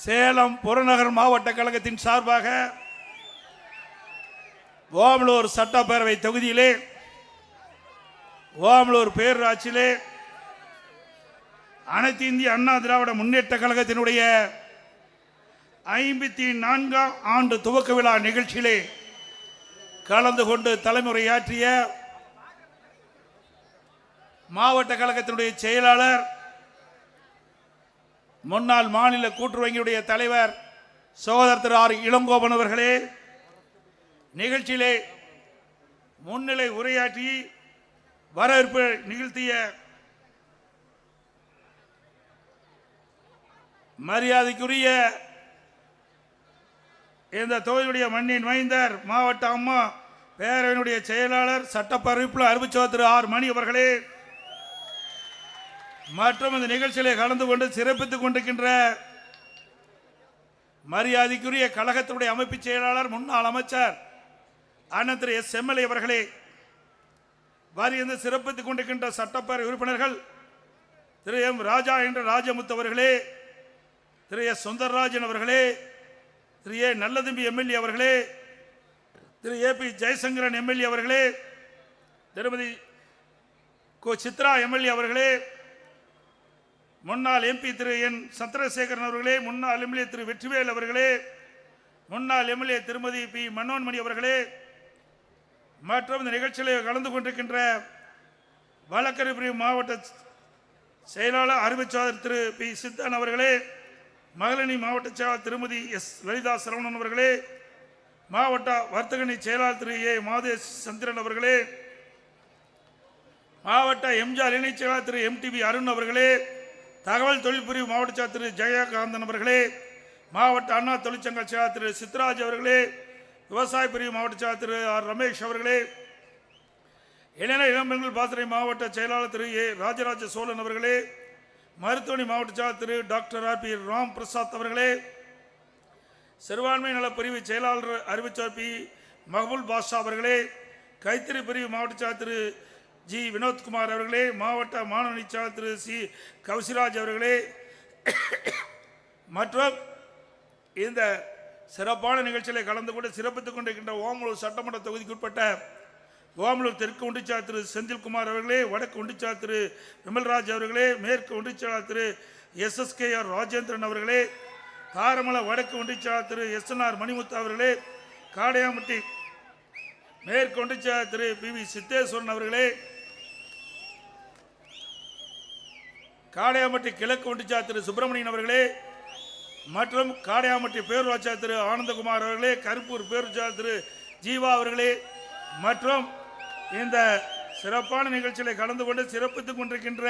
சேலம் புறநகர் மாவட்ட கழகத்தின் சார்பாக ஓமலூர் சட்டப்பேரவை தொகுதியிலே ஓமலூர் பேரூராட்சியிலே அனைத்து இந்திய அண்ணா திராவிட முன்னேற்ற கழகத்தினுடைய 54ஆம் ஆண்டு துவக்க விழா நிகழ்ச்சியிலே கலந்து கொண்டு தலைமுறையாற்றிய மாவட்ட கழகத்தினுடைய செயலாளர் முன்னாள் மாநில கூட்டுறவு வங்கியுடைய தலைவர் சகோதரர் திரு ஆர் இளங்கோவன் அவர்களே, நிகழ்ச்சியிலே முன்னிலை உரையாற்றி வரவேற்பு நிகழ்த்திய மரியாதைக்குரிய இந்த தொகுதியுடைய மண்ணின் மைந்தர் மாவட்ட அம்மா பேரவையினுடைய செயலாளர் சட்டப்பரப்பில் அறிவிச்சவர் திரு ஆர் மணி அவர்களே, மற்றும் இந்த நிகழ்ச்சியிலே கலந்து கொண்டு சிறப்பித்துக் கொண்டிருக்கின்ற மரியாதைக்குரிய கழகத்தினுடைய அமைப்பு செயலாளர் முன்னாள் அமைச்சர் அண்ணன் திரு எஸ் எம்எல்ஏ அவர்களே, வாரியந்து சிறப்பித்துக் கொண்டிருக்கின்ற சட்டப்பேரவை உறுப்பினர்கள் திரு எம் ராஜா என்ற ராஜமுத்து அவர்களே, திரு எஸ் சுந்தரராஜன் அவர்களே, திரு ஏ நல்லதம்பி எம்எல்ஏ அவர்களே, திரு ஏ பி ஜெயசங்கரன் எம்எல்ஏ அவர்களே, திருமதி சித்ரா எம்எல்ஏ அவர்களே, முன்னாள் எம்பி திரு என் சந்திரசேகரன் அவர்களே, முன்னாள் எம்எல்ஏ திரு வெற்றிவேல் அவர்களே, முன்னாள் எம்எல்ஏ திருமதி பி மனோன்மணி அவர்களே, மற்றும் இந்த நிகழ்ச்சியில் கலந்து கொண்டிருக்கின்ற வழக்கறிஞர் பிரிவு மாவட்ட செயலாளர் அறிவிச்சாளர் திரு பி சித்தன் அவர்களே, மகளிரணி மாவட்ட செயலாளர் திருமதி எஸ் லலிதா சரவணன் அவர்களே, மாவட்ட வர்த்தகணி செயலாளர் திரு ஏ மாதேஷ் சந்திரன் அவர்களே, மாவட்ட எம்ஜிஆர் இணை செயலாளர் திரு எம்டிவி அருண் அவர்களே, தகவல் தொழில் பிரிவு மாவட்ட செயலாளர் திரு ஜெயகாந்தன் அவர்களே, மாவட்ட அண்ணா தொழிற்சங்க செயலாளர் திரு சித்ராஜ் அவர்களே, விவசாய பிரிவு மாவட்ட செயலாளர் திரு ஆர் ரமேஷ் அவர்களே, இளைஞர் இளம்பெண்கள் பாசறை மாவட்ட செயலாளர் திரு ஏ ராஜராஜ சோழன் அவர்களே, மருத்துவமனை மாவட்ட செயலாளர் திரு doctor R P Ram Prasad அவர்களே, சிறுபான்மை நல பிரிவு செயலாளர் அறிவிச்சார் பி மஹபூல் பாஷா அவர்களே, கைத்தறி பிரிவு மாவட்ட செயலாளர் திரு ஜி வினோத்குமார் அவர்களே, மாவட்ட மாணவ செயலாளர் திரு சி கௌசிராஜ் அவர்களே, மற்றும் இந்த சிறப்பான நிகழ்ச்சியில் கலந்து கொண்டு சிறப்பித்துக் கொண்டிருக்கின்ற ஓமலூர் சட்டமன்ற தொகுதிக்குட்பட்ட ஓமலூர் தெற்கு ஒன்றியச்சாளர் திரு செந்தில்குமார் அவர்களே, வடக்கு ஒன்றியச்சாளர் திரு விமல்ராஜ் அவர்களே, மேற்கு ஒன்றியச்சாளர் திரு SSKR ராஜேந்திரன் அவர்களே, தாரமலை வடக்கு ஒன்றியச்சாளர் திரு SNR மணிமுத்து அவர்களே, காடையாம்பட்டி மேற்கு ஒன்றியச்சாளர் திரு PV சித்தேஸ்வரன் அவர்களே, காடையாம்பட்டி கிழக்கு ஒன்றியச்சாளர் திரு சுப்பிரமணியன் அவர்களே, மற்றும் காடையாம்பட்டி பேரூராட்சியாளர் திரு ஆனந்தகுமார் அவர்களே, கருப்பூர் பேரூராட்சியாளர் திரு ஜீவா அவர்களே, மற்றும் இந்த சிறப்பான நிகழ்ச்சியில் கலந்து கொண்டு சிறப்பித்துக் கொண்டிருக்கின்ற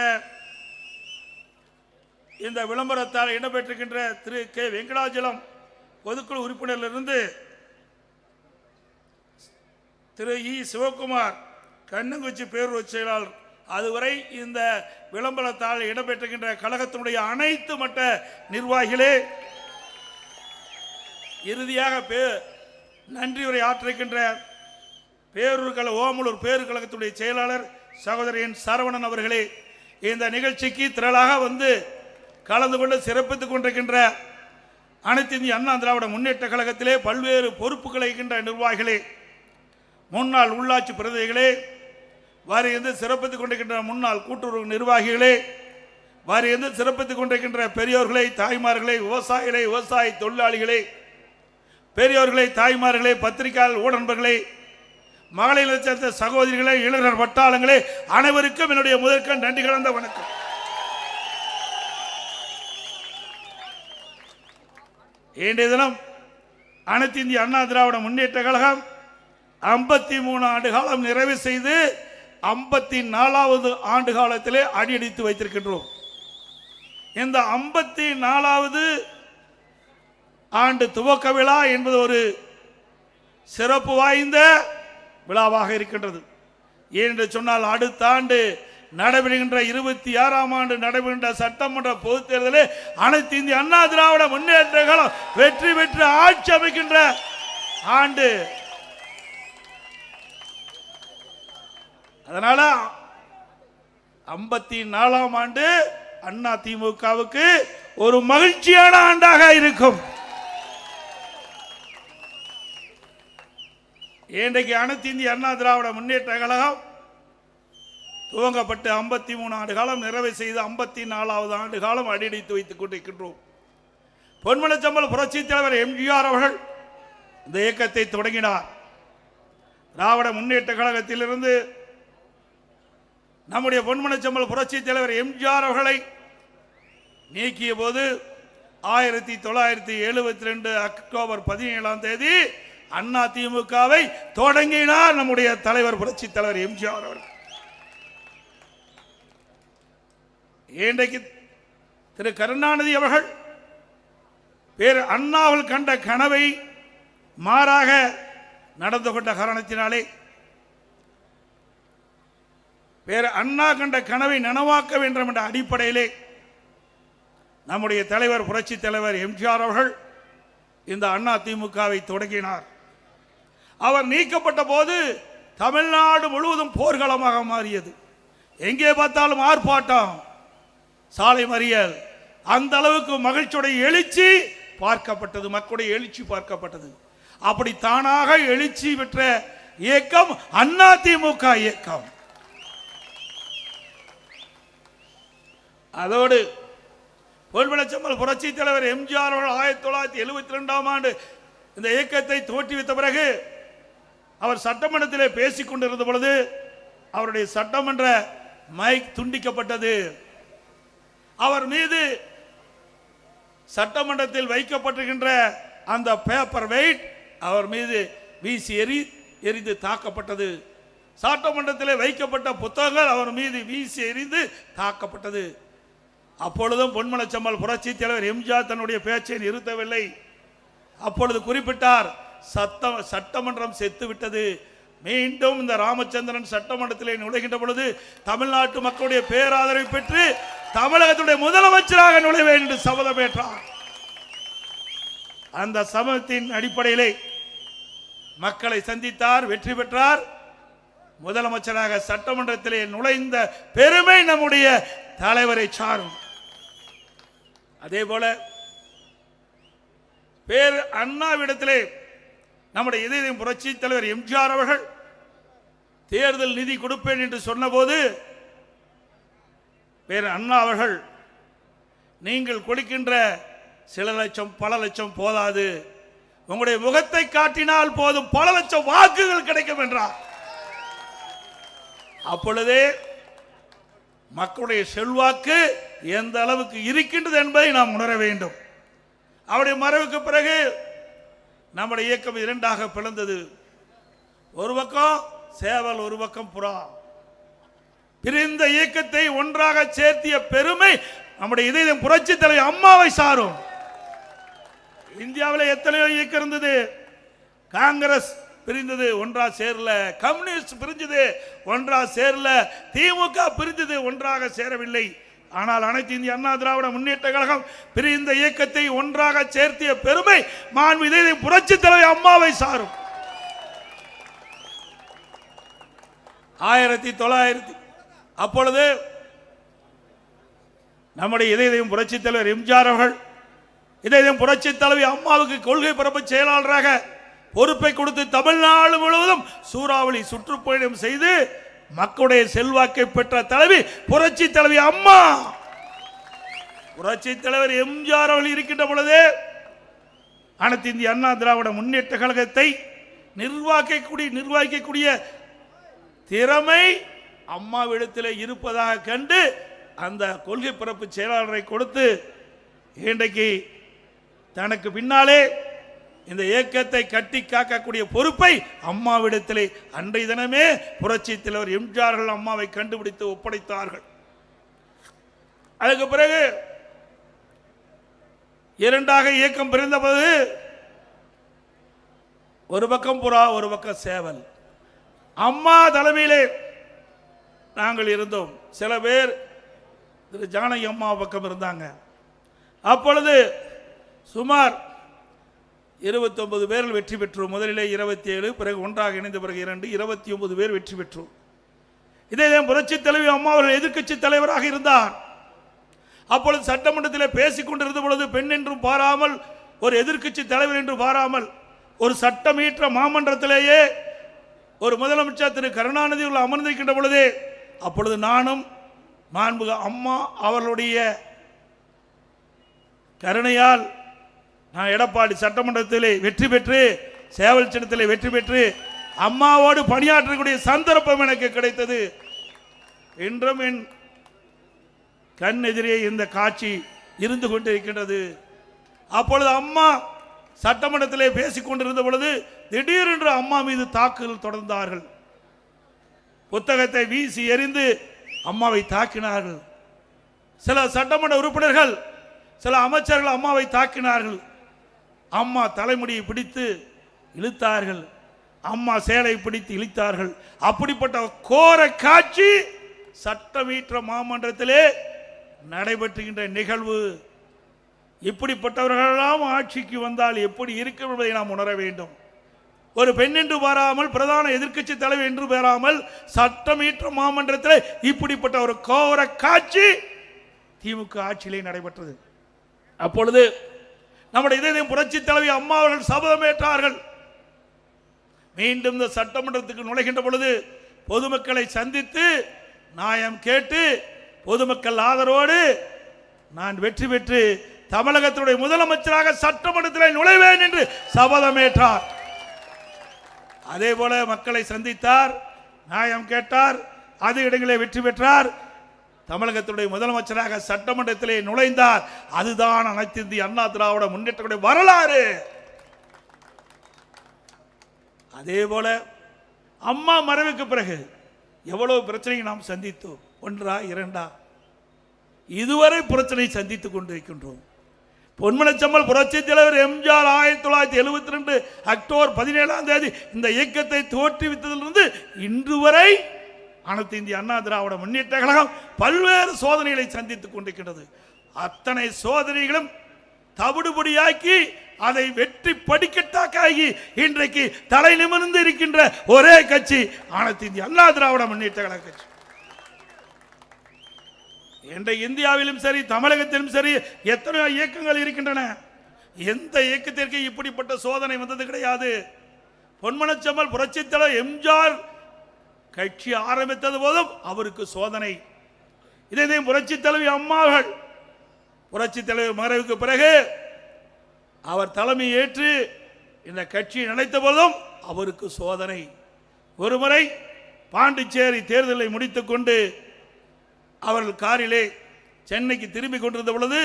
இந்த விளம்பரத்தால் இடம்பெற்றிருக்கின்ற திரு கே வெங்கடாஜலம் பொதுக்குழு உறுப்பினரிலிருந்து திரு இ சிவகுமார் கண்ணங்குச்சி பேரூராட்சி செயலாளர் அதுவரை இந்த விளம்பரத்தால் இடம்பெற்றிருக்கின்ற கழகத்தினுடைய அனைத்து மட்ட நிர்வாகிகளே, இறுதியாக நன்றி உரை ஆற்றிருக்கின்ற பேரூர் ஓமலூர் பேரூர் கழகத்துடைய செயலாளர் சகோதரன் சரவணன் அவர்களே, இந்த நிகழ்ச்சிக்கு திரளாக வந்து கலந்து கொண்டு சிறப்பித்துக் கொண்டிருக்கின்ற அனைத்து இந்திய அண்ணா திராவிட முன்னேற்ற கழகத்திலே பல்வேறு பொறுப்புகளை இருக்கின்ற நிர்வாகிகளே, முன்னாள் உள்ளாட்சி பிரதிநிதிகளே, வாரியந்து சிறப்பித்துக் கொண்டிருக்கின்ற முன்னாள் கூட்டுறவு நிர்வாகிகளே, வாரியந்து சிறப்பித்துக் கொண்டிருக்கின்ற பெரியோர்களை, தாய்மார்களை, விவசாயிகளை, விவசாய தொழிலாளிகளே, பெரியோர்களை, தாய்மார்களே, பத்திரிகையாளர் ஊடகங்களே, மகளிரை சேர்ந்த சகோதரிகளே, இளைஞர் வட்டாளங்களே, அனைவருக்கும் என்னுடைய முதற்கண் நன்றி கலந்த வணக்கம். இன்றைய தினம் அனைத்து இந்திய அண்ணா திராவிட முன்னேற்ற கழகம் 53 ஆண்டு காலம் நிறைவு செய்து 54வது ஆண்டு காலத்திலே அடியெடுத்து வைத்திருக்கின்றோம். இந்த 54வது ஆண்டு துவக்க விழா என்பது ஒரு சிறப்பு வாய்ந்த விழாவாக இருக்கின்றது. ஏனென்று சொன்னால் அடுத்த ஆண்டு நடைபெறுகின்ற 26ஆம் ஆண்டு நடைபெறுகின்ற சட்டமன்ற பொதுத் தேர்தலில் அனைத்து இந்திய அண்ணா திராவிட முன்னேற்ற கழகம் வெற்றி பெற்று ஆட்சி அமைக்கின்ற ஆண்டு. அதனால 54ஆம் ஆண்டு அண்ணா திமுகவுக்கு ஒரு மகிழ்ச்சியான ஆண்டாக இருக்கும். இருக்கும். இன்றைக்கு அனைத்து இந்திய அண்ணா திராவிட முன்னேற்ற கழகம் துவங்கப்பட்டு 53 ஆண்டு காலம் நிறைவு செய்து 54வது ஆண்டு காலம் அடியெடுத்து வைத்துக் கொண்டிருக்கின்றோம். பொன்மனச்சம்பல் புரட்சி தலைவர் எம்ஜிஆர் அவர்கள் இந்த இயக்கத்தை தொடங்கினார். திராவிட முன்னேற்ற கழகத்திலிருந்து நம்முடைய பொன்மனச்சம்பல் புரட்சி தலைவர் எம்ஜிஆர் அவர்களை நீக்கிய போது 1972 அக்டோபர் 17 அண்ணா திமுகவை தொடங்கினார் நம்முடைய தலைவர் புரட்சி தலைவர் எம்ஜிஆர் அவர்கள். இன்றைக்கு திரு கருணாநிதி அவர்கள் பேர் அண்ணாவில் கண்ட கனவை மாறாக நடந்து கொண்ட காரணத்தினாலே பேர் அண்ணா கண்ட கனவை நனவாக்க வேண்டும் என்ற அடிப்படையிலே நம்முடைய தலைவர் புரட்சி தலைவர் எம்ஜிஆர் அவர்கள் இந்த அண்ணா திமுகவை தொடங்கினார். அவர் நீக்கப்பட்ட போது தமிழ்நாடு முழுவதும் போர்க்களமாக மாறியது. எங்கே பார்த்தாலும் ஆர்ப்பாட்டம், சாலை மறியல், அந்த அளவுக்கு மகிழ்ச்சியுடைய எழுச்சி பார்க்கப்பட்டது, மக்களுடைய எழுச்சி பார்க்கப்பட்டது. அப்படி தானாக எழுச்சி பெற்ற இயக்கம் அண்ணா திமுக இயக்கம். அதோடு பொன்மனச்சம்பல் புரட்சி தலைவர் எம்ஜிஆர் அவர்கள் 1972 ஆண்டு இந்த இயக்கத்தை தோற்றுவித்த பிறகு அவர் சட்டமன்றத்திலே பேசிக் கொண்டிருந்த பொழுது அவருடைய சட்டமன்ற மைக் துண்டிக்கப்பட்டது. அவர் மீது சட்டமன்றத்தில் வைக்கப்பட்டிருக்கின்ற அந்த பேப்பர் வெயிட் அவர் மீது வீசி எரிந்து தாக்கப்பட்டது. சட்டமன்றத்தில் வைக்கப்பட்ட புத்தகங்கள் அவர் மீது வீசி எறிந்து தாக்கப்பட்டது. அப்பொழுதும் பொன்மனச்சம்பல் புரட்சி தலைவர் எம்ஜிஆர் தன்னுடைய பேச்சை நிறுத்தவில்லை. அப்பொழுது குறிப்பிட்டார், சட்டமன்றம் செத்துவிட்டது, மீண்டும் இந்த ராமச்சந்திரன் சட்டமன்றத்திலே நுழைகின்ற பொழுது தமிழ்நாட்டு மக்களுடைய பேராதரவை பெற்று தமிழகத்துடைய முதலமைச்சராக நுழைவேன் என்று சபதம் ஏற்றார். அந்த சபதத்தின் அடிப்படையிலே மக்களை சந்தித்தார், வெற்றி பெற்றார். முதலமைச்சராக சட்டமன்றத்திலே நுழைந்த பெருமை நம்முடைய தலைவரை சாரும். அதே போல பேர் அண்ணாவிடத்திலே நம்முடைய இதயம் புரட்சி தலைவர் எம்ஜிஆர் அவர்கள் தேர்தல் நிதி கொடுப்பேன் என்று சொன்னபோது பேர் அண்ணா அவர்கள், நீங்கள் கொடுக்கின்ற சில லட்சம் பல லட்சம் போதாது, உங்களுடைய முகத்தை காட்டினால் போதும், பல லட்சம் வாக்குகள் கிடைக்கும் என்றார். அப்பொழுதே மக்களுடைய செல்வாக்கு எந்த அளவுக்கு இருக்கின்றது என்பதை நாம் உணர வேண்டும். அவருடைய மறைவுக்கு பிறகு நம்முடைய இயக்கம் இரண்டாக பிளந்தது. ஒரு பக்கம் சேவல், ஒரு பக்கம் புறா. பிரிந்த இயக்கத்தை ஒன்றாக சேர்த்திய பெருமை நம்முடைய இதயம் புரட்சி தலைவர் அம்மாவை சாரும். இந்தியாவில் எத்தனையோ இயக்கம் இருந்தது. காங்கிரஸ் பிரிந்தது, ஒன்றா சேரல. கம்யூனிஸ்ட் பிரிஞ்சது, ஒன்றா சேரல. திமுக பிரிந்தது, ஒன்றாக சேரவில்லை. ஆனால் அனைத்து இந்திய அண்ணா திராவிட முன்னேற்ற கழகம் பிரிந்த இயக்கத்தை ஒன்றாக சேர்த்திய பெருமை மாண்பு இதயம் புரட்சி தலைவர் அம்மாவை சாரும். 1900 அப்பொழுது நம்முடைய இதயம் புரட்சி தலைவர் எம்ஜிஆர் அவர்கள் இதயம் புரட்சி தலைவி அம்மாவுக்கு கொள்கை பரப்பு செயலாளராக பொறுப்பை கொடுத்து தமிழ்நாடு முழுவதும் சூறாவளி சுற்றுப்பயணம் செய்து மக்களுடைய செல்வாக்கை பெற்ற தலைவி புரட்சி தலைவி அம்மா. புரட்சி தலைவர் எம்ஜிஆர் அவர்கள் இருக்கின்ற பொழுது அனைத்து இந்திய அண்ணா திராவிட முன்னேற்ற கழகத்தை நிர்வகிக்கக்கூடிய திறமை அம்மாவிடத்தில் இருப்பதாக கண்டு அந்த கொள்கை பரப்பு செயலாளரை கொடுத்து இன்றைக்கு தனக்கு பின்னாலே இந்த இயக்கத்தை கட்டி காக்கக்கூடிய பொறுப்பை அம்மாவிடத்திலே அன்றைய தினமே புரட்சி தலைவர் எம்ஜிஆர் அம்மாவை கண்டுபிடித்து ஒப்படைத்தார்கள். அதுக்கு பிறகு இரண்டாக இயக்கம் பிரிந்தபோது ஒரு பக்கம் புறா, ஒரு பக்கம் சேவல். அம்மா தலைமையிலே நாங்கள் இருந்தோம். சில பேர் திரு ஜானகி அம்மா பக்கம் இருந்தாங்க. அப்பொழுது சுமார் 29 பேர்கள் வெற்றி பெற்றோம். முதலிலே 27, பிறகு ஒன்றாக இணைந்த பிறகு 2, 29 பேர் வெற்றி பெற்றோம். இதே புரட்சி தலைவி அம்மா அவர்கள் எதிர்க்கட்சி தலைவராக இருந்தார். அப்பொழுது சட்டமன்றத்தில் பேசிக் கொண்டிருந்த பொழுது பெண் என்றும் பாராமல் ஒரு எதிர்க்கட்சி தலைவர் என்று பாராமல் ஒரு சட்டமீற்ற மாமன்றத்திலேயே ஒரு முதலமைச்சர் திரு கருணாநிதி அமர்ந்திருக்கின்ற பொழுது, அப்பொழுது நானும் மாண்புமிகு அம்மா அவர்களுடைய கருணையால் நான் எடப்பாடி சட்டமன்றத்திலே வெற்றி பெற்று, சேவல் சின்னத்திலே வெற்றி பெற்று அம்மாவோடு பணியாற்றக்கூடிய சந்தர்ப்பம் எனக்கு கிடைத்தது. இன்றும் என் கண் எதிரே இந்த காட்சி இருந்து கொண்டிருக்கின்றது. அப்பொழுது அம்மா சட்டமன்றத்திலே பேசிக் கொண்டிருந்த பொழுது திடீரென்று அம்மா மீது தாக்குதல் தொடர்ந்தார்கள். புத்தகத்தை வீசி எறிந்து அம்மாவை தாக்கினார்கள். சில சட்டமன்ற உறுப்பினர்கள், சில அமைச்சர்கள் அம்மாவை தாக்கினார்கள். அம்மா தலைமுடியை பிடித்து இழுத்தார்கள், அம்மா சேலை பிடித்து இழுத்தார்கள். அப்படிப்பட்ட கோர காட்சி சட்டமீற்ற மாமன்றத்திலே நடைபெற்றுகின்ற நிகழ்வு. இப்படிப்பட்டவர்களெல்லாம் ஆட்சிக்கு வந்தால் எப்படி இருக்கும் என்பதை நாம் உணர வேண்டும். ஒரு பெண் என்று பாராமல், பிரதான எதிர்க்கட்சி தலைவர் என்று பாராமல், சட்டமீற்ற மாமன்றத்தில் இப்படிப்பட்ட ஒரு கோர காட்சி திமுக ஆட்சியிலே நடைபெற்றது. அப்பொழுது நம்முடைய இதயம் புரட்சி தலைவி அம்மா அவர்கள் சபதமேற்றார்கள். மீண்டும் இந்த சட்டமன்றத்துக்கு நுழைகின்ற பொழுது பொதுமக்களை சந்தித்து நியாயம் கேட்டு பொதுமக்கள் ஆதரவோடு நான் வெற்றி பெற்று தமிழகத்தினுடைய முதலமைச்சராக சட்டமன்றத்தில் நுழைவேன் என்று சபதமேற்றார். அதே போல மக்களை சந்தித்தார், நியாயம் கேட்டார், அது இடங்களே வெற்றி பெற்றார். தமிழகத்தினுடைய முதலமைச்சராக சட்டமன்றத்திலே நுழைந்தார். அதுதான் அனைத்து இந்திய அண்ணா திராவிட முன்னேற்ற வரலாறு. அதே போல அம்மா மறைவுக்கு பிறகு எவ்வளவு பிரச்சனையை நாம் சந்தித்தோம். ஒன்றா இரண்டா, இதுவரை பிரச்சனை சந்தித்துக் கொண்டிருக்கின்றோம். பொன்மனச்செம்மல் புரட்சி தலைவர் எம்ஜிஆர் 1972 அக்டோபர் 17 இந்த இயக்கத்தை தோற்றுவித்ததிலிருந்து இன்று வரை அனைத்து இந்திய அண்ணா திராவிட முன்னேற்ற கழகம் பல்வேறு சோதனைகளை சந்தித்துக் கொண்டிருக்கிறது. அத்தனை சோதனைகளும் தவிடுபடியாக்கி அதை வெற்றி படிக்கட்டாக்கி இன்றைக்கு தலை நிமிர்ந்து இருக்கின்ற ஒரே கட்சி அனைத்து இந்திய அண்ணா திராவிட முன்னேற்ற கழக கட்சி. இன்றைக்கு இந்தியாவிலும் சரி தமிழகத்திலும் சரி எத்தனையோ இயக்கங்கள் இருக்கின்றன. எந்த இயக்கத்திற்கு இப்படிப்பட்ட சோதனை வந்தது கிடையாது. பொன்மனச்செம்மல் புரட்சி தலைவர் எம்ஜிஆர் கட்சி ஆரம்பித்தது போதும் அவருக்கு சோதனை. இதை புரட்சி தலைவி அம்மாவர்கள் புரட்சி தலைவர் மறைவுக்கு பிறகு அவர் தலைமை ஏற்று இந்த கட்சி நடத்த போதும் அவருக்கு சோதனை. ஒருமுறை பாண்டிச்சேரி தேர்தலை முடித்துக் கொண்டு அவர்கள் காரிலே சென்னைக்கு திரும்பிக் கொண்டிருந்த பொழுது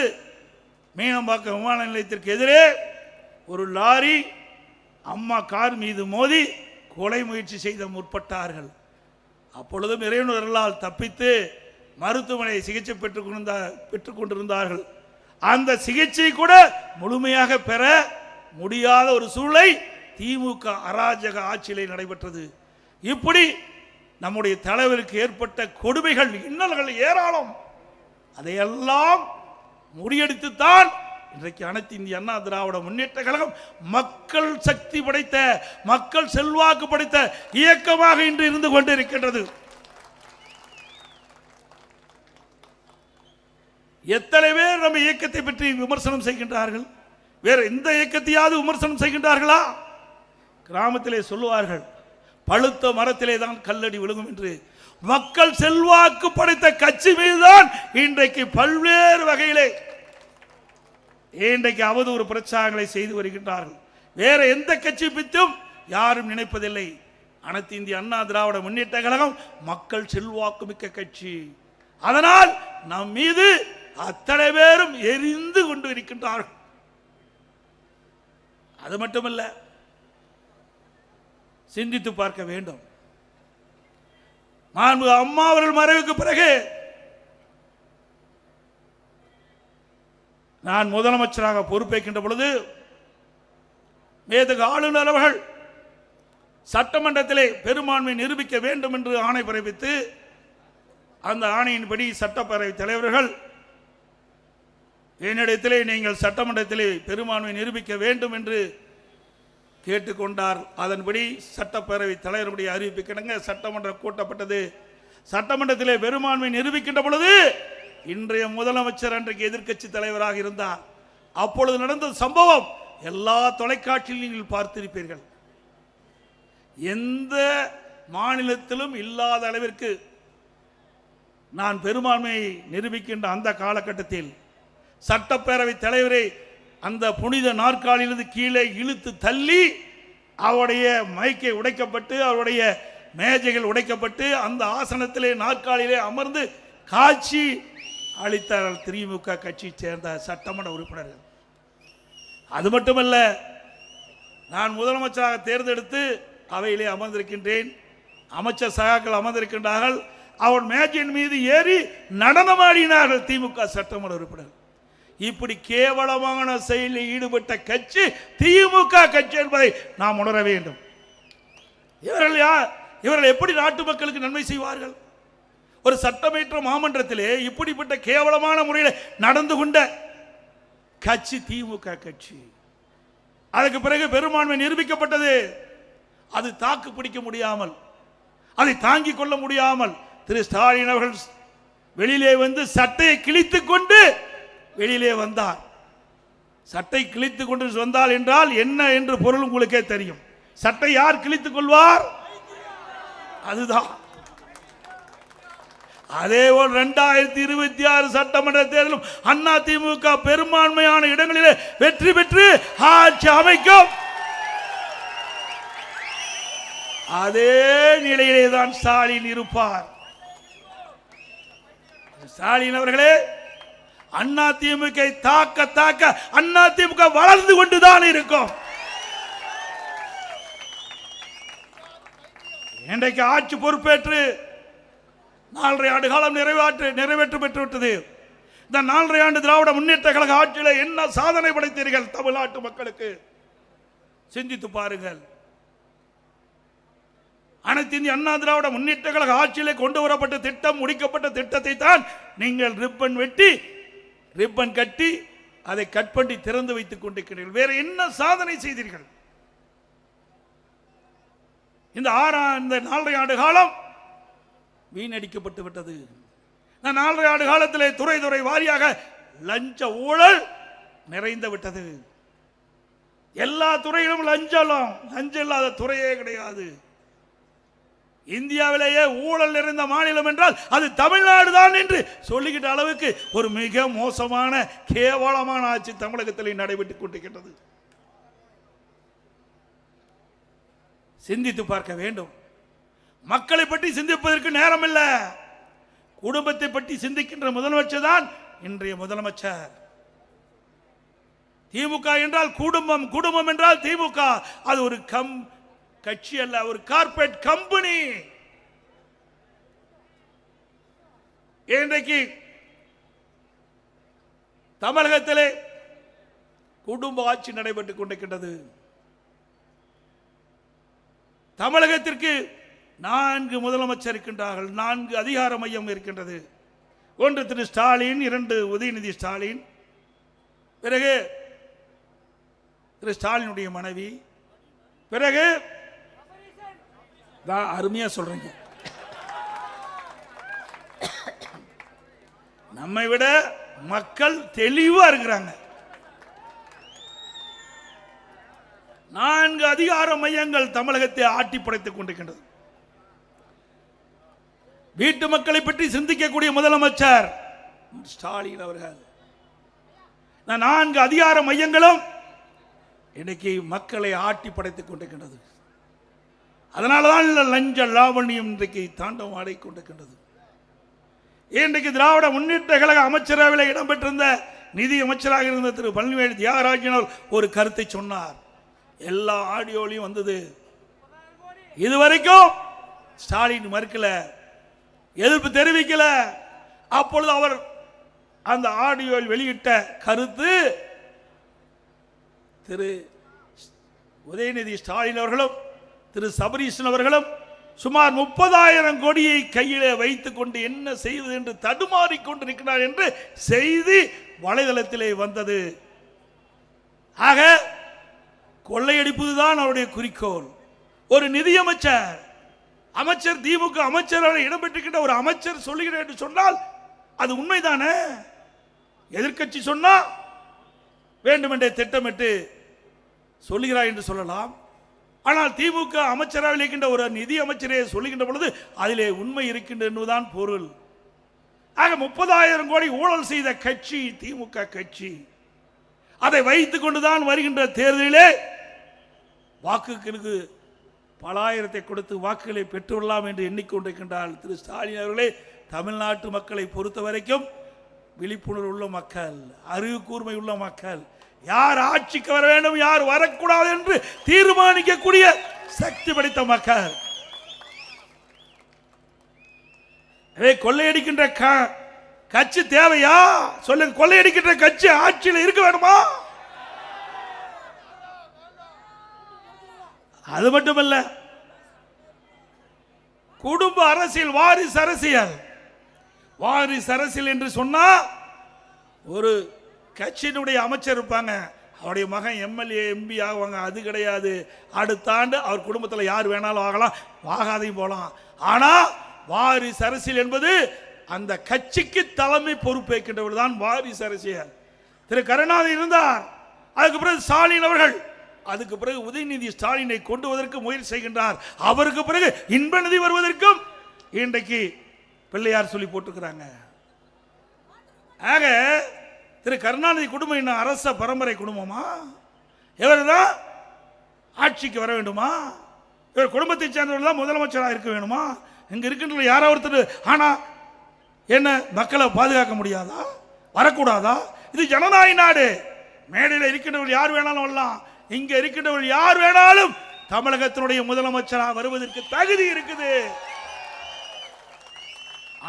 மீனம்பாக்கம் விமான நிலையத்திற்கு எதிரே ஒரு லாரி அம்மா கார் மீது மோதி கொலை முயற்சி செய்த முற்பட்டார்கள். அப்பொழுதும் இறைவனர்களால் தப்பித்து மருத்துவமனை சிகிச்சை பெற்றுக் கொண்டிருந்தார்கள். அந்த சிகிச்சை கூட முழுமையாக பெற முடியாத ஒரு சூழலை திமுக அராஜக ஆட்சியிலே நடைபெற்றது. இப்படி நம்முடைய தலைவருக்கு ஏற்பட்ட கொடுமைகள், இன்னல்கள் ஏராளம். அதையெல்லாம் முறியடித்துத்தான் இன்றைக்கு அனைத்து இந்திய அண்ணா திராவிட முன்னேற்ற கழகம் மக்கள் சக்தி படைத்த, மக்கள் செல்வாக்கு படைத்த இயக்கமாக இன்று இருந்து கொண்டிருக்கின்றது. எத்தனை பேர் நம்ம இயக்கத்தை பற்றி விமர்சனம் செய்கின்றார்கள்? வேற எந்த இயக்கத்தையாவது விமர்சனம் செய்கின்றார்களா? கிராமத்திலே சொல்லுவார்கள், பழுத்த மரத்திலே தான் கல்லடி விழுகும் என்று. மக்கள் செல்வாக்கு படைத்த கட்சி மீதுதான் இன்றைக்கு பல்வேறு வகையிலே இன்றைக்கு அவதூறு பிரச்சாரங்களை செய்து வருகின்றார்கள். வேற எந்த கட்சி பற்றியும் யாரும் நினைப்பதில்லை. அனைத்து இந்திய அண்ணா திராவிட முன்னேற்ற கழகம் மக்கள் செல்வாக்கு மிக்க கட்சி. அதனால் நம் மீது அத்தனை பேரும் எரிந்து கொண்டு இருக்கின்றார்கள். அது மட்டுமல்ல, சிந்தித்து பார்க்க வேண்டும். அம்மா அவர்கள் மறைவுக்கு பிறகு நான் முதலமைச்சராக பொறுப்பேற்கின்ற பொழுது மேதகு ஆளுநர் அவர்கள் சட்டமன்றத்திலே பெரும்பான்மை நிரூபிக்க வேண்டும் என்று ஆணை பிறப்பித்து, அந்த ஆணையின்படி சட்டப்பேரவை தலைவர்கள் என்னிடத்திலே நீங்கள் சட்டமன்றத்திலே பெரும்பான்மை நிரூபிக்க வேண்டும் என்று கேட்டுக்கொண்டார். அதன்படி சட்டப்பேரவை தலைவருடைய அறிவிப்புக்கிணங்க சட்டமன்றம் கூட்டப்பட்டது. சட்டமன்றத்திலே பெரும்பான்மை நிரூபிக்கின்ற பொழுது இன்றைய முதலமைச்சர் அன்றைக்கு எதிர்க்கட்சி தலைவராக இருந்தார். அப்பொழுது நடந்த சம்பவம் எல்லா தொலைக்காட்சியில் நீங்கள் பார்த்திருப்பீர்கள். எந்த மாநிலத்திலும் இல்லாத அளவிற்கு நான் பெரும்பான்மையை நிரூபிக்கின்ற அந்த காலகட்டத்தில் சட்டப்பேரவை தலைவரை அந்த புனித நாற்காலியிலிருந்து கீழே இழுத்து தள்ளி அவருடைய மைக்கை உடைக்கப்பட்டு அவருடைய மேஜைகள் உடைக்கப்பட்டு அந்த ஆசனத்திலே நாற்காலியிலே அமர்ந்து காட்சி அளித்தார்கள் திமுக கட்சியை சேர்ந்த சட்டமன்ற உறுப்பினர்கள். அது மட்டுமல்ல, நான் முதலமைச்சராக தேர்ந்தெடுத்து அவையிலே அமர்ந்திருக்கின்றேன். அமைச்சர் சகாக்கள் அமர்ந்திருக்கின்றார்கள். அவர் மேஜையின் மீது ஏறி நடனமாடினார்கள் திமுக சட்டமன்ற உறுப்பினர். இப்படி கேவலமான செயலில் ஈடுபட்ட கட்சி திமுக கட்சி என்பதை நாம் உணர வேண்டும். இவர்கள் எப்படி நாட்டு மக்களுக்கு நன்மை செய்வார்கள்? ஒரு சட்டமன்ற மாமன்றத்திலே இப்படிப்பட்ட கேவலமான முறையில் நடந்து கொண்ட கட்சி திமுக கட்சி. அதுக்கு பிறகு பெரும்பான்மை நிரூபிக்கப்பட்டது. அது தாக்கு பிடிக்க முடியாமல், அதை தாங்கிக் கொள்ள முடியாமல் திரு ஸ்டாலின் அவர்கள் வெளியிலே வந்து சட்டையை கிழித்துக் கொண்டு வெளியிலே வந்தார். சட்டை கிழித்துக் கொண்டு வந்தால் என்றால் என்ன என்று பொருள் உங்களுக்கே தெரியும். சட்டை யார் கிழித்துக் கொள்வார்? அதுதான். அதேபோல் 2026 சட்டமன்ற தேர்தலும் அண்ணா திமுக பெரும்பான்மையான இடங்களிலே வெற்றி பெற்று ஆட்சி அமைக்கும். அதே நிலையிலே தான் ஸ்டாலின் இருப்பார். ஸ்டாலின் அவர்களே, அண்ணா திமுக தாக்க தாக்க அண்ணா திமுக வளர்ந்து கொண்டுதான் இருக்கும். இன்றைக்கு ஆட்சி பொறுப்பேற்று 4.5 ஆண்டு காலம் நிறைவேற்று பெற்றுவிட்டது. இந்த 4.5 ஆண்டு திராவிட முன்னேற்ற கழக ஆட்சியில் என்ன சாதனை படைத்தீர்கள் தமிழ்நாட்டு மக்களுக்கு சிந்தித்து பாருங்கள். அனைத்து இந்திய அண்ணா திராவிட முன்னேற்ற கழக ஆட்சியிலே கொண்டு வரப்பட்ட திட்டம், முடிக்கப்பட்ட திட்டத்தை தான் நீங்கள் ரிப்பன் கட்டி அதை கட் பண்ணி திறந்து வைத்துக் கொண்டிருக்கிறீர்கள். வேற என்ன சாதனை செய்தீர்கள்? இந்த 4.5 ஆண்டு காலம் வீணடிக்கப்பட்டு விட்டது. 4.5 ஆண்டு காலத்திலே துறை வாரியாக லஞ்ச ஊழல் நிறைந்து விட்டது. எல்லா துறையிலும் லஞ்சம் இல்லாத துறையே கிடையாது. இந்தியாவிலேயே ஊழல் நிறைந்த மாநிலம் என்றால் அது தமிழ்நாடு தான் என்று சொல்லுகின்ற அளவுக்கு ஒரு மிக மோசமான கேவலமான ஆட்சி தமிழகத்தில் நடைபெற்றுக் கொண்டிருக்கின்றது. சிந்தித்து பார்க்க வேண்டும். மக்களை பற்றி சிந்திப்பதற்கு நேரம் இல்லை. குடும்பத்தை பற்றி சிந்திக்கின்ற முதலமைச்சர் தான் இன்றைய முதலமைச்சர். திமுக என்றால் குடும்பம், குடும்பம் என்றால் திமுக. அது ஒரு கட்சி அல்ல, ஒரு கார்ப்பரேட் கம்பெனி. இன்றைக்கு தமிழகத்திலே குடும்ப ஆட்சி நடைபெற்றுக் கொண்டிருக்கின்றது. தமிழகத்திற்கு 4 முதலமைச்சர் இருக்கின்றார்கள், 4 அதிகார மையம் இருக்கின்றது. 1 திரு ஸ்டாலின், 2 உதயநிதி ஸ்டாலின், பிறகு திரு ஸ்டாலினுடைய மனைவி, பிறகு அருமையா சொல்றீங்க, நம்மை விட மக்கள் தெளிவா இருக்கிறாங்க. 4 அதிகார மையங்கள் தமிழகத்தை ஆட்டி படைத்துக் கொண்டிருக்கின்றது. வீட்டு மக்களை பற்றி சிந்திக்கக்கூடிய முதலமைச்சர் ஸ்டாலின் அவர்கள். 4 அதிகார மையங்களும் இன்னைக்கு மக்களை ஆட்டி படைத்துக் கொண்டிருக்கின்றது. அதனால்தான் லஞ்ச லாவண்யம் இன்றைக்கு தாண்டவம் ஆடிக் கொண்டிருக்கின்றது. இன்றைக்கு திராவிட முன்னேற்ற கழக அமைச்சரவையில் இடம்பெற்றிருந்த நிதி அமைச்சராக இருந்த திரு பழனிவேல் தியாகராஜன் ஒரு கருத்தை சொன்னார். எல்லா ஆடியோலையும் வந்தது. இதுவரைக்கும் ஸ்டாலின் மறுக்கல, எதிர்ப்பு தெரிவிக்கல. அப்பொழுது அவர் அந்த ஆடியோவில் வெளியிட்ட கருத்து, திரு உதயநிதி ஸ்டாலின் அவர்களும் திரு சபரீசன் அவர்களும் சுமார் 30,000 கோடியை கையிலே வைத்துக் கொண்டு என்ன செய்வது என்று தடுமாறிக்கொண்டிருக்கிறார் என்று செய்தி வலைதளத்திலே வந்தது. ஆக கொள்ளையடிப்பதுதான் அவருடைய குறிக்கோள். ஒரு அமைச்சர் திமுக அமைச்சராக இடம்பெற்றிருக்கின்ற ஒரு அமைச்சர் சொல்லுகிறார் என்று சொன்னால் அது உண்மைதானே? எதிர்க்கட்சி சொன்னா வேண்டுமென்றே திட்டமிட்டு சொல்லுகிறார் என்று சொல்லலாம். ஆனால் திமுக அமைச்சராக இருக்கின்ற ஒரு நிதி அமைச்சரை சொல்லுகின்ற பொழுது அதிலே உண்மை இருக்கின்ற என்பதுதான் பொருள். ஆக 30,000 கோடி ஊழல் செய்த கட்சி திமுக கட்சி. அதை வைத்துக் கொண்டுதான் வருகின்ற தேர்தலிலே வாக்குகளுக்கு பல ஆயிரத்தை கொடுத்து வாக்குகளை பெற்றுள்ளலாம் என்று எண்ணிக்கொண்டிருக்கின்றார் திரு ஸ்டாலின் அவர்களே. தமிழ்நாட்டு மக்களை பொறுத்த வரைக்கும் விழிப்புணர்வு உள்ள மக்கள், அறிவு கூர்மை உள்ள மக்கள், யார் ஆட்சிக்கு வர வேண்டும் யார் வரக்கூடாது என்று தீர்மானிக்கக்கூடிய சக்தி படைத்த மக்கள். கொள்ளையடிக்கின்ற கட்சி தேவையா சொல்லுங்க? கொள்ளையடிக்கின்ற கட்சி ஆட்சியில் இருக்க வேணுமா? அது மட்டுமல்ல, குடும்ப அரசியல், வாரிசு அரசியல். வாரிசு அரசியல் என்று சொன்னா ஒரு கட்சியினுடைய அமைச்சர் இருப்பாங்க, அவருடைய மகன் எம்எல்ஏ எம்பி ஆகுவாங்க. அது கிடையாது. அடுத்த ஆண்டு அவர் குடும்பத்தில் யார் வேணாலும் ஆகலாம், ஆகாதையும் போகலாம். ஆனா வாரிசு அரசியல் என்பது அந்த கட்சிக்கு தலைமை பொறுப்பேற்கின்றவர் தான் வாரிசு அரசியல். திரு கருணாநிதி இருந்தார், அதுக்கு பிறகு ஸ்டாலின் அவர்கள், அதுக்கு பிறகு உதயநிதி ஸ்டாலினை கொண்டு வருவதற்கு முயற்சி செய்கின்றார். அவருக்கு பிறகு இன்பநிதி வருவதற்கும் இன்றைக்கு பிள்ளையார் சொல்லி போட்டுக்கிறாங்க. ஆக திரு கருணாநிதி குடும்பம் என்ன அரச பரம்பரை குடும்பமா? இவர் தான் ஆட்சிக்கு வர வேண்டுமா? இவர் குடும்பத்தை சேர்ந்தவர்கள் தான் முதலமைச்சராக இருக்க வேணுமா? இங்க இருக்கின்ற யாராவது ஒருத்தர் ஆனா என்ன மக்களை பாதுகாக்க முடியாதா? வரக்கூடாதா? இது ஜனநாயக நாடு. மேடையில் இருக்கின்றவர்கள் யார் வேணாலும் வரலாம். இங்க இருக்கின்றவர்கள் யார் வேணாலும் தமிழகத்தினுடைய முதலமைச்சராக வருவதற்கு தகுதி இருக்குது.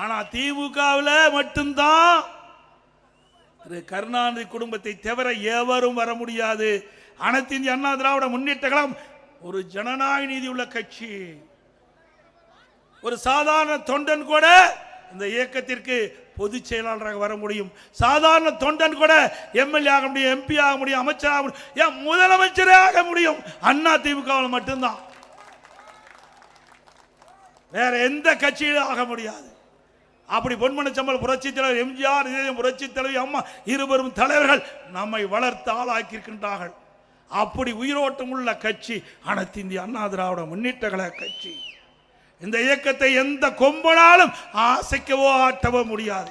ஆனா திமுகவில் மட்டும்தான் திரு கருணாநிதி குடும்பத்தை தவிர எவரும் வர முடியாது. அனைத்து இந்திய அண்ணா திராவிட முன்னேற்ற கழகம் ஒரு ஜனநாயக நீதி உள்ள கட்சி. ஒரு சாதாரண தொண்டன் கூட இந்த இயக்கத்திற்கு பொதுச் செயலாளராக வர முடியும். சாதாரண தொண்டன் கூட எம்எல்ஏ ஆக முடியும், எம்பி ஆக முடியும், அமைச்சர் ஆக முடியும், ஏன் முதலமைச்சரே ஆக முடியும். அண்ணா திமுகவில் மட்டும்தான், வேற எந்த கட்சியிலும் ஆக முடியாது. அப்படி பொன்மன செம்மல் புரட்சி தலைவர் எம்ஜிஆர், புரட்சி தலைவி அம்மா இருவரும் தலைவர்கள் நம்மை வளர்த்து ஆளாக்கியிருக்கின்றார்கள். அப்படி உயிரோட்டம் உள்ள கட்சி அனைத்து இந்திய அண்ணா திராவிட முன்னேற்ற கழக கட்சி. இந்த இயக்கத்தை எந்த கொம்பனாலும் அசைக்கவோ ஆட்டவோ முடியாது.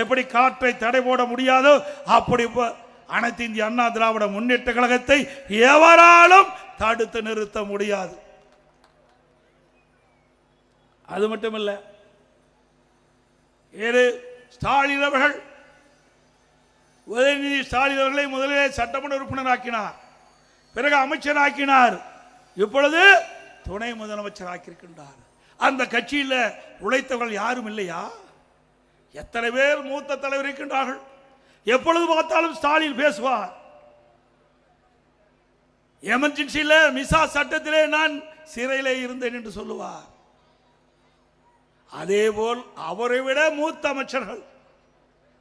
எப்படி காற்றை தடை போட முடியாதோ அப்படி அனைத்து இந்திய அண்ணா திராவிட முன்னேற்ற கழகத்தை எவராலும் தடுத்து நிறுத்த முடியாது. அது மட்டுமல்ல, ஸ்டாலின் அவர்கள் உதயநிதி ஸ்டாலின் அவர்களை முதலிலே சட்டமன்ற உறுப்பினர் ஆக்கினார், பிறகு அமைச்சராக்கினார், இப்பொழுது துணை முதலமைச்சர் ஆக்கியிருக்கின்றார். அந்த கட்சியில் உழைத்தவர்கள் யாரும் இல்லையா? எத்தனை பேர் மூத்த தலைவர் இருக்கின்றார்கள். எப்பொழுது பார்த்தாலும் ஸ்டாலின் பேசுவார். எமர்ஜென்சியில் மிசா சட்டத்திலே நான் சிறையிலே இருந்தேன் என்று சொல்லுவார். அதேபோல் அவரை விட மூத்த அமைச்சர்கள்,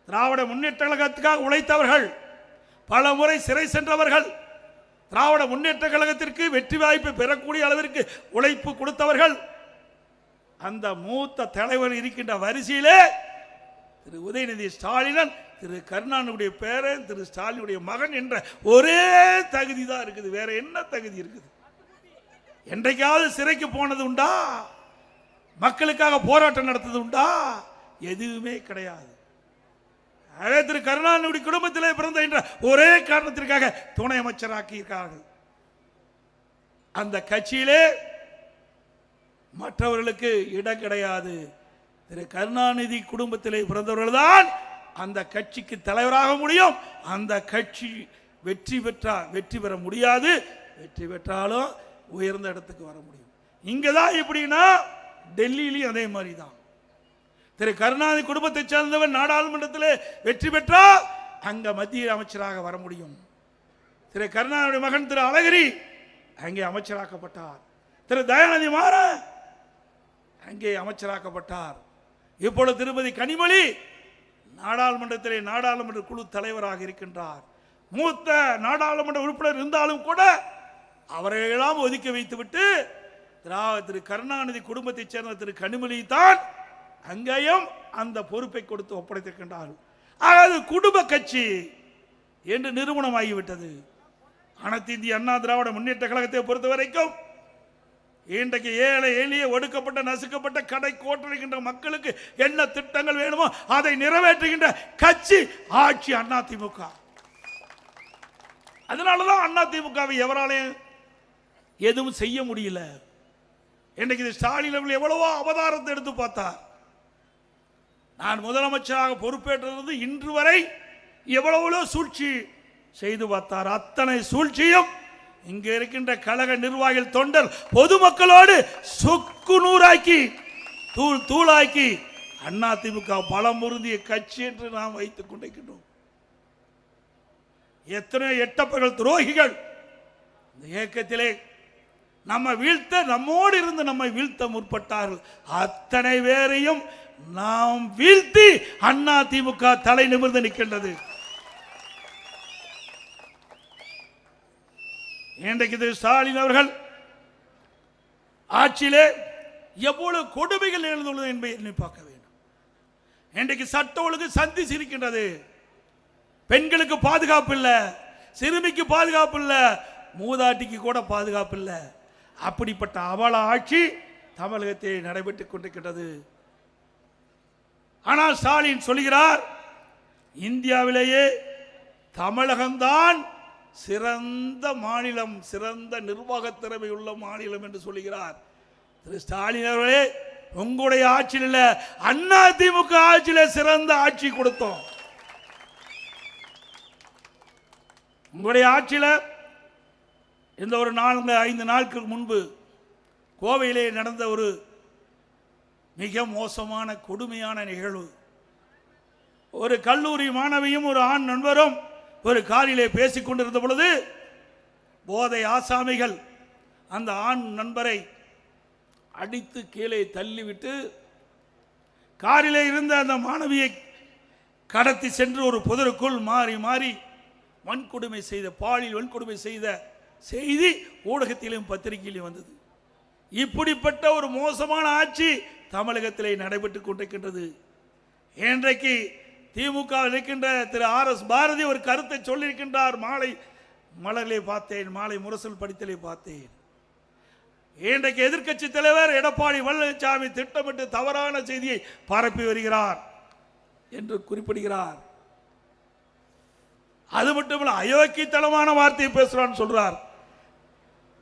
திராவிட முன்னேற்ற கழகத்துக்காக உழைத்தவர்கள், பல முறை சிறை சென்றவர்கள், திராவிட முன்னேற்ற கழகத்திற்கு வெற்றி வாய்ப்பு பெறக்கூடிய அளவிற்கு உழைப்பு கொடுத்தவர்கள், அந்த மூத்த தலைவர் இருக்கின்ற வரிசையிலே திரு உதயநிதி ஸ்டாலின் திரு கருணாநிதியுடைய பேரன் திரு ஸ்டாலினுடைய மகன் என்ற ஒரே தகுதி தான் இருக்குது. வேற என்ன தகுதி இருக்குது? என்றைக்காவது சிறைக்கு போனது உண்டா? மக்களுக்காக போராட்டம் நடத்தது உண்டா? எதுவுமே கிடையாது. திரு கருணாநிதி குடும்பத்திலே பிறந்த என்ற ஒரே காரணத்திற்காக துணை அமைச்சராக்கியிருக்கிறார்கள். அந்த கட்சியிலே மற்றவர்களுக்கு இடம் கிடையாது. திரு கருணாநிதி குடும்பத்திலே பிறந்தவர்கள் தான் அந்த கட்சிக்கு தலைவராக முடியும். அந்த கட்சி வெற்றி பெற முடியாது. வெற்றி பெற்றாலும் உயர்ந்த இடத்துக்கு வர முடியும். இங்கதான் எப்படின்னா டெல்லியிலையும் அதே மாதிரி தான். திரு கருணாநிதி குடும்பத்தை சேர்ந்தவர் நாடாளுமன்றத்தில் வெற்றி பெற்றால் அங்க மத்திய அமைச்சராக வர முடியும். திரு கருணாநிதி மகன் திரு அழகிரி அங்கே அமைச்சராக்கப்பட்டார். திரு தயாநிதி மாறன் அங்கே அமைச்சராக்கப்பட்டார். இப்பொழுது திருமதி கனிமொழி நாடாளுமன்றத்திலே நாடாளுமன்ற குழு தலைவராக இருக்கின்றார். மூத்த நாடாளுமன்ற உறுப்பினர் இருந்தாலும் கூட அவரையெல்லாம் ஒதுக்கி வைத்துவிட்டு திரு கருணாநிதி குடும்பத்தை சேர்ந்த திரு கனிமொழி தான் அங்கேயும் அந்த பொறுப்பை கொடுத்து ஒப்படைத்திருக்கின்றார்கள். அதாவது குடும்ப கட்சி. என்று நிறுவனமாகிவிட்டது. அனைத்து இந்திய அண்ணா திராவிட முன்னேற்ற கழகத்தை பொறுத்த வரைக்கும் இன்றைக்கு ஏழை எளிய ஒடுக்கப்பட்ட நசுக்கப்பட்ட கடை கோட்டரிக்கின்ற மக்களுக்கு என்ன திட்டங்கள் வேணுமோ அதை நிறைவேற்றுகின்ற கட்சி ஆட்சி அதிமுக. அதனாலதான் அதிமுகவை எவராலையும் எதுவும் செய்ய முடியல. இன்றைக்கு ஸ்டாலின் அவர்கள் எவ்வளவோ அவதாரத்தை எடுத்து பார்த்தார். நான் முதலமைச்சராக பொறுப்பேற்றது இன்று வரை எவ்வளவோ சூழ்ச்சி செய்து பார்த்தார். அத்தனை சூழ்ச்சியும் இங்க இருக்கின்ற கழக நிர்வாகிகள் தொண்டர் பொதுமக்களோடு சொக்கு நூறாக்கி தூள் தூளாக்கி அதிமுக பலம் பொருந்திய கட்சி என்று நாம் வைத்துக் கொண்டிருக்கின்றோம். எத்தனை எட்டப்பர்கள் துரோகிகள் இந்த இயக்கத்திலே நம்ம வீழ்த்த, நம்மோடு இருந்து நம்மை வீழ்த்த முற்பட்டார்கள். அத்தனை பேரையும் நாம் வீழ்த்தி அதிமுக தலை நிமிர்ந்து நிற்கின்றது. இன்றைக்கு ஸ்டாலின் அவர்கள் ஆட்சியிலே எவ்வளவு கொடுமைகள் எழுந்துள்ளது என்பதை எண்ணி பார்க்க வேண்டும். இன்றைக்கு சட்ட ஒழுங்கு சந்தி சிரிக்கின்றது. பெண்களுக்கு பாதுகாப்பு இல்லை, சிறுமிக்கு பாதுகாப்பு இல்லை, மூதாட்டிக்கு கூட பாதுகாப்பு இல்லை. அப்படிப்பட்ட அவல ஆட்சி தமிழகத்தில் நடைபெற்றுக் கொண்டிருக்கின்றது. ஆனால் ஸ்டாலின் சொல்கிறார், இந்தியாவிலேயே தமிழகம்தான் சிறந்த மாநிலம், சிறந்த நிர்வாக திறமை உள்ள மாநிலம் என்று சொல்கிறார். திரு ஸ்டாலின் அவர்களே, உங்களுடைய ஆட்சியில் அதிமுக ஆட்சியில் சிறந்த ஆட்சி கொடுத்தோம். உங்களுடைய ஆட்சியில் இந்த ஒரு 4-5 நாட்களுக்கு முன்பு கோவையிலே நடந்த ஒரு மிக மோசமான கொடுமையான நிகழ்வு. ஒரு கல்லூரி மாணவியும் ஒரு ஆண் நண்பரும் ஒரு காரிலே பேசிக் கொண்டிருந்த பொழுது போதை ஆசாமிகள் அந்த ஆண் நண்பரை அடித்து கீழே தள்ளிவிட்டு காரிலே இருந்த அந்த மாணவியை கடத்தி சென்று ஒரு புதருக்குள் மாறி மாறி வன்கொடுமை செய்த, பாலியல் வன்கொடுமை செய்த செய்தி ஊடகத்திலும் பத்திரிகையிலும் வந்தது. இப்படிப்பட்ட ஒரு மோசமான ஆட்சி தமிழகத்திலே நடைபெற்றுக் கொண்டிருக்கின்றது. இன்றைக்கு திமுக இருக்கின்ற திரு RS பாரதி ஒரு கருத்தை சொல்லியிருக்கின்றார். மாலை மலரிலே பார்த்தேன், மாலை முரசல் படித்தலே பார்த்தேன். இன்றைக்கு எதிர்க்கட்சி தலைவர் எடப்பாடி பழனிசாமி திட்டமிட்டு தவறான செய்தியை பரப்பி வருகிறார் என்று குறிப்பிடுகிறார். அது மட்டுமல்ல, அயோக்கியத்தனமான வார்த்தையை பேசுறான்னு சொல்றார்.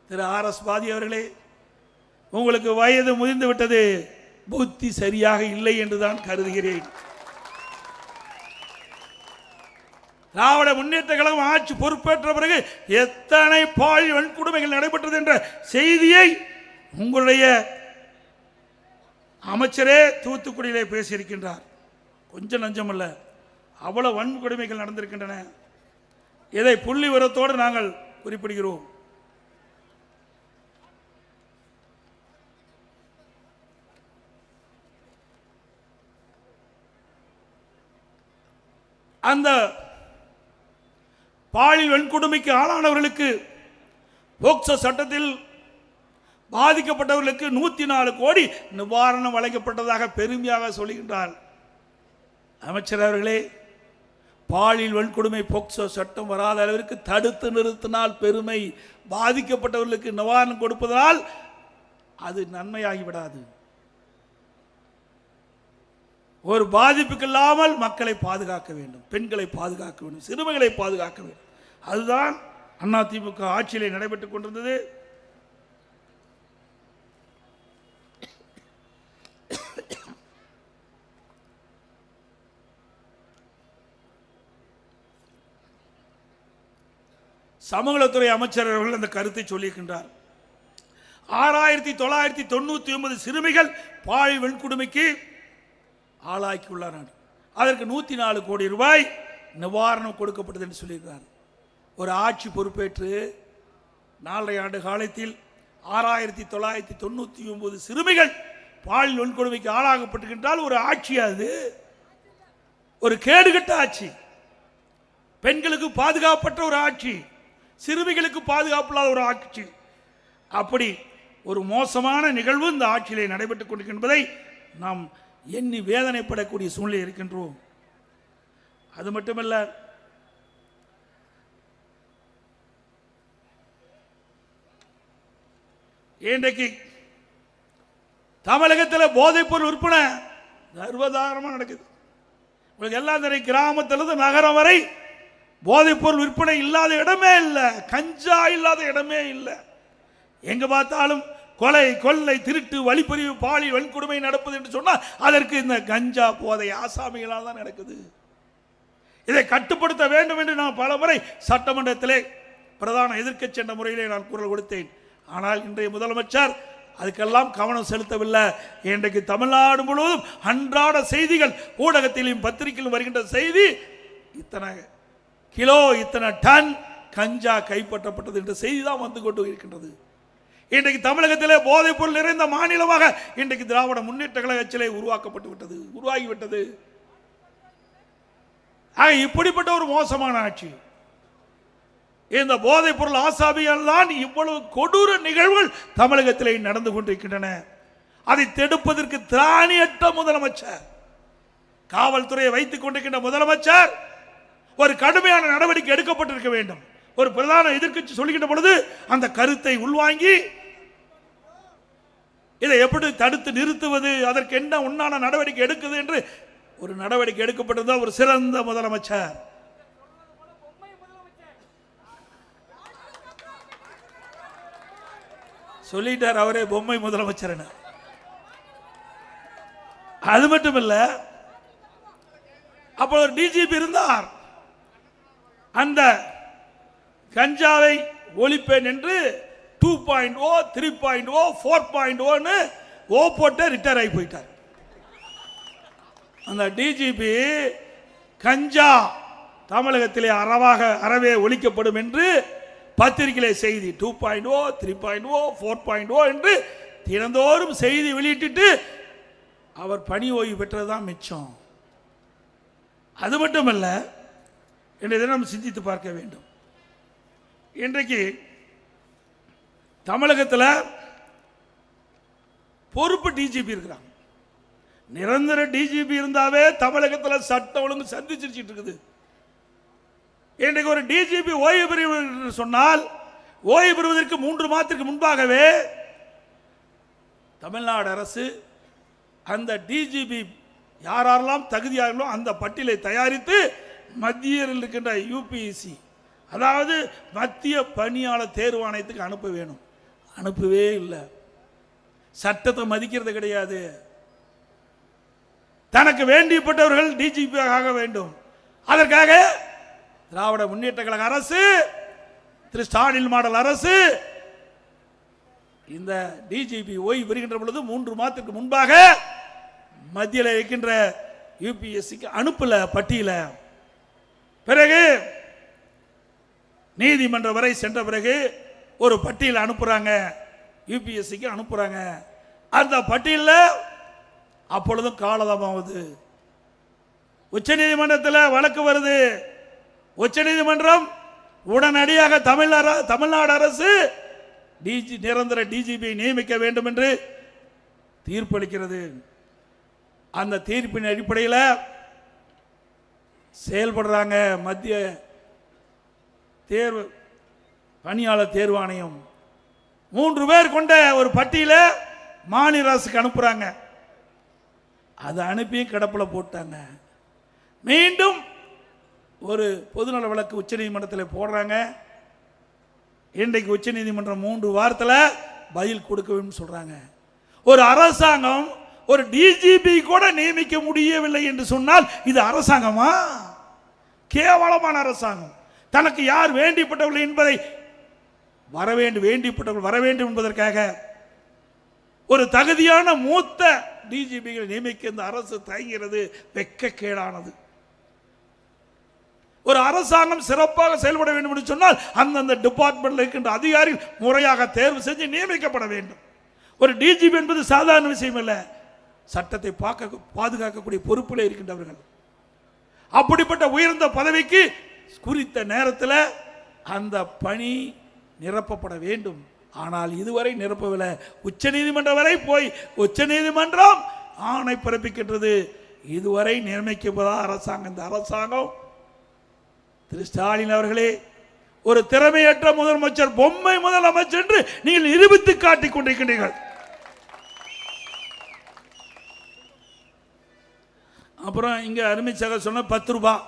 திரு RS பாரதி அவர்களே, உங்களுக்கு வயது முதிர்ந்து விட்டது, புத்தி சரியாக இல்லை என்றுதான் கருதுகிறேன். திராவிட முன்னேற்ற கழகம் ஆட்சி பொறுப்பேற்ற பிறகு எத்தனை பாலியல் வன்கொடுமைகள் நடைபெற்றது என்ற செய்தியை உங்களுடைய அமைச்சரே தூத்துக்குடியிலே பேசியிருக்கின்றார். கொஞ்சம் நஞ்சமல்ல, அவ்வளவு வன்கொடுமைகள் நடந்திருக்கின்றன. இதை புள்ளி விவரத்தோடு நாங்கள் குறிப்பிடுகிறோம். அந்த பாலியல் வன்கொடுமைக்கு ஆளானவர்களுக்கு போக்சோ சட்டத்தில் பாதிக்கப்பட்டவர்களுக்கு 104 கோடி நிவாரணம் வழங்கப்பட்டதாக பெருமையாக சொல்கின்றார் அமைச்சர் அவர்களே. பாலியல் வன்கொடுமை போக்சோ சட்டம் வராத அளவிற்கு தடுத்து நிறுத்தினால் பெருமை, பாதிக்கப்பட்டவர்களுக்கு நிவாரணம் கொடுப்பதால் அது நன்மையாகிவிடாது. ஒரு பாதிப்புக்கு இல்லாமல் மக்களை பாதுகாக்க வேண்டும், பெண்களை பாதுகாக்க வேண்டும், சிறுமிகளை பாதுகாக்க வேண்டும். அதுதான் அதிமுக ஆட்சியிலே நடைபெற்றுக் கொண்டிருந்தது. சமூகத்துறை அமைச்சர் அவர்கள் அந்த கருத்தை சொல்லியிருக்கின்றார். 6999 சிறுமிகள் பாலியல் வன்கொடுமைக்கு ஆளாக்கியுள்ளார். அதற்கு 104 கோடி ரூபாய் நிவாரணம் கொடுக்கப்பட்டது என்று சொல்லியிருக்கிறார். ஒரு ஆட்சி பொறுப்பேற்று 4.5 ஆண்டு காலத்தில் 6999 சிறுமிகள் பாலியல் வன்கொடுமைக்கு ஆளாகப்பட்டிருக்கின்றால் ஒரு ஆட்சி, அது ஒரு கேடுகட்ட ஆட்சி. பெண்களுக்கு பாதுகாப்பற்ற ஒரு ஆட்சி, சிறுமிகளுக்கு பாதுகாப்பில்லாத ஒரு ஆட்சி. அப்படி ஒரு மோசமான நிகழ்வு இந்த ஆட்சியிலே நடைபெற்றுக் கொண்டிருக்கின்றதை நாம் எண்ணி வேதனைப்படக்கூடிய சூழ்நிலை இருக்கின்றோம். அது மட்டுமல்ல, இன்றைக்கு தமிழகத்தில் போதைப்பொருள் விற்பனை சர்வதாரணமாக நடக்குது. உங்களுக்கு எல்லாம் தெரியும், கிராமத்திலிருந்து நகரம் வரை போதைப்பொருள் விற்பனை இல்லாத இடமே இல்லை, கஞ்சா இல்லாத இடமே இல்லை. எங்க பார்த்தாலும் கொலை, கொள்ளை, திருட்டு, வழிப்பறிவு, பாலியல் வன்கொடுமை நடப்பது என்று சொன்னால் அதற்கு இந்த கஞ்சா போதை ஆசாமிகளால் தான் நடக்குது. இதை கட்டுப்படுத்த வேண்டும் என்று நான் பல முறை சட்டமன்றத்திலே பிரதான எதிர்க்கட்சி என்ற முறையிலே நான் குரல் கொடுத்தேன். ஆனால் இன்றைய முதலமைச்சர் அதுக்கெல்லாம் கவனம் செலுத்தவில்லை. இன்றைக்கு தமிழ்நாடு முழுவதும் அன்றாட செய்திகள், ஊடகத்திலும் பத்திரிகையிலும் வருகின்ற செய்தி, இத்தனை கிலோ, இத்தனை டன் கஞ்சா கைப்பற்றப்பட்டது என்ற செய்தி தான் வந்து கொண்டு இருக்கின்றது. இன்றைக்கு தமிழகத்திலே போதைப் பொருள் நிறைந்த மாநிலமாக இன்றைக்கு திராவிட முன்னேற்ற கழகத்திலே உருவாகிவிட்டது. இப்படிப்பட்ட ஒரு மோசமான ஆட்சி, இந்த போதைப் பொருள் ஆசாமியால் தான் இவ்வளவு கொடூர நிகழ்வுகள் தமிழகத்திலே நடந்து கொண்டிருக்கின்றன. அதை தடுப்பதற்கு திராணியற்ற முதலமைச்சர், காவல்துறையை வைத்துக் கொண்டிருக்கின்ற முதலமைச்சர் ஒரு கடுமையான நடவடிக்கை எடுக்கப்பட்டிருக்க வேண்டும். ஒரு பிரதான எதிர்க்கட்சி சொல்லுகின்ற பொழுது அந்த கருத்தை உள்வாங்கி இதை எப்படி தடுத்து நிறுத்துவது, அதற்கு என்ன உண்டான நடவடிக்கை எடுக்குது என்று ஒரு நடவடிக்கை எடுக்கப்பட்டிருந்த ஒரு சிறந்த முதலமைச்சர். சொல்லிட்டார் அவரே பொம்மை முதலமைச்சர். அது மட்டும் இல்ல, அப்போ ஒரு டிஜிபி இருந்தார், அந்த கஞ்சாவை ஒழிப்பேன் என்று 2.0, 3.0, 4.0 ஓ போட்டு ரிட்டையர் ஆகி போயிட்டார். அந்த டிஜிபி கஞ்சா தமிழகத்திலே அறவே ஒழிக்கப்படும் என்று பத்திரிகையிலே செய்தி 2.0, 3.0, 4.0 என்று தினந்தோறும் செய்தி வெளியிட்டு அவர் பணி ஓய்வு பெற்றதுதான் மிச்சம். அது மட்டுமல்ல, இன்றைய தினம் சிந்தித்து பார்க்க வேண்டும். இன்றைக்கு தமிழகத்தில் பொறுப்பு டிஜிபி இருக்கிறாங்க. நிரந்தர டிஜிபி இருந்தாவே தமிழகத்தில் சட்ட ஒழுங்கு சந்திச்சிட்டு இருக்குது. இன்றைக்கு ஒரு டிஜிபி ஓய்வு பெறுவது சொன்னால், ஓய்வு பெறுவதற்கு 3 மாதத்திற்கு முன்பாகவே தமிழ்நாடு அரசு அந்த டிஜிபி யாரெல்லாம் தகுதியார்களோ அந்த பட்டியலை தயாரித்து மத்தியில் இருக்கின்ற யூபிஎஸ்சி, அதாவது மத்திய பணியாளர் தேர்வாணையத்துக்கு அனுப்ப வேணும். அனுப்பவே இல்லை. சட்டத்தை மதிக்கிறது கிடையாது. தனக்கு வேண்டியப்பட்டவர்கள் டிஜிபி ஆக வேண்டும். அதற்காக திராவிட முன்னேற்ற கழக அரசு, திரு ஸ்டாலின் மாடல் அரசு இந்த டிஜிபி ஓய்வு பெறுகின்ற பொழுது 3 மாதத்துக்கு முன்பாக மத்தியில் இருக்கின்ற யூபிஎஸ்சிக்கு அனுப்பல பட்டியல. பிறகு நீதிமன்றம் வரை சென்ற பிறகு ஒரு பட்டியல் அனுப்புறாங்க, யூபிஎஸ்சிக்கு அனுப்புறாங்க. அந்த பட்டியலில் அப்பொழுதும் காலதாமமாகுது. உச்ச நீதிமன்றத்தில் வழக்கு வருது. உச்ச நீதிமன்றம் உடனடியாக தமிழ்நாடு அரசு நிரந்தர டிஜிபியை நியமிக்க வேண்டும் என்று தீர்ப்பளிக்கிறது. அந்த தீர்ப்பின் அடிப்படையில் செயல்படுறாங்க மத்திய தேர்வு பணியாளர் தேர்வாணையம். 3 பேர் கொண்ட ஒரு பட்டியலை மாநில அரசுக்கு அனுப்புறாங்க. அதை அனுப்பியும் கிடப்பில் போட்டாங்க. மீண்டும் ஒரு பொதுநல வழக்கு உச்ச நீதிமன்றத்தில் போடுறாங்க. இன்றைக்கு உச்ச நீதிமன்றம் 3 வாரத்தில் பதில் கொடுக்க வேண்டும் சொல்றாங்க. ஒரு அரசாங்கம் ஒரு டிஜிபி கூட நியமிக்க முடியவில்லை என்று சொன்னால் இது அரசாங்கமா? கேவலமான அரசாங்கம். தனக்கு யார் வேண்டிப்பட்டவர்கள் என்பதை வேண்டிப்பட்டவர்கள் வர வேண்டும் என்பதற்காக ஒரு தகுதியான மூத்த டிஜிபிகளை நியமிக்க இந்த அரசு தயங்குகிறது. வெட்கக்கேடானது. ஒரு அரசாங்கம் சிறப்பாக செயல்பட வேண்டும் என்று சொன்னால் அந்தந்த டிபார்ட்மெண்ட்ல இருக்கின்ற அதிகாரிகள் முறையாக தேர்வு செஞ்சு நியமிக்கப்பட வேண்டும். ஒரு டிஜிபி என்பது சாதாரண விஷயம் இல்லை. சட்டத்தை பாதுகாக்கக்கூடிய பொறுப்பில் இருக்கின்றவர்கள். அப்படிப்பட்ட உயர்ந்த பதவிக்கு குறித்த நேரத்தில் அந்த பணி நிரப்பப்பட வேண்டும். ஆனால் இதுவரை நிரப்பவில்லை. உச்ச நீதிமன்றம் வரை போய் உச்ச நீதிமன்றம் ஆணை பிறப்பிக்கின்றது. இதுவரை நியமிக்கப்பதா அரசாங்கம். இந்த அரசாங்கம் திரு ஸ்டாலின் அவர்களே ஒரு திறமையற்ற முதலமைச்சர், பொம்மை முதலமைச்சர் என்று நீங்கள் நிரூபித்து காட்டிக் கொண்டிருக்கின்றீர்கள். அப்புறம் இங்க அருமை சகோதரர் சொன்ன 10 ரூபாய்,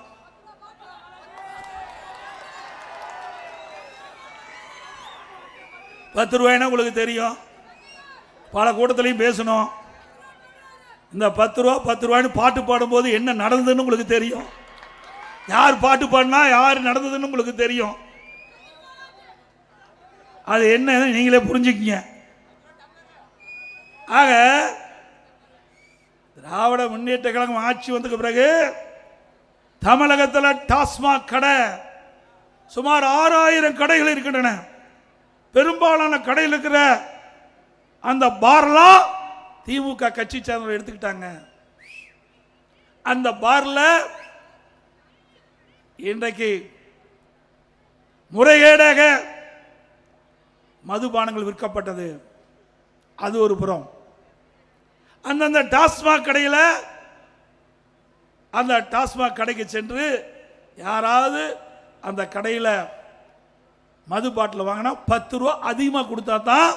உங்களுக்கு தெரியும், பல கூட்டத்திலையும் பேசணும். இந்த 10 ரூபாய்னு பாட்டு பாடும்போது என்ன நடந்ததுன்னு உங்களுக்கு தெரியும். யார் பாட்டு பாடினா யார் நடந்ததுன்னு உங்களுக்கு தெரியும். அது என்ன நீங்களே புரிஞ்சுக்கிங்க. ஆக திராவிட முன்னேற்ற கழகம் ஆட்சி வந்ததுக்கு பிறகு தமிழகத்தில் டாஸ்மாக் கடை சுமார் 6000 கடைகள் இருக்கின்றன. பெரும்பாலான கடையில் இருக்கிற அந்த பார்லாம் திமுக கட்சி சார்ந்தவர்கள் எடுத்துக்கிட்டாங்க. அந்த பார்ல இன்றைக்கு முறைகேடாக மதுபானங்கள் விற்கப்பட்டது. அது ஒரு புறம். அந்தந்த டாஸ்மாக் கடையில் அந்த டாஸ்மாக் கடைக்கு சென்று யாராவது அந்த கடையில் மது பாட்டில் வாங்கினா 10 ரூபா அதிகமாக கொடுத்தா தான்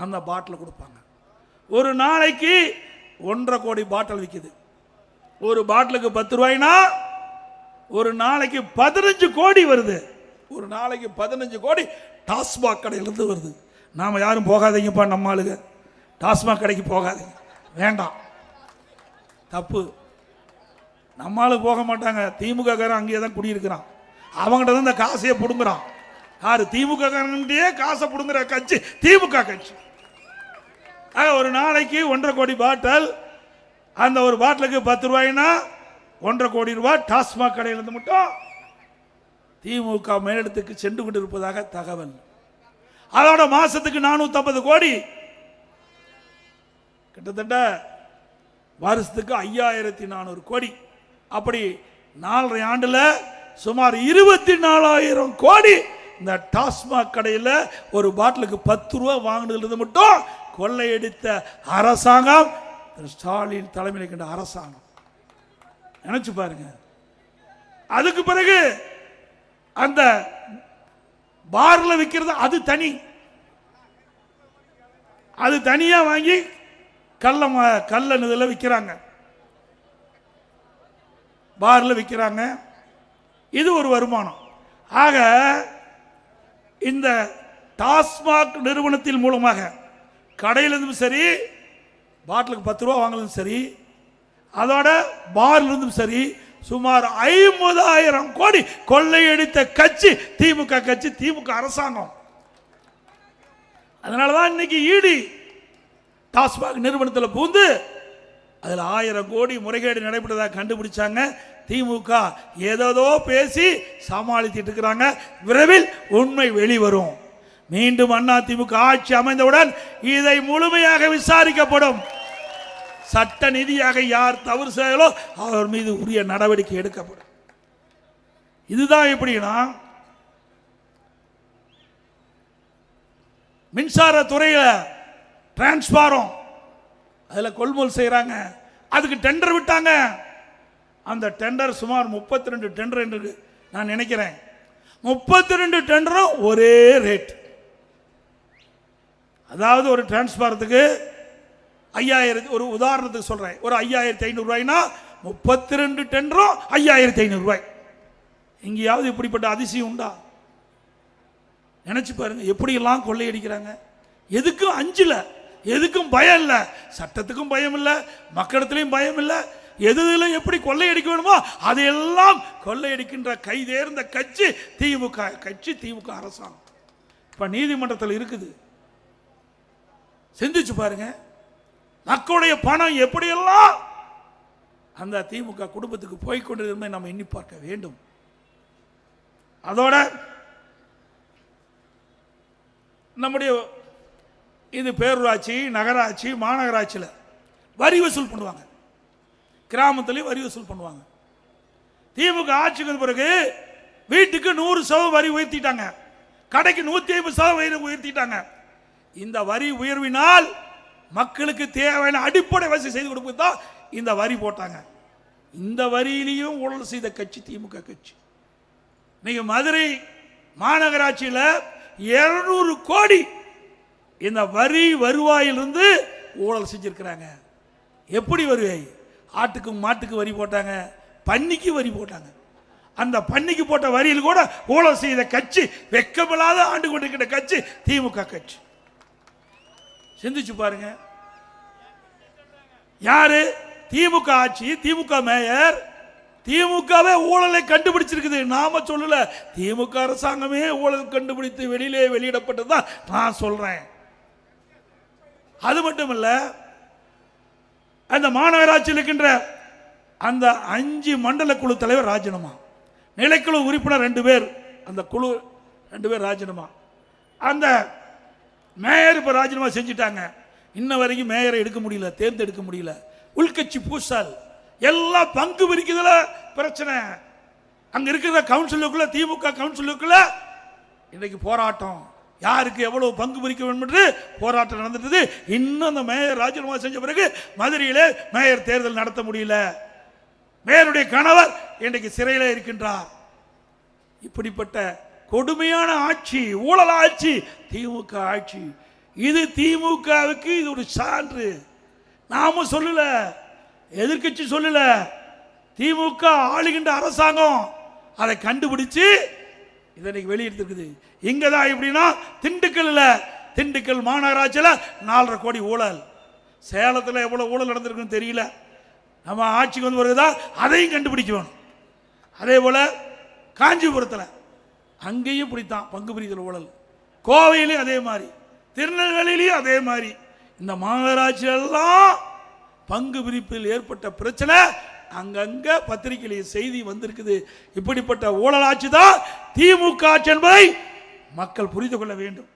அந்த பாட்டில் கொடுப்பாங்க. ஒரு நாளைக்கு 1.5 கோடி பாட்டில் விற்குது. ஒரு பாட்டிலுக்கு 10 ரூபாய்னா ஒரு நாளைக்கு 15 கோடி வருது. ஒரு நாளைக்கு 15 கோடி டாஸ்மாக் கடையிலிருந்து வருது. நாம் யாரும் போகாதீங்கப்பா, நம்ம ஆளுங்க டாஸ்மாக் கடைக்கு போகாதீங்க, வேண்டாம், தப்பு. நம்மளால போக மாட்டாங்க. திமுக காரன் அங்கேயே தான் குடியிருக்கிறான். அவங்ககிட்ட தான் இந்த காசையே பிடுங்குறான். யாரு? திமுக காரன்கிட்டயே காசை பிடுங்குற கட்சி திமுக கட்சி. ஆக ஒரு நாளைக்கு 1.5 கோடி பாட்டில், அந்த ஒரு பாட்டிலுக்கு 10 ரூபாய்னா 1.5 கோடி ரூபாய் டாஸ்மாக் கடையிலிருந்து மட்டும் திமுக மேலிடத்துக்கு சென்று கொண்டிருப்பதாக தகவல். அதோட மாசத்துக்கு 450 கோடி, கிட்டத்தட்ட வருஷத்துக்கு 5400 கோடி. அப்படி 4.5 ஆண்டுல சுமார் 24,000 கோடி இந்த டாஸ்மாக் கடையில் ஒரு பாட்டிலுக்கு 10 ரூபா வாங்கினது மட்டும் கொள்ளையடித்த அரசாங்கம் ஸ்டாலின் தலைமையில் இருக்கின்ற அரசாங்கம். நினைச்சு பாருங்க. அதுக்கு பிறகு அந்த பார்ல விற்கிறது அது தனி, அது தனியா வாங்கி கள்ள இதில் விற்கிறாங்க, பார்ல விற்கிறாங்க. இது ஒரு வருமானம். ஆக இந்த டாஸ்மாக் நிறுவனத்தின் மூலமாக கடையிலிருந்தும் சரி, பாட்டிலுக்கு 10 ரூபா வாங்கலும் சரி, அதோட பார்லிருந்தும் சரி, சுமார் 50,000 கோடி கொள்ளையடித்த கட்சி திமுக கட்சி, திமுக அரசாங்கம். அதனாலதான் இன்னைக்கு ஈடி டாஸ்மாக் நிறுவனத்தில் பூந்து அதில் 1000 கோடி முறைகேடு நடைபெற்றதாக கண்டுபிடிச்சாங்க. திமுக ஏதோ பேசி சமாளித்துட்டு இருக்கிறாங்க. விரைவில் உண்மை வெளிவரும். மீண்டும் அண்ணா திமுக ஆட்சி அமைந்தவுடன் இதை முழுமையாக விசாரிக்கப்படும். சட்ட நிதியாக யார் தவறு செய்யலோ அவர் மீது உரிய நடவடிக்கை எடுக்கப்படும். இதுதான் எப்படின்னா, மின்சாரத்துறையில் டிரான்ஸ்பாரம் அதில் கொள்முதல் செய்கிறாங்க, அதுக்கு டெண்டர் விட்டாங்க. அந்த டெண்டர் சுமார் 32 டெண்டர் என்று நான் நினைக்கிறேன். 32 டெண்டரும் ஒரே ரேட். அதாவது ஒரு டிரான்ஸ்பாரத்துக்கு 5000, ஒரு உதாரணத்துக்கு சொல்றேன், ஒரு 5500 ரூபாய்னா 32 டெண்டரும் 5500 ரூபாய். எங்கேயாவது இப்படிப்பட்ட அதிசயம் உண்டா? நினைச்சு பாருங்க எப்படியெல்லாம் கொள்ளையடிக்கிறாங்க. எதுக்கும் அஞ்சல, எதுக்கும் பயம் இல்லை, சட்டத்துக்கும் பயம் இல்லை, மக்களிடத்திலையும் பயம் இல்லை. எதுல எப்படி கொள்ளையடிக்க வேணுமோ அதையெல்லாம் கொள்ளையடிக்கின்ற கைதேர்ந்த கட்சி திமுக கட்சி, திமுக அரசாங்கம். இப்ப நீதிமன்றத்தில் இருக்குது. சிந்திச்சு பாருங்க, மக்களுடைய பணம் எப்படியெல்லாம் அந்த திமுக குடும்பத்துக்கு போய்கொண்டிருந்ததை நம்ம எண்ணி பார்க்க வேண்டும். அதோட நம்முடைய இது பேரூராட்சி, நகராட்சி, மாநகராட்சியில் வரி வசூல் பண்ணுவாங்க, கிராமத்திலையும் வரி வசூல் பண்ணுவாங்க. திமுக ஆட்சிக்கு பிறகு வீட்டுக்கு 100% வரி உயர்த்திட்டாங்க, கடைக்கு 150% வரி உயர்த்திட்டாங்க. இந்த வரி உயர்வினால் மக்களுக்கு தேவையான அடிப்படை வசதி செய்து கொடுப்பது தான் இந்த வரி போட்டாங்க. இந்த வரியிலையும் ஊழல் செய்த கட்சி திமுக கட்சி. இன்னைக்கு மதுரை மாநகராட்சியில் 200 கோடி இந்த வரி வருவாயிலிருந்து ஊழல் செஞ்சிருக்கிறாங்க. எப்படி வருவாய்? ஆட்டுக்கு மாட்டுக்கு வரி போட்டாங்க, பன்னிக்கு வரி போட்டாங்க. அந்த பன்னிக்கு போட்ட வரியில் கூட ஊழல் செய்த கட்சி, வெட்கமில்லாத ஆண்டு கொண்டிருக்கிற கட்சி திமுக கட்சி. சிந்திச்சு பாருங்க. யாரு? திமுக ஆட்சி, திமுக மேயர். திமுகவே ஊழலை கண்டுபிடிச்சிருக்குது, நாம சொல்லல. திமுக அரசாங்கமே ஊழல் கண்டுபிடித்து வெளியிலே வெளியிடப்பட்டதுதான் நான் சொல்றேன். அது மட்டுமல்ல, அந்த மாநகராட்சியில் இருக்கின்ற அந்த 5 மண்டல குழு தலைவர் ராஜினாமா, நிலைக்குழு உறுப்பினர் 2 பேர், அந்த குழு 2 பேர் ராஜினாமா. அந்த மேயர் இப்ப ராஜினாமா செஞ்சிட்டாங்க. இன்ன வரைக்கும் மேயரை எடுக்க முடியல, தேர்ந்தெடுக்க முடியல. உள்கட்சி பூசல், எல்லாம் பங்கு பிரிக்கிறதுல பிரச்சனை. அங்க இருக்கிற கவுன்சிலுக்குள்ள, திமுக கவுன்சிலுக்குள்ள இன்னைக்கு போராட்டம். யாருக்கு எவ்வளவு பங்கு பிரிக்க வேண்டும் என்று போராட்டம் நடந்துட்டு. இன்னும் அந்த மேயர் ராஜினாமா செஞ்ச பிறகு மதுரையிலே மேயர் தேர்தல் நடத்த முடியல. மேயருடைய கணவர் இன்றைக்கு சிறையில் இருக்கின்றார். இப்படிப்பட்ட கொடுமையான ஆட்சி, ஊழல் ஆட்சி திமுக ஆட்சி. இது திமுகவுக்கு இது ஒரு சான்று. நாம சொல்லல, எதிர்கட்சி சொல்லல, திமுக ஆளுகின்ற அரசாங்கம் அதை கண்டுபிடிச்சு இதனை வெளியிட்டிருக்குது. இங்கதான் எப்படின்னா, திண்டுக்கல் மாநகராட்சியில் 4.5 கோடி ஊழல். சேலத்தில் எவ்வளவு ஊழல் நடந்திருக்குன்னு தெரியல. நம்ம ஆட்சிக்கு வந்து வருகிறதா அதையும் கண்டுபிடிக்க வேணும். அதே போல காஞ்சிபுரத்தில் அங்கேயும் இப்படித்தான் பங்கு பிரித்தல் ஊழல். கோவையிலையும் அதே மாதிரி, திருநெல்வேலியிலையும் அதே மாதிரி. இந்த மாநகராட்சி எல்லாம் பங்கு பிரிப்பில் ஏற்பட்ட பிரச்சனை அங்கங்க பத்திரிகையிலே செய்தி வந்திருக்குது. இப்படிப்பட்ட ஊழல் ஆட்சி தான் திமுக ஆட்சி என்பதை மக்கள் புரிந்து கொள்ள வேண்டும்.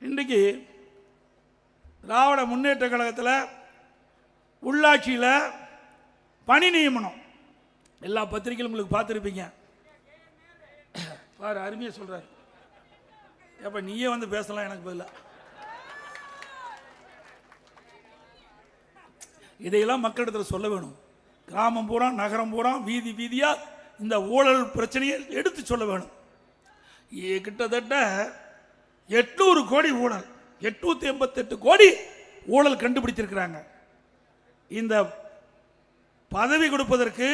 இன்றைக்கு திராவிட முன்னேற்ற கழகத்தில் உள்ளாட்சியில் பணி நியமனம் எல்லா பத்திரிகைகளும் உங்களுக்கு பார்த்துருப்பீங்க. பாரு, அருமையாக சொல்றாரு. எப்ப நீயே வந்து பேசலாம் எனக்கு பதிலா. இதையெல்லாம் மக்களிடத்தில் சொல்ல வேணும். கிராமம் பூரா, நகரம் பூரா, வீதி வீதியா இந்த ஊழல் பிரச்சனையை எடுத்து சொல்ல வேணும். கிட்டத்தட்ட 800 கோடி ஊழல், 888 கோடி ஊழல் கண்டுபிடித்திருக்கிறாங்க. இந்த பதவி கொடுப்பதற்கு,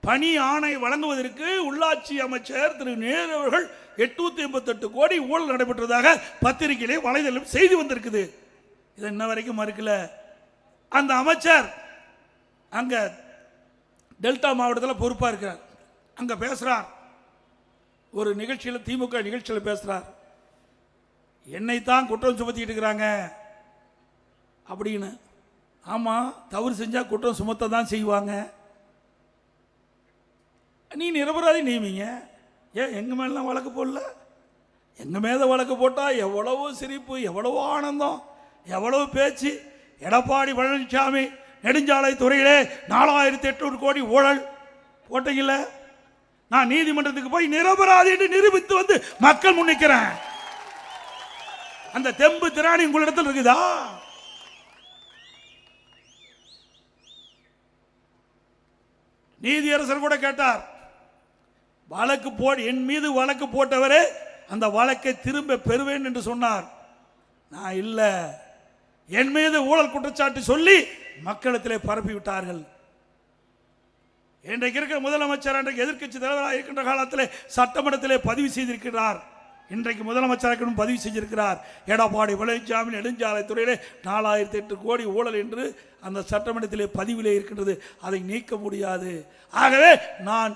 பணி ஆணை வழங்குவதற்கு உள்ளாட்சி அமைச்சர் திரு நேரு அவர்கள் 888 கோடி ஊழல் நடைபெற்றதாக பத்திரிகையிலே வலைதளம் செய்தி வந்திருக்குது. இது இன்ன வரைக்கும் மறுக்கல. அந்த அமைச்சர் அங்க டெல்டா மாவட்டத்தில் பொறுப்பா இருக்கிறார். அங்க பேசுறார், ஒரு நிகழ்ச்சியில், திமுக நிகழ்ச்சியில் பேசுறார். என்னை தான் குற்றம் சுமத்திட்டு இருக்கிறாங்க அப்படின்னு. ஆமா, தவறு செஞ்சா குற்றம் சுமத்த தான் செய்வாங்க. நீ நிரபராதி நியமிங்க. ஏன் எங்க மேலாம் வழக்கு போடல? எங்க மேல வழக்கு போட்டா எவ்வளவோ சிரிப்பு, எவ்வளவோ ஆனந்தம், எவ்வளவு பேச்சு. எடப்பாடி பழனிசாமி நெடுஞ்சாலை துறையிலே 4800 கோடி ஊழல் போட்டீங்கல்ல, நான் நீதிமன்றத்துக்கு போய் நிரபராதி என்று நிரூபித்து வந்து மக்கள் முன்னிக்கிறேன். அந்த தெம்பு திராணி உங்களிடத்தில் இருக்குதா? நீதியரசர் கூட கேட்டார், வழக்கு போடு, என் மீது வழக்கு போட்டவரே அந்த வழக்கை திரும்ப பெறுவேன் என்று சொன்னார். நான் இல்ல, என் மீது ஊழல் குற்றச்சாட்டு சொல்லி மக்களிடத்திலே பரப்பி விட்டார்கள். இன்றைக்கு இருக்கிற முதலமைச்சர், இன்றைக்கு எதிர்க்கட்சி தலைவராக இருக்கின்ற காலத்திலே சட்டமன்றத்திலே பதிவு செய்திருக்கிறார். இன்றைக்கு முதலமைச்சராக பதிவு செய்திருக்கிறார். எடப்பாடி பழனிசாமி நெடுஞ்சாலை துறையிலே 4008 கோடி ஊழல் என்று அந்த சட்டமன்றத்திலே பதிவிலே இருக்கின்றது. அதை நீக்க முடியாது. ஆகவே நான்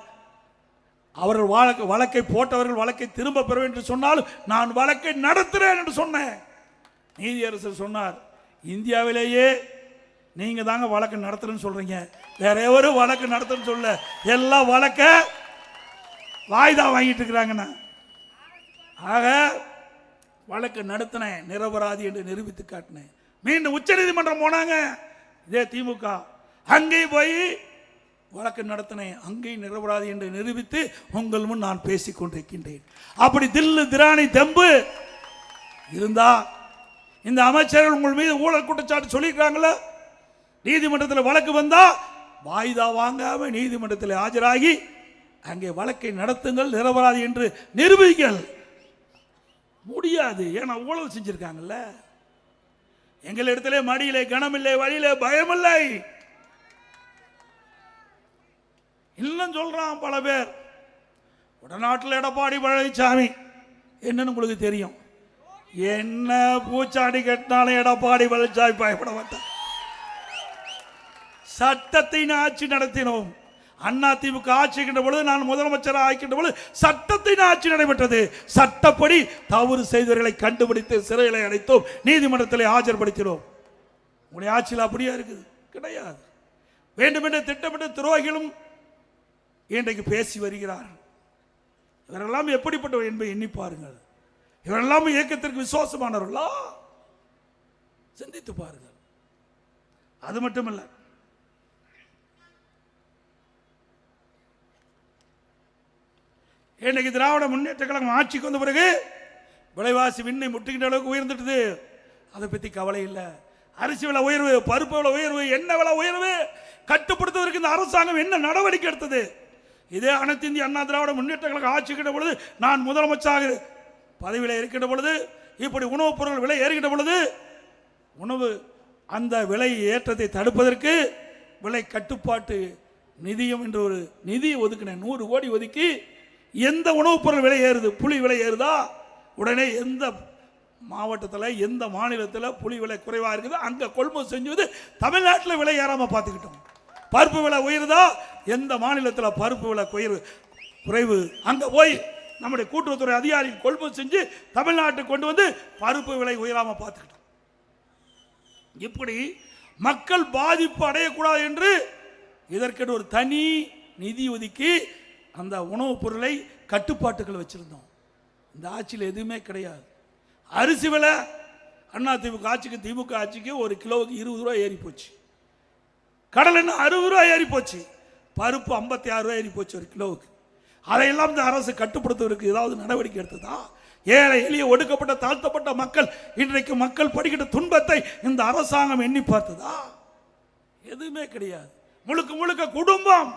அவர்கள் வழக்கை போட்டவர்கள் வழக்கை திரும்ப பெற வேண்டும் என்று சொன்னாலும் நான் வழக்கை நடத்துகிறேன் என்று சொன்னேன். நீதியரசர் சொன்னார், இந்தியாவிலேயே நீங்க தாங்க வழக்கு நடத்துறேன்னு சொல்றீங்க, வேற எவரும் வழக்கு நடத்துன்னு சொல்ல, எல்லா வழக்க வாய்தா வாங்கிட்டு இருக்கிறாங்கண்ணா. ஆக வழக்கு நடத்தினேன், நிரபராதி என்று நிரூபித்து காட்டினேன். மீண்டும் உச்ச நீதிமன்றம் போனாங்க இதே திமுக, அங்கே போய் வழக்கு நடத்தினேன், அங்கே நிரபராதி என்று நிரூபித்து உங்கள் முன் நான் பேசிக் கொண்டிருக்கின்றேன். அப்படி தில்லு திராணி தெம்பு இருந்தா இந்த அமைச்சர்கள் உங்கள் மீது ஊழல் குற்றச்சாட்டு சொல்லியிருக்காங்களா? நீதிமன்றத்தில் வழக்கு வந்தா வாய்தா வாங்காம நீதிமன்றத்தில் ஆஜராகி அங்கே வழக்கை நடத்துங்கள், நிரபராதி என்று நிரூபிங்கள். முடியாது, ஏன்னா ஊழல் செஞ்சிருக்காங்கல்ல. எங்களிடத்திலே மடியிலே கனமில்லை, வழியிலே பயமில்லை. இன்னும் சொல்றான் பல பேர். வடநாட்டில் எடப்பாடி பழனிசாமி என்னன்னு உங்களுக்கு தெரியும். என்ன பூச்சாடி கட்டினாலும் எடப்பாடி பழனிசாமி பயப்பட மாட்டார். சட்டத்தின் ஆட்சி நடத்தினோம். அண்ணா திமுக ஆட்சிக்கின்ற பொழுது, நான் முதலமைச்சராக ஆக்கின்ற பொழுது சட்டத்தின் ஆட்சி நடைபெற்றது. சட்டப்படி தவறு செய்தவர்களை கண்டுபிடித்து சிறைகளை அடைத்தோம், நீதிமன்றத்தில் ஆஜர்படுத்தினோம். உங்களுடைய ஆட்சியில் அப்படியா இருக்குது? கிடையாது. வேண்டுமென்று திட்டமிட்ட துரோகிகளும் இன்றைக்கு பேசி வருகிறார்கள். இவரெல்லாம் எப்படிப்பட்டவர் என்பதை எண்ணி பாருங்கள். இவரெல்லாம் இயக்கத்திற்கு விசுவாசமானவர்களா? சிந்தித்து பாருங்கள். அது மட்டுமல்ல, இன்னைக்கு திராவிட முன்னேற்ற கழகம் ஆட்சிக்கு வந்த பிறகு விலைவாசி விண்ணை முட்டுகின்ற அளவுக்கு உயர்ந்துட்டது. அதை பற்றி கவலை இல்லை. அரிசி விலை உயர்வு, பருப்பு விலை உயர்வு, எண்ணெய் விலை உயர்வு கட்டுப்படுத்துவதற்கு இந்த அரசாங்கம் என்ன நடவடிக்கை எடுத்தது? இதே அனைத்து இந்திய அண்ணா திராவிட முன்னேற்ற கழகம் ஆட்சிக்கின்ற பொழுது, நான் முதலமைச்சராக பதவியில் இருக்கின்ற பொழுது, இப்படி உணவுப் பொருள் விலை ஏறுகின்ற பொழுது, உணவு அந்த விலை ஏற்றத்தை தடுப்பதற்கு விலை கட்டுப்பாட்டு நிதியம் என்று ஒரு நிதி ஒதுக்கினேன். 100 கோடி ஒதுக்கி, எந்த உணவுப் பொருள் விலை ஏறுது, புளி விலை ஏறுதா, உடனே எந்த மாவட்டத்தில் எந்த மாநிலத்தில் புளி விலை குறைவாக இருக்குது அங்கே கொள்முதல் செஞ்சு தமிழ்நாட்டில் விலை ஏறாமல் பார்த்துக்கிட்டோம். பருப்பு விலை உயருதா, எந்த மாநிலத்தில் பருப்பு விலை குறைவு அங்கே போய் நம்முடைய கூட்டுறவுத்துறை அதிகாரி கொள்முதல் செஞ்சு தமிழ்நாட்டுக்கு கொண்டு வந்து பருப்பு விலை உயராமல் பார்த்துக்கிட்டோம். இப்படி மக்கள் பாதிப்பு அடையக்கூடாது என்று இதற்கென்று ஒரு தனி நிதி ஒதுக்கி அந்த உணவுப் பொருளை கட்டுப்பாட்டுகள் வச்சிருந்தோம். இந்த ஆட்சியில் எதுவுமே கிடையாது. அரிசி விலை அண்ணா திமுக ஆட்சிக்கு திமுக ஆட்சிக்கு ஒரு கிலோவுக்கு 20 ரூபாய் ஏறி போச்சு. கடல் எண்ணெய் 60 ரூபாய் ஏறி போச்சு. பருப்பு 56 ரூபாய் ஏறி போச்சு ஒரு கிலோவுக்கு. அதையெல்லாம் இந்த அரசு கட்டுப்படுத்துவதற்கு ஏதாவது நடவடிக்கை எடுத்ததா? ஏழை எளிய ஒடுக்கப்பட்ட தாழ்த்தப்பட்ட மக்கள், இன்றைக்கு மக்கள் படுகின்ற துன்பத்தை இந்த அரசாங்கம் எண்ணி பார்த்ததா? எதுவுமே கிடையாது. முழுக்க முழுக்க குடும்பம்.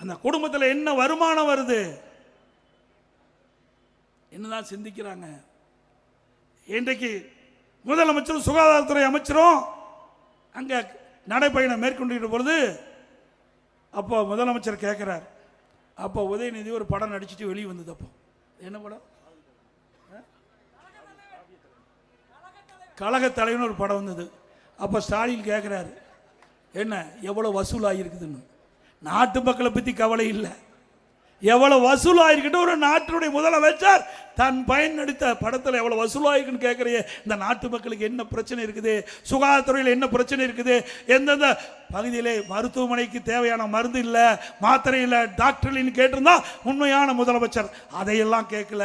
அந்த குடும்பத்தில் என்ன வருமானம் வருது, என்னதான் சிந்திக்கிறாங்க? இன்றைக்கு முதலமைச்சரும் சுகாதாரத்துறை அமைச்சரும் அங்க நடைபயணம் மேற்கொண்டிருக்கிற பொழுது, அப்போ முதலமைச்சர் கேட்கிறார். அப்போ உதயநிதி ஒரு படம் நடிச்சுட்டு வெளியே வந்தது. அப்போ என்ன படம்? கழக தலைவன் ஒரு படம் வந்தது. அப்போ ஸ்டாலின் கேட்கிறாரு, என்ன எவ்வளவு வசூலாகிருக்குதுன்னு. நாட்டு மக்களை பற்றி கவலை இல்லை, எவ்வளவு வசூலாயிருக்கிட்ட ஒரு நாட்டினுடைய முதலமைச்சர் தன் பயன் நடித்த படத்தில் எவ்வளவு வசூலாயிருக்குன்னு கேட்குறிய. இந்த நாட்டு மக்களுக்கு என்ன பிரச்சனை இருக்குது, சுகாதாரத்துறையில் என்ன பிரச்சனை இருக்குது, எந்தெந்த பகுதியிலே மருத்துவமனைக்கு தேவையான மருந்து இல்லை, மாத்திரை இல்லை, டாக்டர்ன்னு கேட்டிருந்தா உண்மையான முதலமைச்சர் அதையெல்லாம் கேட்கல.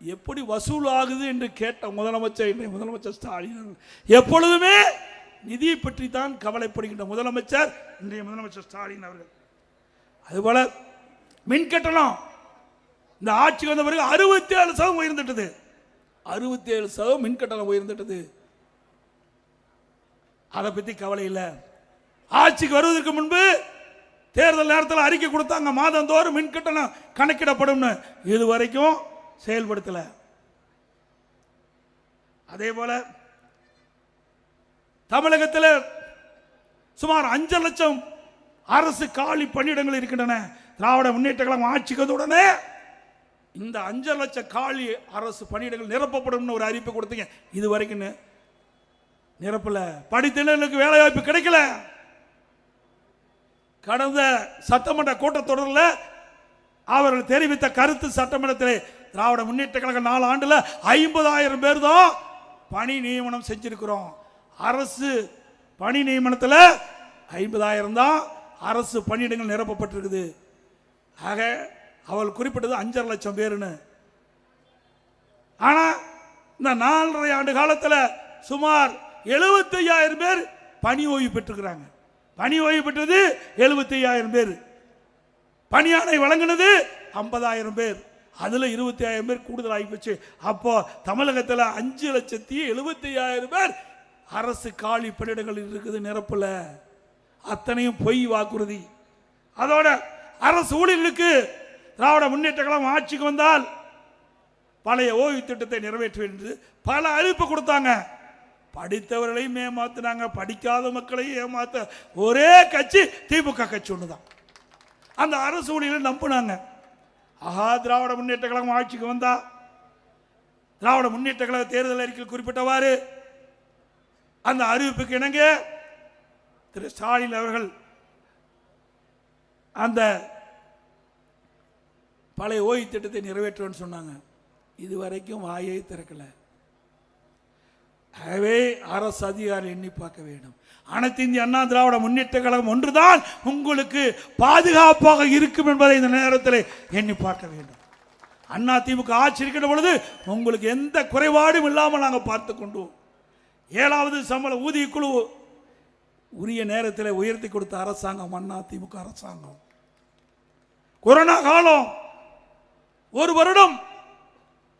எப்படி வசூல் ஆகுது என்று கேட்ட முதலமைச்சர் இன்றைய முதலமைச்சர் ஸ்டாலின் எப்பொழுதுமே நிதியை பற்றி தான் கவலைப்படுகின்ற முதலமைச்சர் இன்றைய முதலமைச்சர் ஸ்டாலின் அவர்கள். அதுபோல மின் கட்டணம் இந்த ஆட்சி வந்த பிறகு 67% உயர்ந்துட்டது. 67% மின் கட்டணம் உயர்ந்துட்டது. அதை பற்றி கவலை இல்லை. ஆட்சிக்கு வருவதற்கு முன்பு தேர்தல் நேரத்தில் அறிக்கை கொடுத்தாங்க, மாதந்தோறும் மின் கட்டணம் கணக்கிடப்படும். இதுவரைக்கும் செயல்படுத்தல. அதே போல தமிழகத்தில் சுமார் 5 லட்சம் அரசு காலி பணியிடங்கள் இருக்கின்றன. திராவிட முன்னேற்ற கழகம் ஆட்சிக்கு வந்தவுடனே இந்த 5 லட்சம் காலி அரசு பணியிடங்கள் நிரப்பப்படும் ஒரு அறிவிப்பு கொடுத்தீங்க. இது வரைக்கும் நிரப்பல. படித்தவர்களுக்கு வேலை வாய்ப்பு கிடைக்கல. கடந்த சட்டமன்ற கூட்டத்தொடரில் அவர்கள் தெரிவித்த கருத்து, சட்டமன்றத்தில் திராவிட முன்னேற்ற கழகம் 4 ஆண்டுல 50,000 பேர் தான் பணி நியமனம் செஞ்சிருக்கிறோம். அரசு பணி நியமனத்தில் 50,000 தான் அரசு பணியிடங்கள் நிரப்பப்பட்டிருக்குது. ஆக அவள் குறிப்பிட்டது 5.5 லட்சம் பேருன்னு. ஆனா இந்த 4.5 ஆண்டு காலத்தில் சுமார் 75,000 பேர் பணி ஓய்வு பெற்றிருக்கிறாங்க. பணி ஓய்வு பெற்றது 75,000 பேர். பணியாணை வழங்கினது 50,000 பேர். அதுல 25,000 பேர் கூடுதல் ஆகிப்போச்சு. அப்போ தமிழகத்தில் 5,75,000 பேர் அரசு காலி பணியிடங்கள் இருக்குது நிரப்பல, அத்தனையும் பொய் வாக்குறுதி. அதோட அரசு ஊழியர்களுக்கு திராவிட முன்னேற்ற கழகம் ஆட்சிக்கு வந்தால் பழைய ஓய்வு திட்டத்தை நிறைவேற்றுவேன் என்று பல அறிவிப்பு கொடுத்தாங்க. படித்தவர்களையும் ஏமாத்தினாங்க, படிக்காத மக்களையும் ஏமாத்த ஒரே கட்சி திமுக கட்சி ஒண்ணுதான். அந்த அரசு ஊழியர்கள் நம்பினாங்க. ஆஹா, திராவிட முன்னேற்ற கழகம் ஆட்சிக்கு வந்தா, திராவிட முன்னேற்ற கழக தேர்தல் அறிக்கையில் குறிப்பிட்டவாறு அந்த அறிவிப்புக்கு இணங்க திரு ஸ்டாலின் அவர்கள் அந்த பழைய ஓய்வு திட்டத்தை நிறைவேற்றுவேன்னு சொன்னாங்க. இதுவரைக்கும் வாயை திறக்கல. ஆகவே அரசு அதிகாரி எண்ணி பார்க்க வேண்டும். அனைத்து இந்திய அண்ணா திராவிட முன்னேற்ற கழகம் ஒன்றுதான் உங்களுக்கு பாதுகாப்பாக இருக்கும் என்பதை இந்த நேரத்தில் எண்ணி பார்க்க வேண்டும். அண்ணா திமுக ஆட்சி இருக்கின்ற பொழுது உங்களுக்கு எந்த குறைபாடும் இல்லாமல் நாங்கள் பார்த்து கொண்டோம். 7வது சம்பள ஊதிய குழு உரிய நேரத்தில் உயர்த்தி கொடுத்த அரசாங்கம் அண்ணா திமுக அரசாங்கம். கொரோனா காலம் 1 வருடம்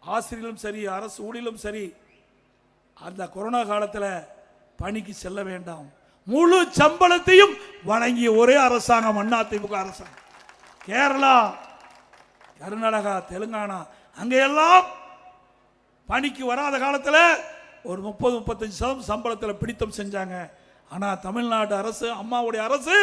ஆசிரியர்களும் சரி, அரசு ஊழியர்களும் சரி, அந்த கொரோனா காலத்தில் பணிக்கு செல்ல வேண்டாம், முழு சம்பளத்தையும் வழங்கிய ஒரே அரசாங்கம் அண்ணா திமுக அரசாங்கம். கேரளா, கர்நாடகா, தெலுங்கானா அங்கெல்லாம் பணிக்கு வராத காலத்தில் ஒரு 30-35% சம்பளத்தில் பிடித்தம் செஞ்சாங்க. ஆனால் தமிழ்நாடு அரசு, அம்மாவுடைய அரசு,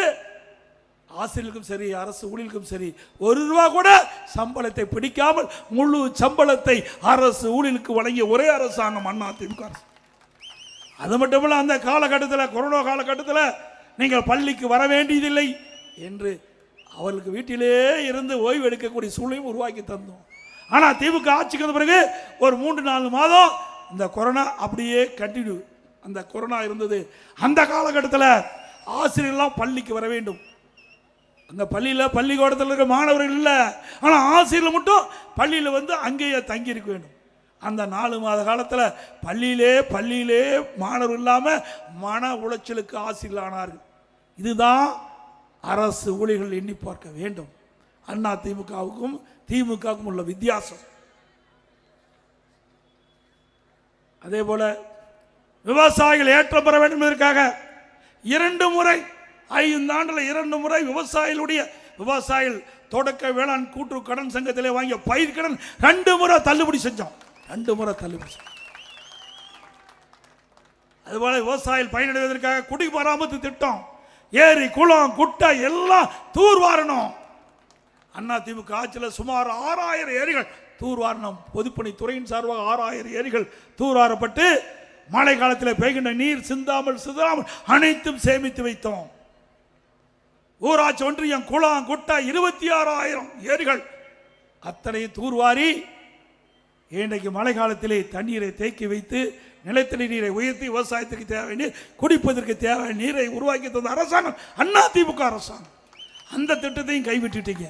ஆசிரியர்களுக்கும் சரி, அரசு ஊழியர்களுக்கும் சரி, 1 ரூபா கூட சம்பளத்தை பிடிக்காமல் முழு சம்பளத்தை அரசு ஊழியர்களுக்கு வழங்கிய ஒரே அரசாங்கம் அண்ணா திமுக அரசு. அது மட்டுமல்ல, அந்த காலகட்டத்தில், கொரோனா காலகட்டத்தில் நீங்கள் பள்ளிக்கு வர வேண்டியதில்லை என்று அவர்களுக்கு வீட்டிலே இருந்து ஓய்வு எடுக்கக்கூடிய சூழ்நிலையும் உருவாக்கி தந்தோம். ஆனால் திமுக ஆட்சிக்கு வந்த பிறகு ஒரு 3-4 மாதம் இந்த கொரோனா அப்படியே கண்டினியூ. அந்த கொரோனா இருந்தது. அந்த காலகட்டத்தில் ஆசிரியர்கள்லாம் பள்ளிக்கு வர வேண்டும். அந்த பள்ளியில், பள்ளிக்கூடத்தில் இருக்கிற மாணவர்கள் இல்லை, ஆனால் ஆசிரியர்கள் மட்டும் பள்ளியில் வந்து அங்கேயே தங்கி இருக்க வேண்டும். அந்த 4 மாத காலத்தில் பள்ளியிலே மாணவர் இல்லாமல் மன உளைச்சலுக்கு ஆசிரியர்கள் ஆனார்கள். இதுதான் அரசு ஊழியர்கள் எண்ணி பார்க்க வேண்டும். அண்ணா திமுகவுக்கும் திமுகவுக்கும் உள்ள வித்தியாசம். அதே போல விவசாயிகள் ஏற்றம் பெற வேண்டும் என்பதற்காக 2 முறை 5 ஆண்டுல 2 முறை விவசாயிகள் தொடக்க வேளாண் கூட்டுறவு கடன் சங்கத்திலே வாங்கிய பயிர் கடன் 2 முறை தள்ளுபடி செஞ்சோம். 2 முறை தள்ளுபடி. அதுபோல விவசாயிகள் பயனடைவதற்காக குடி பராமரிப்பு திட்டம், ஏரி, குளம், குட்டை எல்லாம் தூர்வாரணும். அண்ணா திமுக ஆட்சியில் சுமார் 6000 ஏரிகள் தூர்வாரணம். பொதுப்பணித்துறையின் சார்பாக 6000 ஏரிகள் தூர்வாரப்பட்டு மழை காலத்தில் பெய்கின்ற நீர் சிந்தாமல் அனைத்தும் சேமித்து வைத்தோம். ஊராட்சி ஒன்றியம், குளம், குட்டை 26000 ஏரிகள் அத்தனையும் தூர்வாரி இன்றைக்கு மழை காலத்திலே தண்ணீரை தேக்கி வைத்து நிலத்தடி நீரை உயர்த்தி விவசாயத்துக்கு தேவை நீர், குடிப்பதற்கு தேவை நீரை உருவாக்கி தந்த அரசாங்கம் அண்ணா திமுக அரசாங்கம். அந்த திட்டத்தையும் கைவிட்டுட்டீங்க.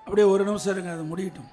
அப்படியே ஒரு நிமிஷம் இருங்க, அது முடியட்டும்.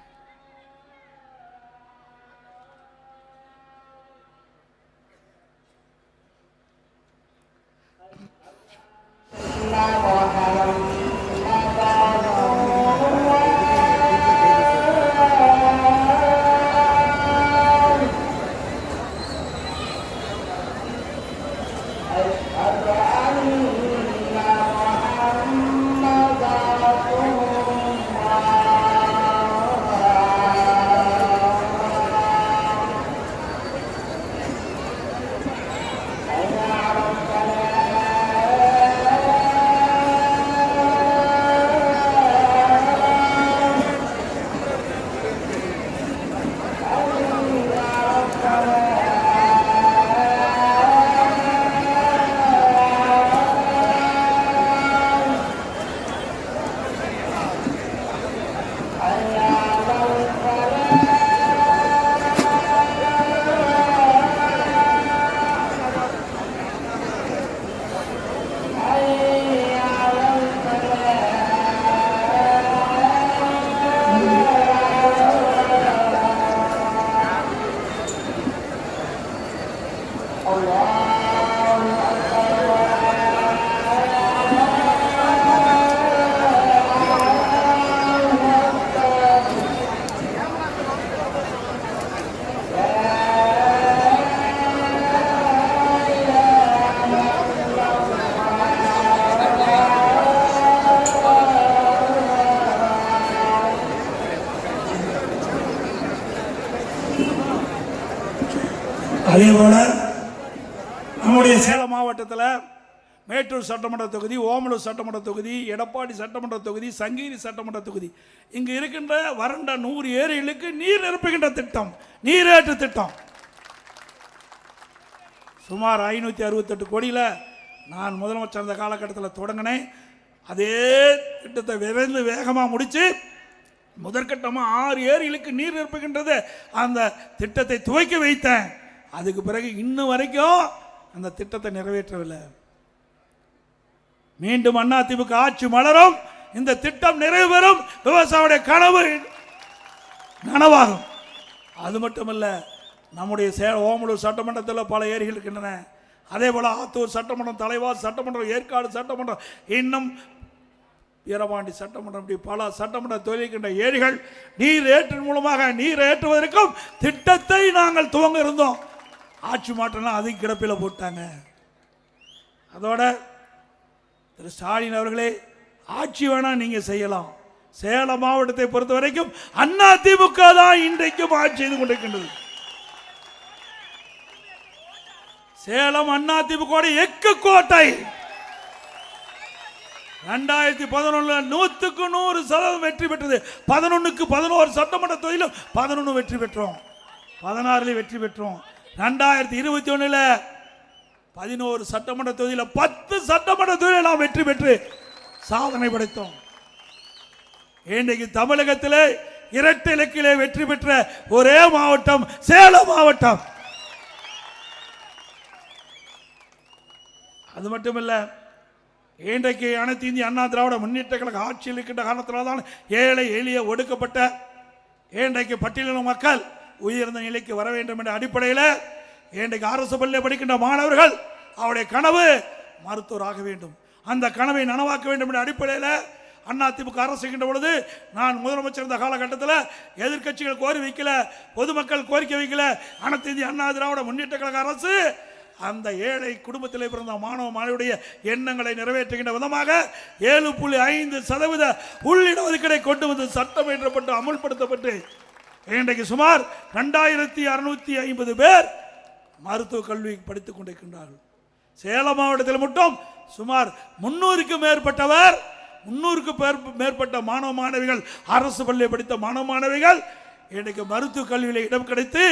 அதே போல நம்முடைய சேலம் மாவட்டத்தில் மேட்டூர் சட்டமன்ற தொகுதி, ஓமலூர் சட்டமன்ற தொகுதி, எடப்பாடி சட்டமன்ற தொகுதி, சங்ககிரி சட்டமன்ற தொகுதி, இங்கு இருக்கின்ற வறண்ட 100 ஏரிகளுக்கு நீர் நிரப்புகின்ற திட்டம், நீரேற்று திட்டம் சுமார் 568 கோடியில் நான் முதலமைச்சர் அந்த காலகட்டத்தில் தொடங்கினேன். அதே திட்டத்தை விரைந்து வேகமாக முடித்து முதற்கட்டமாக 6 ஏரிகளுக்கு நீர் நிரப்புகின்றது அந்த திட்டத்தை துவக்கி வைத்தேன். அதுக்கு பிறகு இன்னும் வரைக்கும் அந்த திட்டத்தை நிறைவேற்றவில்லை. மீண்டும் அதிமுக ஆட்சி மலரும், இந்த திட்டம் நிறைவேறும், விவசாயியுடைய கனவு நனவாகும். அது மட்டுமல்ல, நம்முடைய ஓமலூர் சட்டமன்றத்தில் பல ஏரிகள் இருக்கின்றன. அதே போல ஆத்தூர் சட்டமன்றம், தலைவாஸ் சட்டமன்றம், ஏற்காடு சட்டமன்றம், இன்னும் வீரபாண்டி சட்டமன்றம், இப்படி பல சட்டமன்ற தொழில்கின்ற ஏரிகள் நீர் ஏற்றின் மூலமாக நீர் ஏற்றுவதற்கும் திட்டத்தை நாங்கள் துவங்க இருந்தோம். ஆட்சி மாற்றம்லாம் அதுக்கு கிடப்பில் போட்டாங்க. அதோட திரு ஸ்டாலின் அவர்களே, ஆட்சி வேணா நீங்க செய்யலாம். சேலம் மாவட்டத்தை பொறுத்த வரைக்கும் அதிமுக தான் இன்றைக்கும் ஆட்சி செய்து கொண்டிருக்கின்றது. சேலம் அதிமுக எக்கு கோட்டை. 2011 100க்கு 100% வெற்றி பெற்றது. 11க்கு 11 சட்டமன்ற தொகுதியிலும் 11 வெற்றி பெற்றோம், 16 வெற்றி பெற்றோம். 2021 11 சட்டமன்ற தொகுதியில் 10 சட்டமன்ற தொகுதியில் நாம் வெற்றி பெற்று சாதனை படைத்தோம். இன்றைக்கு தமிழகத்தில் இரட்டை இலக்கிலே வெற்றி பெற்ற ஒரே மாவட்டம் சேலம் மாவட்டம். அது மட்டுமல்ல, இன்றைக்கு அனைத்து இந்திய அண்ணா திராவிட முன்னேற்ற கழக ஆட்சியில் இருக்கின்ற காரணத்தினால்தான் ஏழை எளிய ஒடுக்கப்பட்ட இன்றைக்கு பட்டியலின மக்கள் உயர்ந்த நிலைக்கு வர வேண்டும் என்ற அடிப்படையில் இன்றைக்கு அரசு பள்ளியில் படிக்கின்ற மாணவர்கள் அவருடைய கனவு மருத்துவராக வேண்டும், அந்த கனவை நனவாக்க வேண்டும் என்ற அடிப்படையில் அதிமுக அரசு செய்கின்ற பொழுது நான் முதலமைச்சர் இந்த காலகட்டத்தில் எதிர்கட்சிகள் கோரி வைக்கல, பொதுமக்கள் கோரிக்கை வைக்கல. அனைத்து இந்திய அண்ணா திராவிட முன்னேற்ற கழக அரசு அந்த ஏழை குடும்பத்திலே பிறந்த மாணவ மாணவியுடைய எண்ணங்களை நிறைவேற்றுகின்ற விதமாக 7.5% உள்ளிடஒதுக்கீடை கொண்டு வந்து சட்டம் இயற்றப்பட்டு அமுல்படுத்தப்பட்டு இன்றைக்கு சுமார் 2650 பேர் மருத்துவ கல்வி படித்துக் கொண்டிருக்கின்றார்கள். சேலம் மாவட்டத்தில் மட்டும் சுமார் 300க்கும் மேற்பட்ட மாணவ மாணவிகள், அரசு பள்ளியை படித்த மாணவ மாணவிகள் இன்றைக்கு மருத்துவ கல்வியில் இடம் கிடைத்து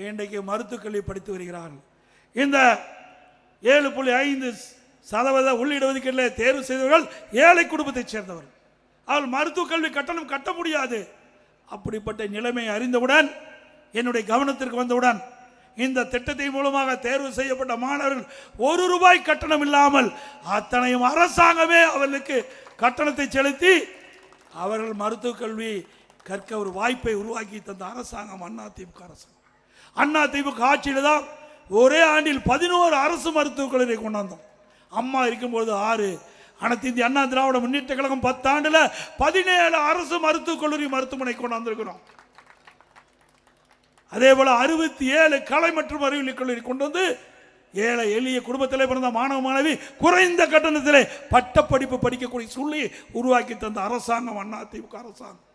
இன்றைக்கு மருத்துவ கல்வி படித்து வருகிறார்கள். இந்த 7.5% உள்ளிடஒதுக்கீட்டில் தேர்வு செய்தவர்கள் ஏழை குடும்பத்தைச் சேர்ந்தவர்கள். அவர்கள் மருத்துவ கல்வி கட்டணம் கட்ட முடியாது. அப்படிப்பட்ட நிலைமை அறிந்தவுடன், என்னுடைய கவனத்திற்கு வந்தவுடன், இந்த திட்டத்தின் மூலமாக தேர்வு செய்யப்பட்ட மாணவர்கள் ₹1 கட்டணம் இல்லாமல் அத்தனையும் அரசாங்கமே அவர்களுக்கு கட்டணத்தை செலுத்தி அவர்கள் மருத்துவ கல்வி கற்க ஒரு வாய்ப்பை உருவாக்கி தந்த அரசாங்கம் அதிமுக அரசாங்கம். அதிமுக ஆட்சியில் தான் ஒரே ஆண்டில் 11 அரசு மருத்துவக் கல்லூரியை கொண்டாந்தோம். அம்மா இருக்கும்போது 6, அனைத்து இந்திய அண்ணா திராவிட முன்னேற்ற கழகம் 10 ஆண்டுல 17 அரசு மருத்துவக் கல்லூரி மருத்துவமனை கொண்டாந்திருக்கிறோம். அதே போல 67 கலை மற்றும் அறிவியல் கல்லூரி கொண்டு வந்து ஏழை எளிய குடும்பத்திலே பிறந்த மாணவ மாணவி குறைந்த கட்டணத்திலே பட்டப்படிப்பு படிக்கக்கூடிய சூழ்நிலையை உருவாக்கி தந்த அரசாங்கம் அதிமுக அரசாங்கம்.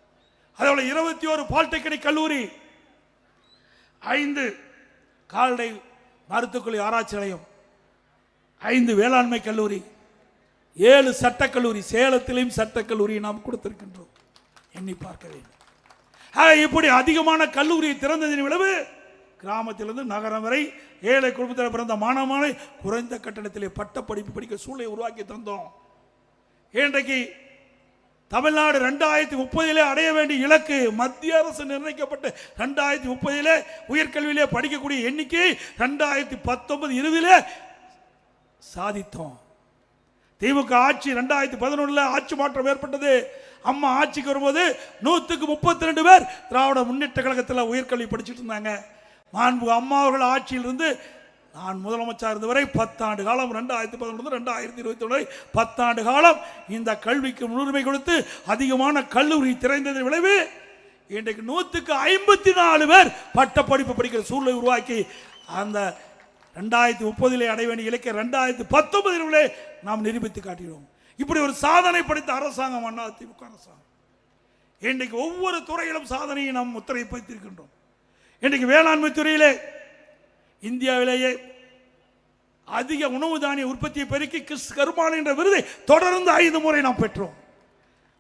அதே போல 21 பாலிடெக்னிக் கல்லூரி, 5 கால்நடை மருத்துவக்கல்லூரி ஆராய்ச்சி நிலையம், 5 வேளாண்மை கல்லூரி, 7 சட்டக்கல்லூரி, சேலத்திலையும் சட்டக்கல்லூரியை நாம் கொடுத்திருக்கின்றோம். எண்ணி பார்க்க வேண்டும். இப்படி அதிகமான கல்லூரியை திறந்ததின் விளைவு கிராமத்திலிருந்து நகரம் வரை ஏழை குடும்பத்தில் பிறந்த மாணவ மாணவி குறைந்த கட்டணத்திலே பட்ட படிப்பு படிக்க சூழலை உருவாக்கி தந்தோம். இன்றைக்கு தமிழ்நாடு 2030 அடைய வேண்டிய இலக்கு மத்திய அரசு நிர்ணயிக்கப்பட்ட 2030 உயர்கல்வியிலே படிக்கக்கூடிய எண்ணிக்கை 2019-20 சாதித்தோம். திமுக ஆட்சி 2011 ஆட்சி மாற்றம் ஏற்பட்டது. அம்மா ஆட்சிக்கு வரும்போது 100க்கு 32 பேர் திராவிட முன்னேற்ற கழகத்தில் உயர்கல்வி படிச்சுட்டு இருந்தாங்க. மாண்பு அம்மா அவர்கள் ஆட்சியிலிருந்து நான் முதலமைச்சர் இருந்த வரை 10 ஆண்டு காலம், 2011-2021 10 ஆண்டு காலம் இந்த கல்விக்கு முன்னுரிமை கொடுத்து அதிகமான கல்லூரி திறந்ததன் விளைவு இன்றைக்கு 100க்கு 54 பேர் பட்ட படிப்பு படிக்கிற சூழ்நிலை உருவாக்கி அந்த 2030 அடைய வேண்டிய இலக்கை 2019 நாம் நிரூபித்து காட்டுகிறோம். இப்படி ஒரு சாதனை படைத்த அரசாங்கம் அதிமுக அரசாங்கம். இன்றைக்கு ஒவ்வொரு துறையிலும் சாதனையை நாம் முத்திரை பதித்திருக்கின்றோம். இன்றைக்கு வேளாண்மை துறையிலே இந்தியாவிலேயே அதிக உணவு தானிய உற்பத்தியை பெருக்கி கிறிஸ் கருமான் என்ற விருதை தொடர்ந்து 5 முறை நாம் பெற்றோம்.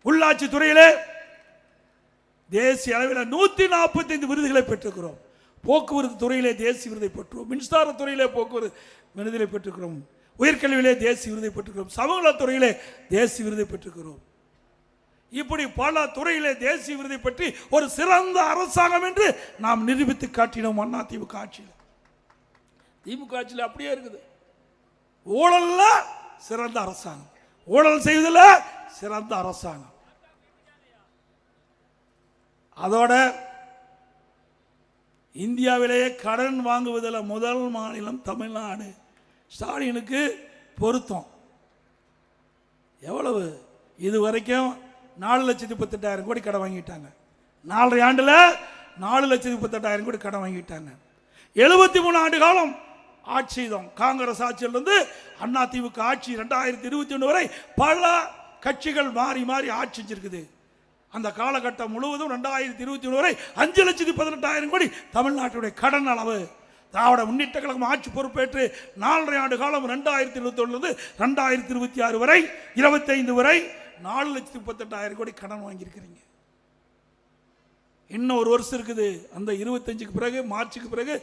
உள்ளாட்சி துறையிலே தேசிய அளவில் 145 விருதுகளை பெற்றிருக்கிறோம். போக்குவரத்து துறையிலே தேசிய விருதை பெற்றோம். மின்சார துறையிலே போக்குவரத்து விருதை பெற்றிருக்கிறோம். உயர்கல்வியிலே தேசிய விருதை பெற்றிருக்கிறோம். சமூகத்துறையிலே தேசிய விருதை பெற்றிருக்கிறோம். இப்படி பல துறையிலே தேசிய விருதை பற்றி ஒரு சிறந்த அரசாங்கம் என்று நாம் நிரூபித்து காட்டினோம். அண்ணா திமுக ஆட்சியில், திமுக ஆட்சியில் அப்படியே இருக்குது. ஊழல்ல சிறந்த அரசாங்கம், ஊழல் செய்வதில் சிறந்த அரசாங்கம். அதோட இந்தியாவிலேயே கடன் வாங்குவதில் முதல் மாநிலம் தமிழ்நாடு. ஸ்டாலினுக்கு பொருத்தம் எவ்வளவு? இதுவரைக்கும் 4,38,000 கோடி கடன் வாங்கிட்டாங்க. 4.5 ஆண்டுல 4,38,000 கோடி கடன் வாங்கிட்டாங்க. 73 ஆண்டு காலம் ஆட்சி செய்தோம். காங்கிரஸ் ஆட்சியிலிருந்து அண்ணா திமுக ஆட்சி 2021 வரை பல கட்சிகள் மாறி மாறி ஆட்சி செஞ்சிருக்குது. அந்த காலகட்டம் முழுவதும் 2021 வரை 5,18,000 கோடி தமிழ்நாட்டுடைய கடன் அளவு. திராவிட முன்னேற்ற கழகம் ஆட்சி பொறுப்பேற்று 4.5 ஆண்டு காலம் 2021 2026 வரை 25 வரை 4,38,000 கோடி கடன் வாங்கியிருக்கிறீங்க. இன்னும் ஒரு வருஷம் இருக்குது. அந்த 25க்கு பிறகு மார்ச்சுக்கு பிறகு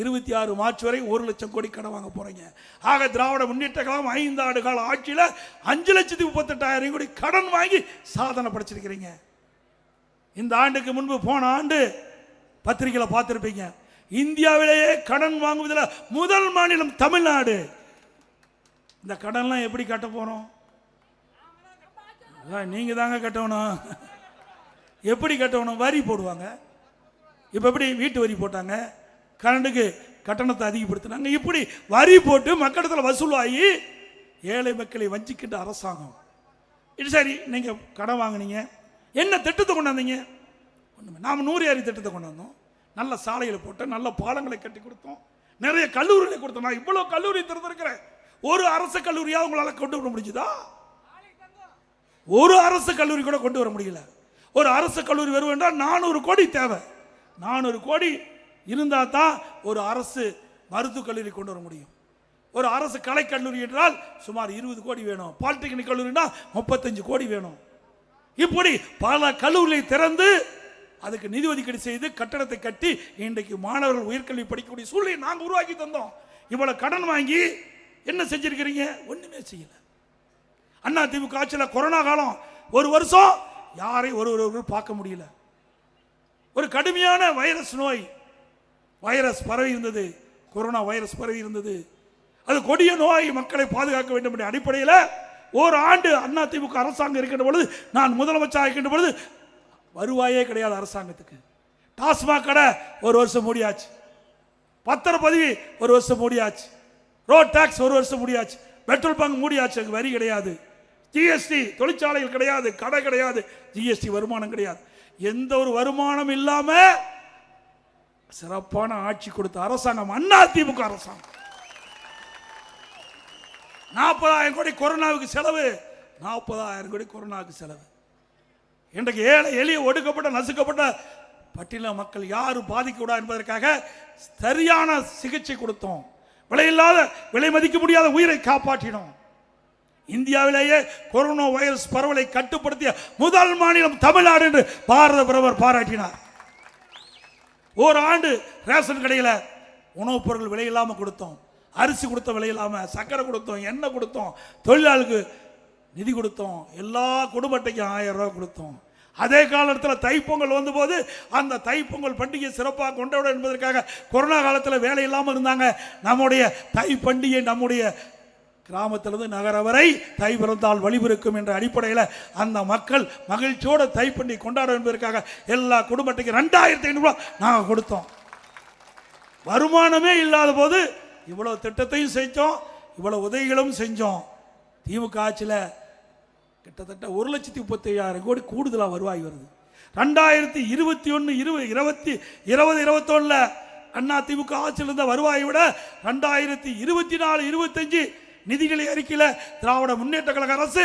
26 மார்ச் வரை 1 லட்சம் கோடி கடன் வாங்க போறீங்க. ஆக திராவிட முன்னேற்ற கழகம் 5 ஆண்டு கால ஆட்சியில் 5,38,000 கோடி கடன் வாங்கி சாதனை படைச்சிருக்கிறீங்க. இந்த ஆண்டுக்கு முன்பு போன ஆண்டு பத்திரிகையில் பார்த்திருப்பீங்க, இந்தியாவிலேயே கடன் வாங்குவதில் முதல் மாநிலம் தமிழ்நாடு. இந்த கடன்லாம் எப்படி கட்ட போறோம்? நீங்க தாங்க கட்டணும். எப்படி கட்டணும்? வரி போடுவாங்க. இப்ப எப்படி வீட்டு வரி போட்டாங்க, கரண்டுக்கு கட்டணத்தை அதிகப்படுத்தினாங்க. இப்படி வரி போட்டு மக்களிடத்தில் வசூலாகி ஏழை மக்களை வஞ்சிக்கின்ற அரசாங்கம் இது. சரி, நீங்க கடன் வாங்கினீங்க, என்ன திட்டத்தை கொண்டாந்தீங்க? நாம் 100 ஏரி திட்டத்தை கொண்டாந்தோம். நல்ல சாலைகளை போட்டோம், நல்ல பாலங்களை கட்டி கொடுத்தோம், நிறைய கல்லூரிகளை கொடுத்தோம். நான் இவ்வளவு கல்லூரி திறந்திருக்கிறேன். ஒரு அரசு கல்லூரியா உங்களால கொண்டு வர முடிஞ்சுதா? ஒரு அரசு கல்லூரி கூட கொண்டு வர முடியல. ஒரு அரசு கல்லூரி வரும் என்றால் 400 கோடி தேவை. 400 கோடி இருந்தா தான் ஒரு அரசு மருத்துவக் கல்லூரி கொண்டு வர முடியும். ஒரு அரசு கலை கல்லூரி என்றால் சுமார் 20 கோடி வேணும். பாலிடெக்னிக் கல்லூரினா 35 கோடி வேணும். இப்படி பல கல்லூரிகளை திறந்து அதுக்கு நிதி ஒதுக்கீடு செய்து கட்டடத்தை கட்டி இன்றைக்கு மாணவர்கள் உயர்கல்வி படிக்கக்கூடிய சூழ்நிலை நாங்கள் உருவாக்கி தந்தோம். இவ்வளவு கடன் வாங்கி என்ன செஞ்சிருக்கிறீங்க? ஒண்ணுமே செய்யல. அண்ணா திமுக ஆட்சியில் கொரோனா காலம் ஒரு வருஷம் யாரையும் ஒரு பார்க்க முடியல. ஒரு கடுமையான வைரஸ் நோய், வைரஸ் பரவி இருந்தது, கொரோனா வைரஸ் பரவி இருந்தது. அது கொடிய நோய், மக்களை பாதுகாக்க வேண்டும் என்ற அடிப்படையில் ஒரு ஆண்டு அண்ணா திமுக அரசாங்கம் இருக்கின்ற பொழுது, நான் முதலமைச்சர் இருக்கின்ற பொழுது வருவாயே கிடையாது அரசாங்கத்துக்கு. டாஸ்மாக் கடை ஒரு வருஷம் மூடியாச்சு, பத்திரப்பதிவு ஒரு வருஷம் மூடியாச்சு, ரோட் டாக்ஸ் ஒரு வருஷம் மூடியாச்சு, பெட்ரோல் பங்க் மூடியாச்சு, வரி கிடையாது, ஜிஎஸ்டி தொழிற்சாலைகள் கிடையாது, கடை கிடையாது, ஜிஎஸ்டி வருமானம் கிடையாது. எந்த ஒரு வருமானம் இல்லாம சிறப்பான ஆட்சி கொடுத்த அரசாங்கம் அண்ணா திமுக அரசாங்கம். 40,000 கோடி கொரோனாவுக்கு செலவு, 40,000 கோடி கொரோனாவுக்கு செலவு. இன்றைக்கு ஏழை எளிய ஒடுக்கப்பட்ட நசுக்கப்பட்ட பட்டியல மக்கள் யாரும் பாதிக்கூடாது என்பதற்காக சரியான சிகிச்சை கொடுத்தோம். விலையில்லாத, விலை மதிக்க முடியாத உயிரை காப்பாற்றினோம். இந்தியாவிலேயே கொரோனா வைரஸ் பரவலை கட்டுப்படுத்திய முதல் மாநிலம் தமிழ்நாடு என்று பாரத பிரதமர் பாராட்டினார். ஒரு ஆண்டு ரேஷன் கடையில் உணவுப் பொருட்கள் விலை இல்லாமல் கொடுத்தோம், அரிசி கொடுத்த விலை இல்லாமல், சக்கரை கொடுத்தோம், எண்ணெய் கொடுத்தோம், தொழிலாளருக்கு நிதி கொடுத்தோம், எல்லா குடும்ப அட்டைக்கும் 1000 ரூபாய் கொடுத்தோம். அதே காலத்தில் தைப்பொங்கல் வந்தபோது அந்த தைப்பொங்கல் பண்டிகை சிறப்பாக கொண்டாட என்பதற்காக கொரோனா காலத்தில் வேலை இல்லாமல் இருந்தாங்க. நம்முடைய தை பண்டிகை நம்முடைய கிராமத்திலிருந்து நகர வரை தை பிறந்தால் வழிபிறக்கும் என்ற அடிப்படையில் அந்த மக்கள் மகிழ்ச்சியோடு தை பண்டிகை கொண்டாட என்பதற்காக எல்லா குடும்ப அட்டைக்கு 2,500 ரூபாய் நாங்கள் கொடுத்தோம். வருமானமே இல்லாத போது இவ்வளவு திட்டத்தையும் செஞ்சோம், இவ்வளவு உதவிகளும் செஞ்சோம். திமுக ஆட்சியில் கிட்டத்தட்ட 1,37,000 கோடி கூடுதலாக வருவாய் வருது. 2021 2021 அண்ணா திமுக ஆட்சியில் இருந்த வருவாயை விட 2024-25 நிதிநிலை அறிக்கையில் திராவிட முன்னேற்ற கழக அரசு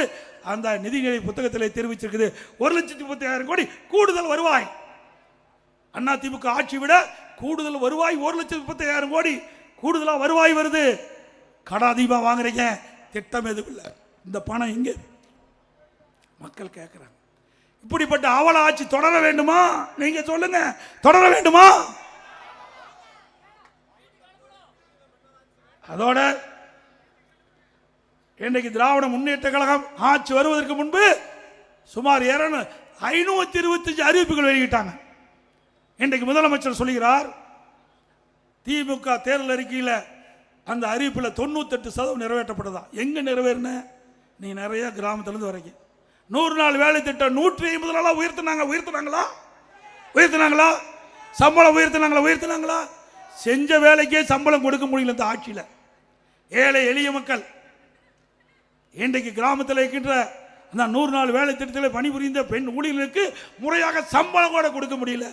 அந்த நிதிநிலை புத்தகத்தில் தெரிவிச்சிருக்குது. 1,37,000 கோடி கூடுதல் வருவாய். அண்ணா திமுக ஆட்சி விட கூடுதல் வருவாய் 1,37,000 கோடி கூடுதலாக வருவாய் வருது, கடை அதிகமாக வாங்குறீங்க, திட்டம் எதுவும் இல்லை, இந்த பணம் எங்கே? மக்கள் கேட்குறாங்க. இப்படிப்பட்ட அவல ஆட்சி தொடர வேண்டுமா? நீங்க சொல்லுங்க, தொடர வேண்டுமா? அதோட இன்றைக்கு திராவிட முன்னேற்ற கழகம் ஆட்சி வருவதற்கு முன்பு சுமார் 525 அறிவிப்புகள் வெளியிட்டாங்க. இன்றைக்கு முதலமைச்சர் சொல்கிறார், திமுக தேர்தல் அறிக்கையில் அந்த அறிவிப்பில் 98% நிறைவேற்றப்பட்டதா. எங்க நிறைவேறின? நீ நிறைய கிராமத்திலிருந்து வரைக்கும் 100 நாள் வேலை திட்டம் 150 நாளா உயர்த்தினாங்களா? சம்பளம் உயர்த்தினாங்களா? செஞ்ச வேலைக்கே சம்பளம் கொடுக்க முடியல இந்த ஆட்சியில். ஏழை எளிய மக்கள் இன்றைக்கு கிராமத்தில் இருக்கின்ற அந்த 100 நாள் வேலை திட்டத்தில் பணிபுரிந்த பெண் ஊழியர்களுக்கு முறையாக சம்பளம் கூட கொடுக்க முடியல.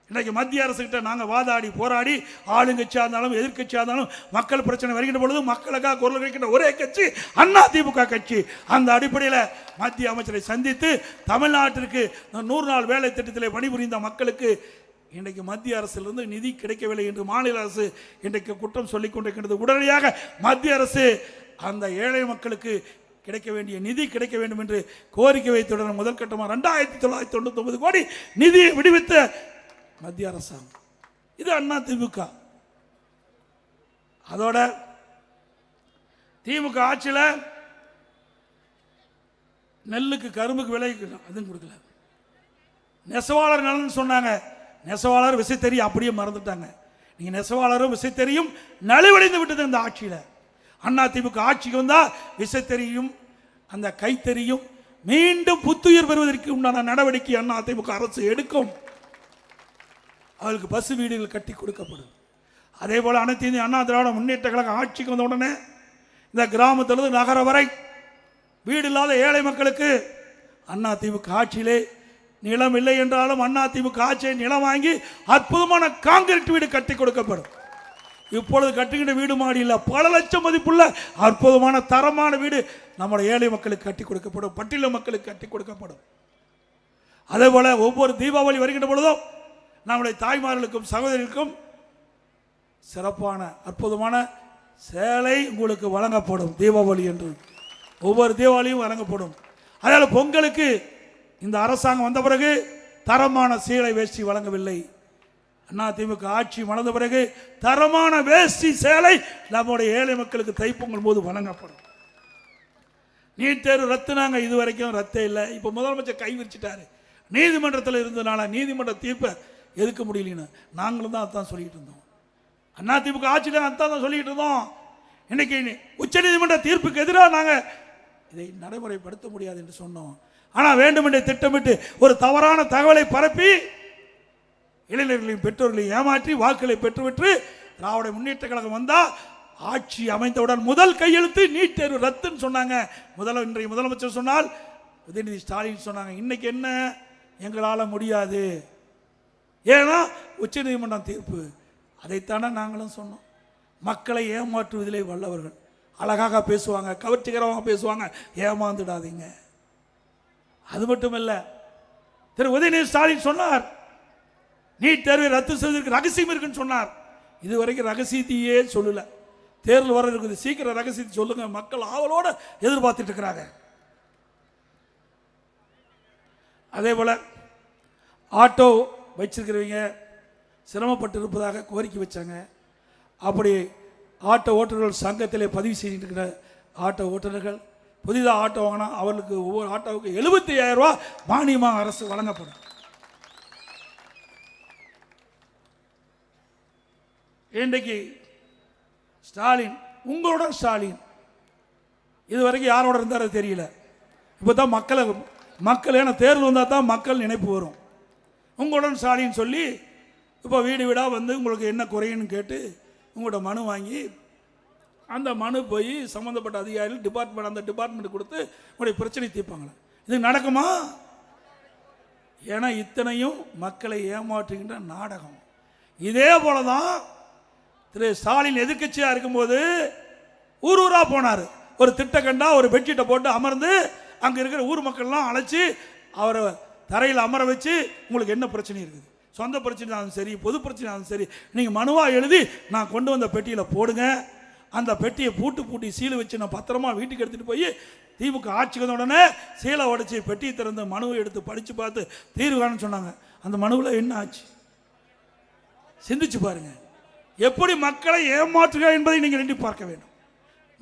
இன்றைக்கு மத்திய அரசு கிட்ட நாங்கள் வாதாடி போராடி, ஆளுங்கட்சியாக இருந்தாலும் எதிர்கட்சியாக இருந்தாலும் மக்கள் பிரச்சனை வருகின்ற பொழுது மக்களுக்காக குரல் கொடுக்கின்ற ஒரே கட்சி அதிமுக கட்சி. அந்த அடிப்படையில் மத்திய அமைச்சரை சந்தித்து தமிழ்நாட்டிற்கு 100 நாள் வேலை திட்டத்தில் பணிபுரிந்த மக்களுக்கு இன்றைக்கு மத்திய அரசிலிருந்து நிதி கிடைக்கவில்லை என்று மாநில அரசு இன்றைக்கு குற்றம் சொல்லிக் கொண்டிருக்கிறது. உடனடியாக மத்திய அரசு அந்த ஏழை மக்களுக்கு கிடைக்க வேண்டிய நிதி கிடைக்க வேண்டும் என்று கோரிக்கை வைத்துடன் முதல் கட்டமாக 2999 கோடி நிதியை விடுவித்த மத்திய அரசாங்கம். இது அதிமுக. அதோட திமுக ஆட்சியில் நெல்லுக்கு கரும்புக்கு விலை அதுவும் கொடுக்கல. நெசவாளர் நலன் சொன்னாங்க, நெசவாளர் விசைத்தறி அப்படியே மறந்துட்டாங்க. நீங்க நெசவாளரும் விசைத்தறியும் நலிவடைந்து விட்டது இந்த ஆட்சியில். அதிமுக ஆட்சிக்கு வந்தா விசைத்தறியும் அந்த கைத்தறியும் மீண்டும் புத்துயிர் பெறுவதற்கு உண்டான நடவடிக்கை அதிமுக அரசு எடுக்கும். அவர்களுக்கு பஸ் வீடுகள் கட்டி கொடுக்கப்படும். அதே போல அனைத்து இந்திய அண்ணா திராவிட முன்னேற்ற கழகம் ஆட்சிக்கு வந்த உடனே இந்த கிராமத்திலிருந்து நகர வரை வீடு இல்லாத ஏழை மக்களுக்கு அதிமுக ஆட்சியிலே நிலம் இல்லை என்றாலும் அதிமுக ஆட்சியை நிலம் வாங்கி அற்புதமான கான்கிரீட் வீடு கட்டி கொடுக்கப்படும். இப்பொழுது கட்டுகின்ற வீடு மாடி இல்ல, பல லட்சம் மதிப்புள்ள அற்புதமான தரமான வீடு நம்முடைய ஏழை மக்களுக்கு கட்டி கொடுக்கப்படும், பட்டியல மக்களுக்கு கட்டி கொடுக்கப்படும். அதே போல ஒவ்வொரு தீபாவளி வருகின்ற பொழுதும் நம்முடைய தாய்மார்களுக்கும் சகோதரிகளுக்கும் சிறப்பான அற்புதமான சேலை உங்களுக்கு வழங்கப்படும். தீபாவளி என்று ஒவ்வொரு தீபாவளியும் வழங்கப்படும். அதனால பொங்கலுக்கு இந்த அரசாங்கம் வந்த பிறகு தரமான சீலை வேஷ்டி வழங்கவில்லை. அதிமுக ஆட்சி வளர்ந்த பிறகு தரமான வேஷ்டி சேலை நம்முடைய ஏழை மக்களுக்கு தைப்பொங்கல் போது வழங்கப்படும். நீட் தேர்வு ரத்துனாங்க, இதுவரைக்கும் ரத்தே இல்லை. இப்போ முதலமைச்சர் கை விரிச்சிட்டாரு. நீதிமன்றத்தில் இருந்தனால நீதிமன்ற தீர்ப்பை எதுக்க முடியலன்னு நாங்களும் தான் அதான் சொல்லிட்டு இருந்தோம். அதிமுக ஆட்சியில் அதான் சொல்லிட்டு இருந்தோம். இன்னைக்கு உச்ச நீதிமன்ற தீர்ப்புக்கு எதிராக நாங்கள் இதை நடைமுறைப்படுத்த முடியாது என்று சொன்னோம். ஆனால் வேண்டுமென்றே திட்டமிட்டு ஒரு தவறான தகவலை பரப்பி இளைஞர்களையும் பெற்றோர்களையும் ஏமாற்றி வாக்குகளை பெற்றுவிட்டு திராவிட முன்னேற்ற கழகம் வந்தா ஆட்சி அமைந்தவுடன் முதல் கையெழுத்து நீட் தேர்வு ரத்துன்னு சொன்னாங்க. இன்றைய முதலமைச்சர் சொன்னால், உதயநிதி ஸ்டாலின் சொன்னாங்க, இன்னைக்கு என்ன எங்களால் முடியாது, ஏன்னா உச்ச நீதிமன்றம் தீர்ப்பு. அதைத்தானே நாங்களும் சொன்னோம். மக்களை ஏமாற்றுவதிலே வல்லவர்கள், அழகாக பேசுவாங்க, கவர்ச்சிகரமாக பேசுவாங்க, ஏமாந்துடாதீங்க. அது மட்டும் இல்ல, திரு உதயநிதி ஸ்டாலின் சொன்னார், நீட் தேர்வை ரத்து செய்வதற்கு ரகசியம் இருக்குன்னு சொன்னார். இதுவரைக்கும் ரகசியத்தையே சொல்லல. தேர்தல் வர இருக்குது, சீக்கிரம் ரகசியத்தை சொல்லுங்க, மக்கள் ஆவலோட எதிர்பார்த்துட்டு இருக்கிறாங்க. அதே போல ஆட்டோ வச்சிருக்கிறவங்க சிரமப்பட்டு இருப்பதாக கோரிக்கை வச்சாங்க. அப்படி ஆட்டோ ஓட்டுநர்கள் சங்கத்திலே பதிவு செய்துட்டு இருக்கிற ஆட்டோ ஓட்டுநர்கள் புதிதாக ஆட்டோ வாங்கினா அவர்களுக்கு ஒவ்வொரு ஆட்டோவுக்கு 75,000 ரூபாய் மானியமாக அரசு வழங்கப்படும். இன்றைக்கு ஸ்டாலின், உங்களோட ஸ்டாலின் இதுவரைக்கும் யாரோட இருந்தாரோ தெரியல. இப்போ தான் மக்கள் ஏன்னா தேர்தல் வந்தால் தான் மக்கள் நினைப்பு வரும். உங்களுடன் ஸ்டாலின் சொல்லி இப்போ வீடு வீடாக வந்து உங்களுக்கு என்ன குறைன்னு கேட்டு உங்களோட மனு வாங்கி அந்த மனு போய் சம்மந்தப்பட்ட அதிகாரிகள் டிபார்ட்மெண்ட் அந்த டிபார்ட்மெண்ட் கொடுத்து உங்களுடைய பிரச்சனை தீர்ப்பாங்களே. இது நடக்குமா? ஏன்னா இத்தனையும் மக்களை ஏமாற்றுகின்ற நாடகம். இதே போல தான் திரு ஸ்டாலின் எதிர்க்கட்சியாக இருக்கும்போது ஊராக போனார். ஒரு திட்ட கண்டா ஒரு பெட்ஷீட்டை போட்டு அமர்ந்து அங்கே இருக்கிற ஊர் மக்கள்லாம் அழைச்சி அவரை தரையில் அமர வச்சு உங்களுக்கு என்ன பிரச்சனை இருக்குது, சொந்த பிரச்சனையாலும் சரி, பொது பிரச்சனையாலும் சரி, நீங்கள் மனுவாக எழுதி நான் கொண்டு வந்த பெட்டியில் போடுங்க. அந்த பெட்டியை பூட்டி சீலை வச்சு நான் பத்திரமா வீட்டுக்கு எடுத்துகிட்டு போய் திமுக ஆட்சிக்கு வந்த உடனே சீலை உடைச்சி பெட்டியை திறந்து மனுவை எடுத்து படித்து பார்த்து தீர்வு காணுன்னு சொன்னாங்க. அந்த மனுவில் என்ன ஆச்சு சிந்திச்சு பாருங்க. எப்படி மக்களை ஏமாற்றுக என்பதை நீங்கள் எண்ணி பார்க்க வேண்டும்.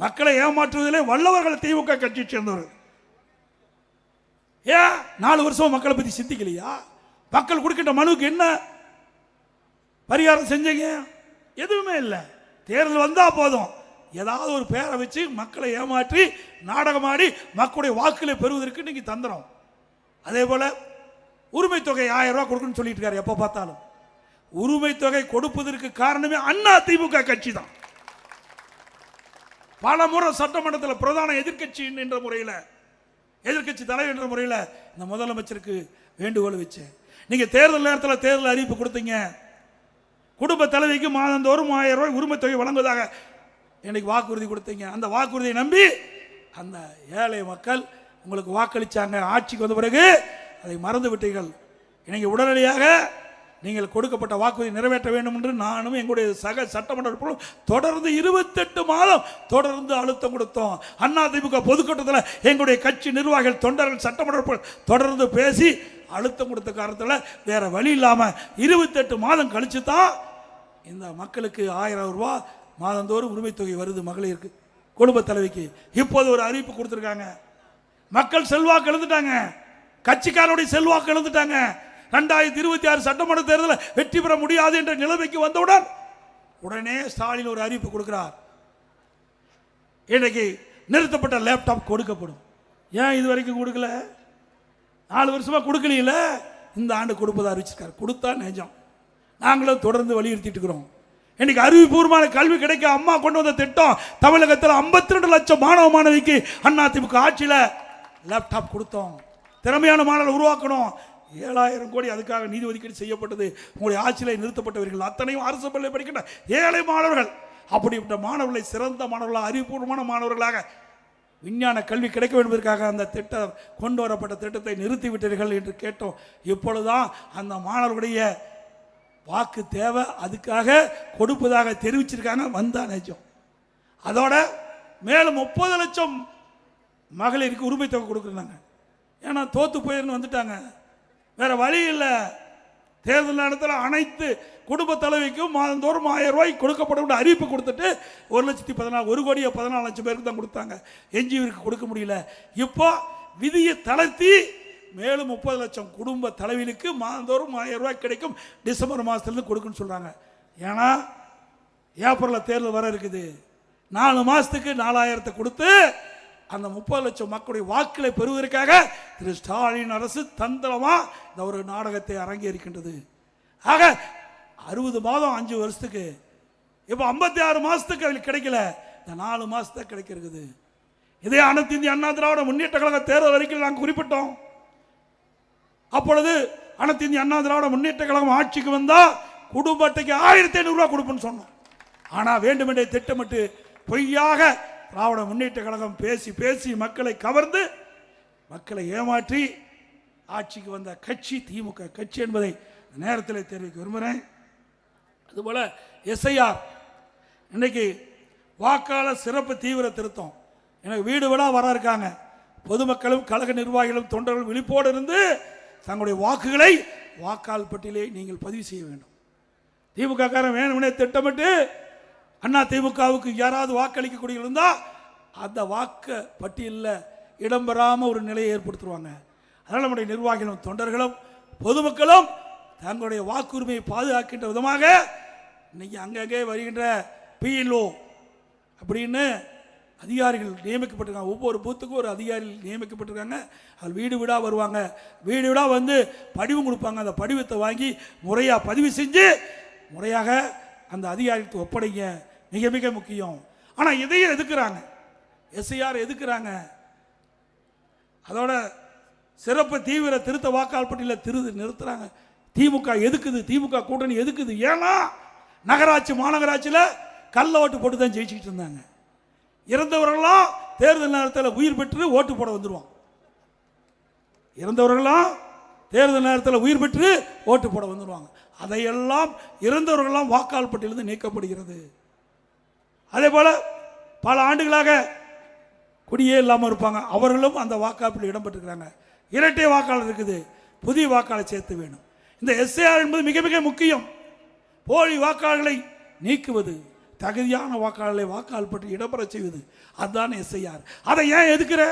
மக்களை ஏமாற்றுவதிலே வல்லவர்கள் திமுக கட்சியை சேர்ந்தவர்கள். ஏன் 4 வருஷம் மக்களை பற்றி சிந்திக்கலையா? மக்கள் கொடுக்கின்ற மனுவுக்கு என்ன பரிகாரம் செஞ்சீங்க? எதுவுமே இல்லை. தேர்தல் வந்தா போதும் ஏதாவது ஒரு பேரை வச்சு மக்களை ஏமாற்றி நாடகமாடி மக்களுடைய வாக்குகளை பெறுவதற்கு நீங்க தந்திரம். அதே போல உரிமை தொகை 1000 ரூபாய் கொடுக்கணும்னு சொல்லிட்டு இருக்காரு. எப்ப பார்த்தாலும் உரிமை தொகை கொடுப்பதற்கு காரணமே அண்ணா திமுக கட்சி தான். பல முறை சட்டமன்றத்தில் பிரதான எதிர்கட்சி என்ற முறையில், எதிர்கட்சி தலைவர் என்ற முறையில் இந்த முதலமைச்சருக்கு வேண்டுகோள் வச்சேன். நீங்க தேர்தல் நேரத்தில் தேர்தல் அறிவிப்பு கொடுத்தீங்க. குடும்ப தலைவிக்கு மாதந்தோறும் 1000 ரூபாய் உரிமை தொகை வழங்குவதாக இன்னைக்கு வாக்குறுதி கொடுத்தீங்க. அந்த வாக்குறுதியை நம்பி அந்த ஏழை மக்கள் உங்களுக்கு வாக்களிச்சாங்க. ஆட்சிக்கு வந்த பிறகு அதை மறந்து விட்டீர்கள். இன்னைக்கு உடனடியாக நீங்கள் கொடுக்கப்பட்ட வாக்குறுதி நிறைவேற்ற வேண்டும் என்று நானும் எங்களுடைய சக சட்டமன்ற தொடர்ந்து 28 மாதம் தொடர்ந்து அழுத்தம் கொடுத்தோம். அண்ணா திமுக பொதுக்கூட்டத்தில் எங்களுடைய கட்சி நிர்வாகிகள், தொண்டர்கள், சட்டமன்ற தொடர்ந்து பேசி அழுத்தம் கொடுத்த காரணத்தில் வேற வழி இல்லாமல் 28 மாதம் கழிச்சு தான் இந்த மக்களுக்கு 1000 ரூபாய் மாதந்தோறும் உரிமை தொகை வருது. மகளிருக்கு, குடும்ப தலைவிக்கு இப்போது ஒரு அறிவிப்பு கொடுத்துருக்காங்க. மக்கள் செல்வாக்கு எழுந்துட்டாங்க, கட்சிக்காரனுடைய செல்வாக்கு எழுந்துட்டாங்க. 2026 சட்டமன்ற தேர்தலில் வெற்றி பெற முடியாது என்ற நிலைமைக்கு வந்தவுடன் உடனே ஸ்டாலின் ஒரு அறிவிப்பு கொடுக்கிறார். இன்னைக்கு நிறுத்தப்பட்ட லேப்டாப் கொடுக்கப்படும். ஏன் இது வரைக்கும் கொடுக்கல? 4 வருஷமா கொடுக்கல. இந்த ஆண்டு கொடுப்பதை அறிவிச்சிருக்காரு. கொடுத்தா நிஜம். நாங்களும் தொடர்ந்து வலியுறுத்திட்டு இருக்கிறோம். இன்னைக்கு அறிவுபூர்வமான கல்வி கிடைக்க அம்மா கொண்டு வந்த திட்டம் தமிழகத்தில் 52 லட்சம் மாணவ மாணவிக்கு அண்ணா திமுக ஆட்சியில் லேப்டாப் கொடுத்தோம். திறமையான மாணவர்கள் உருவாக்கணும். 7000 கோடி அதுக்காக நிதி ஒதுக்கீடு செய்யப்பட்டது. உங்களுடைய ஆட்சியில் நிறுத்தப்பட்டவர்கள் அத்தனையும் அரசு பள்ளியில் படிக்கின்ற ஏழை மாணவர்கள். அப்படிப்பட்ட மாணவர்களை சிறந்த மாணவர்களாக, அறிவுபூர்வமான மாணவர்களாக விஞ்ஞான கல்வி கிடைக்க வேண்டுவதற்காக அந்த திட்டம் கொண்டு வரப்பட்ட திட்டத்தை நிறுத்திவிட்டீர்கள் என்று கேட்டோம். இப்பொழுதுதான் அந்த மாணவர்களுடைய வாக்கு தேவை, அதுக்காக கொடுப்பதாக தெரிவிச்சிருக்காங்க. வந்தா நிஜம். அதோட மேலும் 30 லட்சம் மகளிருக்கு உரிமை தொகை கொடுக்குறாங்க. ஏன்னா தோத்து போயிருன்னு வந்துட்டாங்க, வேற வழி இல்லை. தேர்தல் நேரத்தில் அனைத்து குடும்ப தலைவிக்கும் மாதந்தோறும் 1000 ரூபாய் கொடுக்கப்படும் அறிவிப்பு கொடுத்துட்டு 1,14 லட்சம் பேருக்கு தான் கொடுத்தாங்க. எஞ்சியவருக்கு கொடுக்க முடியல. இப்போ விதியை தளர்த்தி மேலும் 30 லட்சம் குடும்ப தலைவிகளுக்கு மாதந்தோறும் 1000 ரூபாய் கிடைக்கும். டிசம்பர் மாதத்துலேருந்து கொடுக்குன்னு சொல்கிறாங்க. ஏன்னா ஏப்ரலில் தேர்தல் வர இருக்குது. 4 மாதத்துக்கு 4000 கொடுத்து அந்த 30 லட்சம் மக்களுடைய வாக்களை பெறுவதற்காக திரு ஸ்டாலின் அரசு தந்திரமாக இந்த ஒரு நாடகத்தை அரங்கேறிக்கின்றது. ஆக 60 மாதம் 5 வருஷத்துக்கு, இப்போ 56 மாதத்துக்கு அவங்களுக்கு கிடைக்கல. இந்த 4 மாதத்துக்கு கிடைக்கிறது. இதே அனைத்து இந்திய அண்ணா திராவிட முன்னேற்ற கழக தேர்தல் அறிக்கையில் நாங்கள் குறிப்பிட்டோம். அப்பொழுது அனைத்து இந்திய அண்ணா திராவிட முன்னேற்ற கழகம் ஆட்சிக்கு வந்தால் குடும்ப அட்டைக்கு 1500 ரூபாய் கொடுப்போம்னு சொன்னோம். ஆனால் வேண்டுமென்றே திட்டமிட்டு பொய்யாக திராவிட முன்னேற்ற கழகம் பேசி பேசி மக்களை கவர்ந்து மக்களை ஏமாற்றி ஆட்சிக்கு வந்த கட்சி திமுக கட்சி என்பதை நேரத்தில் தெரிவிக்க விரும்புகிறேன். அதுபோல எஸ்ஐஆர் இன்னைக்கு வாக்காளர் சிறப்பு தீவிர திருத்தம் எனக்கு வீடு வீடாக வர இருக்காங்க. பொதுமக்களும் கழக நிர்வாகிகளும் தொண்டர்களும் விழிப்போடு இருந்து தங்களுடைய வாக்குகளை வாக்காளர் பட்டியலை நீங்கள் பதிவு செய்ய வேண்டும். திமுக காரன் வேணும்னே திட்டமிட்டு அண்ணா திமுகவுக்கு யாராவது வாக்களிக்கக்கூடிய இருந்தால் அந்த வாக்கு பட்டியலில் இடம்பெறாமல் ஒரு நிலையை ஏற்படுத்துவாங்க. அதனால் நம்முடைய நிர்வாகிகளும் தொண்டர்களும் பொதுமக்களும் தங்களுடைய வாக்குரிமையை பாதுகாக்கின்ற விதமாக இன்னைக்கு அங்கங்கே வருகின்ற பிஎல்ஓ அப்படின்னு அதிகாரிகள் நியமிக்கப்பட்டிருக்காங்க. ஒவ்வொரு பூத்துக்கும் ஒரு அதிகாரிகள் நியமிக்கப்பட்டிருக்காங்க. அது வீடு வீடாக வருவாங்க. வீடு வீடாக வந்து படிவம் கொடுப்பாங்க. அந்த படிவத்தை வாங்கி முறையாக பதிவு செஞ்சு முறையாக அந்த அதிகாரிக்கு ஒப்படைங்க. மிக மிக முக்கியம். ஆனால் இதையும் எதுக்குறாங்க, எஸ்ஐஆர் எதுக்குறாங்க. அதோட சிறப்பு தீவிர திருத்த வாக்காளர் பட்டியலில் நிறுத்துறாங்க. திமுக எதுக்குது, திமுக கூட்டணி எதுக்குது? ஏன்னா நகராட்சி மாநகராட்சியில் கள்ள ஓட்டு போட்டு தான் ஜெயிச்சுக்கிட்டு இருந்தாங்க. இறந்தவர்கள்லாம் தேர்தல் நேரத்தில் உயிர் பெற்று ஓட்டு போட வந்துடுவான். இறந்தவர்கள்லாம் தேர்தல் நேரத்தில் உயிர் பெற்று ஓட்டு போட வந்துடுவாங்க. அதையெல்லாம் இறந்தவர்களெல்லாம் வாக்காளர் பட்டியலிருந்து நீக்கப்படுகிறது. அதே போல பல ஆண்டுகளாக குடியே இல்லாமல் இருப்பாங்க, அவர்களும் அந்த வாக்காளர் இடம்பெற்றிருக்கிறாங்க. இரட்டை வாக்காளர் இருக்குது, புதிய வாக்காளர் சேர்த்து வேணும். இந்த எஸ்ஐஆர் என்பது மிக மிக முக்கியம். போலி வாக்காளர்களை நீக்குவது, தகுதியான வாக்காளர்களை வாக்காளர் பற்றி இடம்பெற செய்வது, அதுதான் எஸ்ஐஆர். அதை ஏன் எதுக்குற?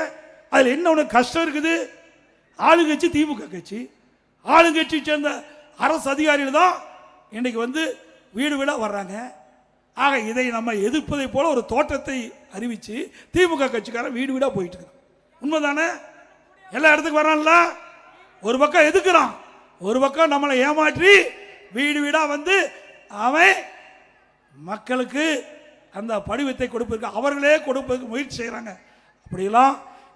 அதில் என்ன ஒன்று கஷ்டம் இருக்குது? ஆளுங்கட்சி திமுக கட்சி, ஆளுங்கட்சி சேர்ந்த அரசு அதிகாரிகள் தான் இன்னைக்கு வீடு வீடாக வர்றாங்க. ஆக இதை நம்ம எதிர்ப்பதை போல ஒரு தோற்றத்தை அறிவிச்சு திமுக கட்சிக்காரன் வீடு வீடாக போயிட்டு இருக்கான். உண்மைதானே? எல்லா இடத்துக்கு வரான்ல. ஒரு பக்கம் எதுக்குறான், ஒரு பக்கம் நம்மளை ஏமாற்றி வீடு வீடாக அவன் மக்களுக்கு அந்த படிவத்தை கொடுப்பதற்கு அவர்களே கொடுப்பதற்கு முயற்சி செய்கிறாங்க. அப்படியெல்லாம்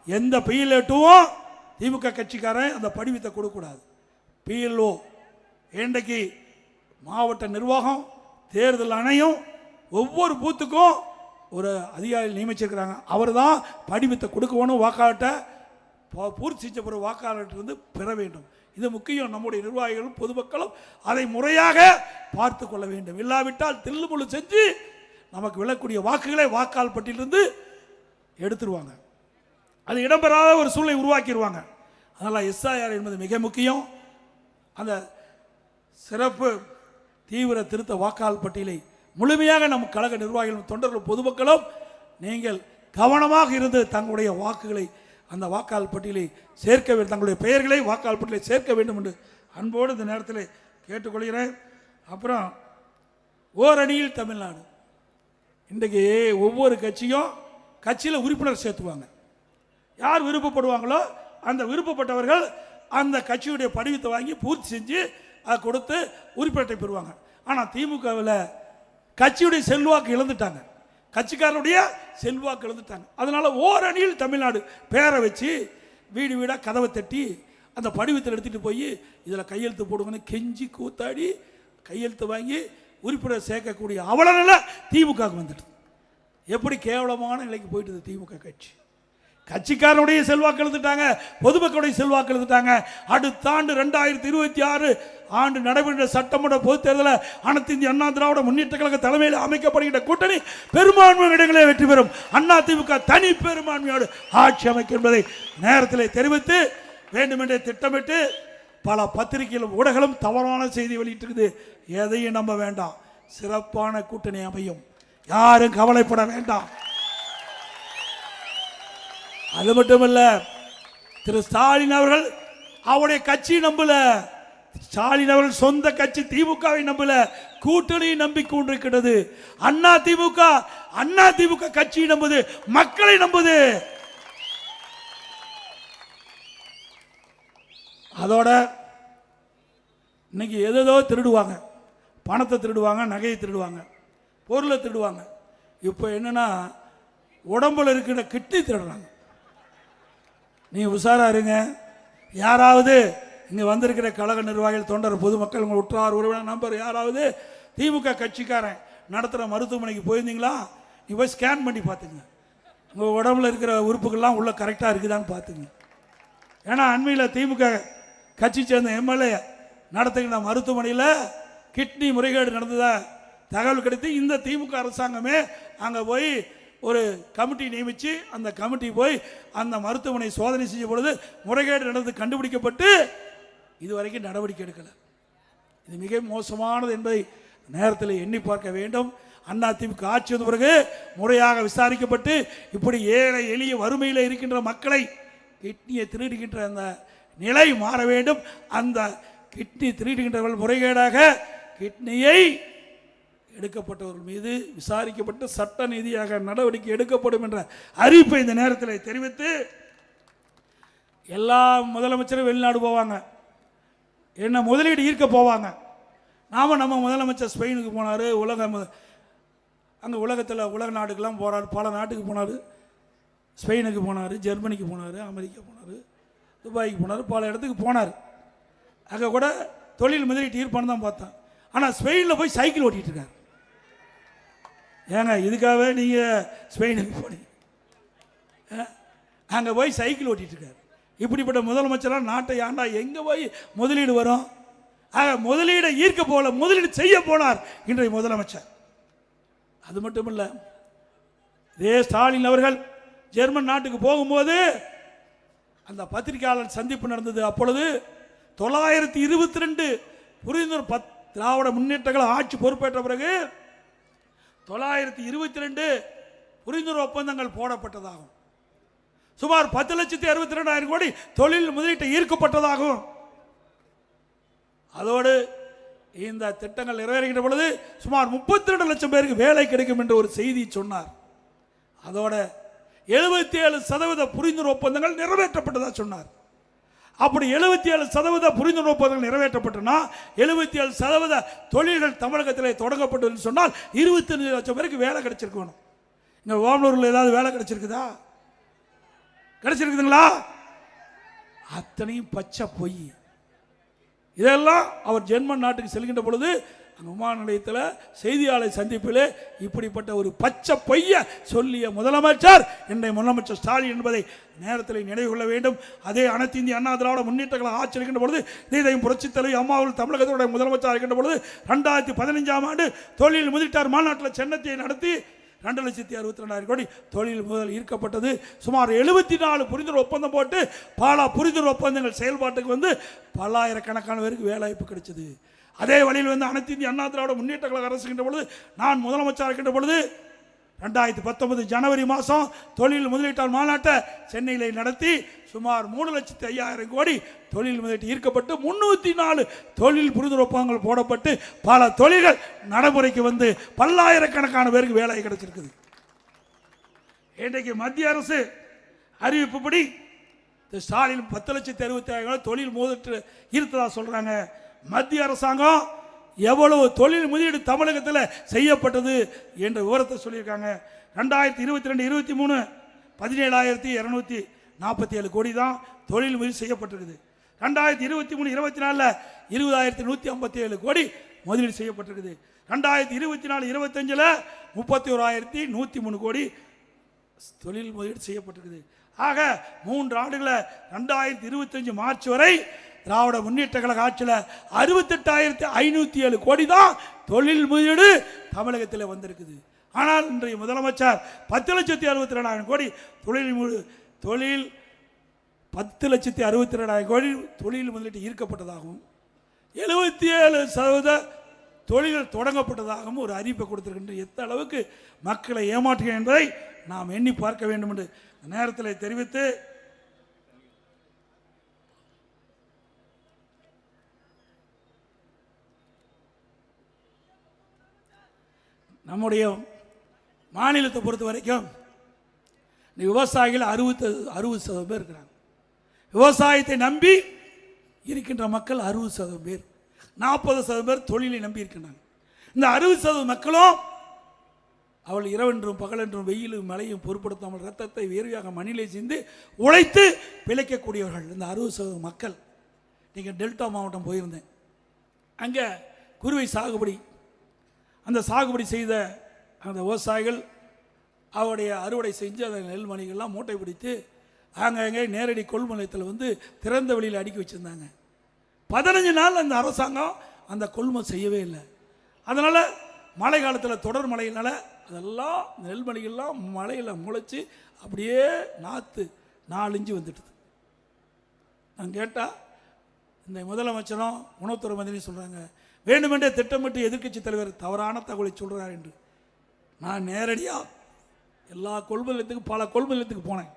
எந்த பிஎல்ஓவும் திமுக கட்சிக்காரன் அந்த படிவத்தை கொடுக்கக்கூடாது. பிஎல்ஓ இன்றைக்கு மாவட்ட நிர்வாகம் தேர்தல் ஆணையம் ஒவ்வொரு பூத்துக்கும் ஒரு அதிகாரி நியமிச்சிருக்கிறாங்க. அவர் தான் படிவத்தை கொடுக்கணும், வாக்காளர்கிட்ட பூர்த்தி செஞ்ச பிறகு வாக்காளர்கிட்ட பெற வேண்டும். இது முக்கியம். நம்முடைய நிர்வாகிகளும் பொதுமக்களும் அதை முறையாக பார்த்து கொள்ள வேண்டும். இல்லாவிட்டால் தில்லுமுள்ளு செஞ்சு நமக்கு விழக்கூடிய வாக்குகளை வாக்காளர் பட்டியலிருந்து எடுத்துருவாங்க. அது இடம்பெறாத ஒரு சூழ்நிலை உருவாக்கிடுவாங்க. அதனால் எஸ்ஐஆர் என்பது மிக முக்கியம். அந்த சிறப்பு தீவிர திருத்த வாக்காளர் பட்டியலை முழுமையாக நம் கழக நிர்வாகிகளும் தொண்டர்களும் பொதுமக்களும் நீங்கள் கவனமாக இருந்து தங்களுடைய வாக்குகளை அந்த வாக்காளர் பட்டியலை சேர்க்க வேண்டும், தங்களுடைய பெயர்களை வாக்காளர் பட்டியலை சேர்க்க வேண்டும் என்று அன்போடு இந்த நேரத்தில் கேட்டுக்கொள்கிறேன். அப்புறம் ஓரணியில் தமிழ்நாடு. இன்றைக்கு ஒவ்வொரு கட்சியும் கட்சியில் உறுப்பினர் சேர்த்துவாங்க. யார் விருப்பப்படுவாங்களோ அந்த விருப்பப்பட்டவர்கள் அந்த கட்சியுடைய படிவத்தை வாங்கி பூர்த்தி செஞ்சு அதை கொடுத்து உறுப்பினரை பெறுவாங்க. ஆனால் திமுகவில் கட்சியுடைய செல்வாக்கு இழந்துட்டாங்க, கட்சிக்காரனுடைய செல்வாக்கு இழந்துட்டாங்க. அதனால ஓரணியில் தமிழ்நாடு பேரை வச்சு வீடு வீடாக கதவை தட்டி அந்த படிவத்தில் எடுத்துகிட்டு போய் இதில் கையெழுத்து போடுங்கன்னு கெஞ்சி கூத்தாடி கையெழுத்து வாங்கி உறுப்பினர் சேர்க்கக்கூடிய அவலநிலை திமுகவுக்கு வந்துட்டு. எப்படி கேவலமான நிலைக்கு போயிட்டு திமுக கட்சி. கட்சிக்காரனுடைய செல்வாக்கு எழுந்துட்டாங்க, பொதுமக்களுடைய செல்வாக்கு எழுந்துட்டாங்க. அடுத்த ஆண்டு 2026 ஆண்டு நடைபெற்ற சட்டமன்ற பொதுத் தேர்தலில் அனைத்து இந்திய அண்ணா திராவிட முன்னேற்ற கழக தலைமையில் அமைக்கப்படுகின்ற கூட்டணி பெரும்பான்மை இடங்களே வெற்றி பெறும். அண்ணா திமுக தனி பெரும்பான்மையோடு ஆட்சி அமைக்கும் என்பதை நேரத்தில் தெரிவித்து வேண்டுமென்றே திட்டமிட்டு பல பத்திரிகைகளும் ஊடகங்களும் தவறான செய்தி வெளியிட்டிருக்குது. எதையும் நம்ப வேண்டாம். சிறப்பான கூட்டணி அமையும், யாரும் கவலைப்பட வேண்டாம். அது மட்டுமல்ல, திரு ஸ்டாலின் அவர்கள் அவருடைய கட்சி நம்பல, ஸ்டாலின் அவர்கள் சொந்த கட்சி திமுகவை நம்பல, கூட்டணியை நம்பிக்கொண்டிருக்கிறது. அண்ணா திமுக கட்சியை நம்புது, மக்களை நம்புது. அதோட இன்னைக்கு ஏதோ திருடுவாங்க, பணத்தை திருடுவாங்க, நகையை திருடுவாங்க, பொருளை திருடுவாங்க. இப்போ என்னன்னா உடம்புல இருக்கிற கிட்னி திருடுறாங்க. நீ உஷாரா இருங்க. யாராவது இங்கே வந்திருக்கிற கழக நிர்வாகிகள், தொண்டர், பொதுமக்கள், உங்கள் உற்றார் உறவினர் நம்பர் யாராவது திமுக கட்சிக்காரன் நடத்துகிற மருத்துவமனைக்கு போயிருந்தீங்களா? நீ போய் ஸ்கேன் பண்ணி பார்த்துங்க, உங்கள் உடம்புல இருக்கிற உறுப்புகள்லாம் உள்ள கரெக்டாக இருக்குதான்னு பார்த்துங்க. ஏன்னா அண்மையில் திமுக கட்சி சேர்ந்த எம்எல்ஏ நடத்துகிற மருத்துவமனையில் கிட்னி முறைகேடு நடந்ததா தகவல் கிடைத்து இந்த திமுக அரசாங்கமே அங்கே போய் ஒரு கமிட்டி நியமித்து அந்த கமிட்டி போய் அந்த மருத்துவமனை சோதனை செய்ய பொழுது முறைகேடு நடந்து கண்டுபிடிக்கப்பட்டு இதுவரைக்கும் நடவடிக்கை எடுக்கலை. இது மிக மோசமானது என்பதை நேரத்தில் எண்ணி பார்க்க வேண்டும். அதிமுக ஆட்சி வந்த பிறகு முறையாக விசாரிக்கப்பட்டு இப்படி ஏழை எளிய வறுமையில் இருக்கின்ற மக்களை கிட்னியை திருடுகின்ற அந்த நிலை மாற வேண்டும். அந்த கிட்னி திருடுகின்றவர்கள் முறைகேடாக கிட்னியை எடுக்கப்பட்டவர்கள் மீது விசாரிக்கப்பட்டு சட்ட நீதியாக நடவடிக்கை எடுக்கப்படும் என்ற அறிவிப்பை இந்த நேரத்தில் தெரிவித்து, எல்லா முதலமைச்சரும் வெளிநாடு போவாங்க, என்ன முதலீடு ஈர்க்க போவாங்க. நம்ம முதலமைச்சர் ஸ்பெயினுக்கு போனார், அங்கே உலகத்தில் உலக நாடுக்கெல்லாம் போகிறார், பல நாட்டுக்கு போனார், ஸ்பெயினுக்கு போனார், ஜெர்மனிக்கு போனார், அமெரிக்கா போனார், துபாய்க்கு போனார், பல இடத்துக்கு போனார். அங்கே கூட தொழில் முதலீட்டு ஈர்ப்பான்னு தான் பார்த்தேன். ஆனால் ஸ்பெயினில் போய் சைக்கிள் ஓட்டிகிட்டு இருக்கார். ஏங்க இதுக்காகவே நீங்கள் ஸ்பெயினுக்கு போனீங்க? அங்கே போய் சைக்கிள் ஓட்டிகிட்டு இருக்கார். இப்படிப்பட்ட முதலமைச்சராக நாட்டை ஆண்டா எங்கே போய் முதலீடு வரும்? ஆக முதலீடை ஈர்க்க போல முதலீடு செய்ய போனார் இன்றைய முதலமைச்சர். அது மட்டுமல்ல, இதே ஸ்டாலின் அவர்கள் ஜெர்மன் நாட்டுக்கு போகும்போது அந்த பத்திரிகையாளர் சந்திப்பு நடந்தது. அப்பொழுது 922 புரிந்துணர்வு திராவிட முன்னேற்ற கழக ஆட்சி பொறுப்பேற்ற பிறகு 922 புரிந்துணர்வு ஒப்பந்தங்கள் போடப்பட்டதாகும். சுமார் 10,62,000 கோடி தொழில் முதலீட்டை ஈர்க்கப்பட்டதாகும். அதோடு இந்த திட்டங்கள் நிறைவேறுகின்ற பொழுது சுமார் 32 லட்சம் பேருக்கு வேலை கிடைக்கும் என்று ஒரு செய்தி சொன்னார். அதோட 77% புரிந்துணர்வு ஒப்பந்தங்கள் நிறைவேற்றப்பட்டதா சொன்னார். அப்படி 77% புரிந்துணர்வு ஒப்பந்தங்கள் நிறைவேற்றப்பட்டனா 77% தொழில்கள் தமிழகத்தில் தொடங்கப்பட்டது சொன்னால் 25 லட்சம் பேருக்கு வேலை கிடைச்சிருக்கணும். இங்க ஓமலூரில் ஏதாவது வேலை கிடைச்சிருக்குதா? கிடைச்சிருக்குதுங்களா? அத்தனையும் பச்சை பொய். இதெல்லாம் அவர் ஜெர்மன் நாட்டுக்கு செல்கின்ற பொழுது அந்த விமான நிலையத்தில் செய்தியாளர் சந்திப்பில் இப்படிப்பட்ட ஒரு பச்சை பொய்ய சொல்லிய முதலமைச்சர் இன்றைய முதலமைச்சர் ஸ்டாலின் என்பதை நேரத்தில் நினைவு கொள்ள வேண்டும். அதே அனைத்து இந்திய அண்ணா திராவிட முன்னேற்ற கழக ஆட்சி இருக்கின்ற பொழுது இதையும் புரட்சித் தலைவி அம்மாவில் தமிழகத்துடைய முதலமைச்சர் இருக்கின்ற பொழுது 2015ஆம் ஆண்டு தொழில் முதலீட்டார் மாநாட்டில் சென்னத்தை நடத்தி 2,62,000 கோடி தொழில் முதல் ஈர்க்கப்பட்டது. சுமார் 74 புரிந்துணர்வு ஒப்பந்தம் போட்டு பல புரிந்துணர்வு ஒப்பந்தங்கள் செயல்பாட்டுக்கு வந்து பல்லாயிரக்கணக்கான பேருக்கு வேலைவாய்ப்பு கிடைச்சது. அதே வழியில் வந்து அனைத்து இந்திய அண்ணா திராவிட முன்னேற்ற கழக அரசு இருக்கின்ற பொழுது நான் முதலமைச்சர் இருக்கின்ற பொழுது 2019 ஜனவரி மாதம் தொழில் முதலீட்டார் மாநாட்டை சென்னையில் நடத்தி சுமார் 3,05,000 கோடி தொழில் முதலீட்டு ஈர்க்கப்பட்டு 304 தொழில் புரிந்துணர்வு ஒப்பந்தங்கள் போடப்பட்டு பல தொழில்கள் நடைமுறைக்கு வந்து பல்லாயிரக்கணக்கான பேருக்கு வேலை கிடைச்சிருக்குது. இன்றைக்கு மத்திய அரசு அறிவிப்புப்படி ஸ்டாலின் 10,60,000 தொழில் முதலீட்டு ஈர்த்ததா சொல்றாங்க. மத்திய அரசாங்கம் எவ்வளவு தொழில் முதலீடு தமிழகத்தில் செய்யப்பட்டது என்ற விவரத்தை சொல்லியிருக்காங்க. 2022-23 17,247 கோடி தான் தொழில் முதலீடு செய்யப்பட்டிருக்குது. 2023-24 20,157 கோடி முதலீடு செய்யப்பட்டிருக்குது. 2024-25 31,103 கோடி தொழில் முதலீடு செய்யப்பட்டிருக்குது. ஆக 3 ஆண்டுகளில் 2025 மார்ச் வரை திராவிட முன்னேற்ற கழக ஆட்சியில் 68,507 கோடி தான் தொழில் முதலீடு தமிழகத்தில் வந்திருக்குது. ஆனால் இன்றைய முதலமைச்சர் 10,62,000 கோடி தொழில் 10,62,000 கோடி தொழில் முதலீட்டு ஈர்க்கப்பட்டதாகவும் 77% தொழில்கள் தொடங்கப்பட்டதாகவும் ஒரு அறிவிப்பை கொடுத்திருக்கின்ற எந்த அளவுக்கு மக்களை ஏமாற்றுகிறேன் என்பதை நாம் எண்ணி பார்க்க வேண்டும் என்று நேரத்தில் தெரிவித்து நம்முடைய மாநிலத்தை பொறுத்த வரைக்கும் விவசாயிகள் 60% பேர் இருக்கிறாங்க. விவசாயத்தை நம்பி இருக்கின்ற மக்கள் 60% பேர், 40% பேர் தொழிலை நம்பி இருக்கின்றாங்க. இந்த 60% மக்களும் அவள் இரவென்றும் பகலென்றும் வெயிலும் மழையும் பொருட்படுத்தாமல் ரத்தத்தை வேர்வையாக மண்ணிலே சிந்து உழைத்து பிழைக்கக்கூடியவர்கள் இந்த 60% மக்கள். நீங்கள் டெல்டா மாவட்டம் போயிருந்தேன். அங்கே குருவை சாகுபடி, அந்த சாகுபடி செய்த அந்த விவசாயிகள் அவருடைய அறுவடை செஞ்சு அந்த நெல்மணிகள்லாம் மூட்டை பிடித்து அங்கே நேரடி கொள்முதலத்தில் வந்து திறந்த வெளியில் அடுக்கி வச்சுருந்தாங்க. 15 நாள் அந்த அரசாங்கம் அந்த கொள்முதல் செய்யவே இல்லை. அதனால் மழை காலத்தில் தொடர் மழையினால் அதெல்லாம் நெல்மணிகள்லாம் மழையில் முளைச்சி அப்படியே நாற்று 4 இன்ச்சு வந்துட்டுது. நான் கேட்டால் இந்த முதலமைச்சரும் உணவுத்துறை மந்திரியும் சொல்கிறாங்க, வேண்டுமென்றே திட்டமிட்டு எதிர்க்கட்சி தலைவர் தவறான தகவலை சொல்கிறார் என்று. நான் நேரடியாக எல்லா கொள்முதல் நிலையத்துக்கு பல கொள்முதல் நிலையத்துக்கு போனேன்.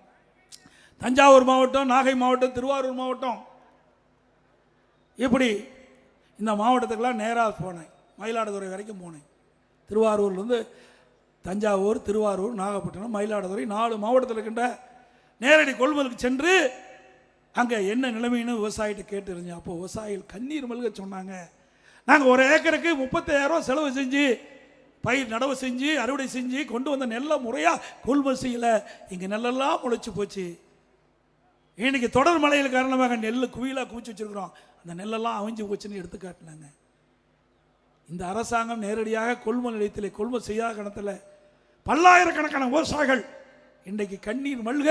தஞ்சாவூர் மாவட்டம், நாகை மாவட்டம், திருவாரூர் மாவட்டம், இப்படி இந்த மாவட்டத்துக்கெல்லாம் நேராக போனேன். மயிலாடுதுறை வரைக்கும் போனேன். திருவாரூர்லேருந்து தஞ்சாவூர், திருவாரூர், நாகப்பட்டினம், மயிலாடுதுறை 4 மாவட்டத்தில் இருக்கின்ற நேரடி கொள்முதலுக்கு சென்று அங்கே என்ன நிலைமைன்னு விவசாயிகிட்ட கேட்டு இருந்தேன். அப்போ விவசாயிகள் கண்ணீர் மல்க சொன்னாங்க, நாங்கள் ஒரு ஏக்கருக்கு 35,000 ரூபா செலவு செஞ்சு பயிர் நடவு செஞ்சு அறுவடை செஞ்சு கொண்டு வந்த நெல்லை முறையாக கொள்முதல் செய்யலை. இங்கே நெல்லெல்லாம் முளைச்சி போச்சு. இன்னைக்கு தொடர் மழையில் காரணமாக நெல் குவியலாக குவிச்சு வச்சிருக்கிறோம். அந்த நெல்லெல்லாம் அவிஞ்சு போச்சுன்னு எடுத்து காட்டினாங்க. இந்த அரசாங்கம் நேரடியாக கொள்முதல் நிலையத்தில் கொள்முதல் செய்யாத கணத்தில் பல்லாயிரக்கணக்கான விவசாயிகள் இன்றைக்கு கண்ணீர் மல்க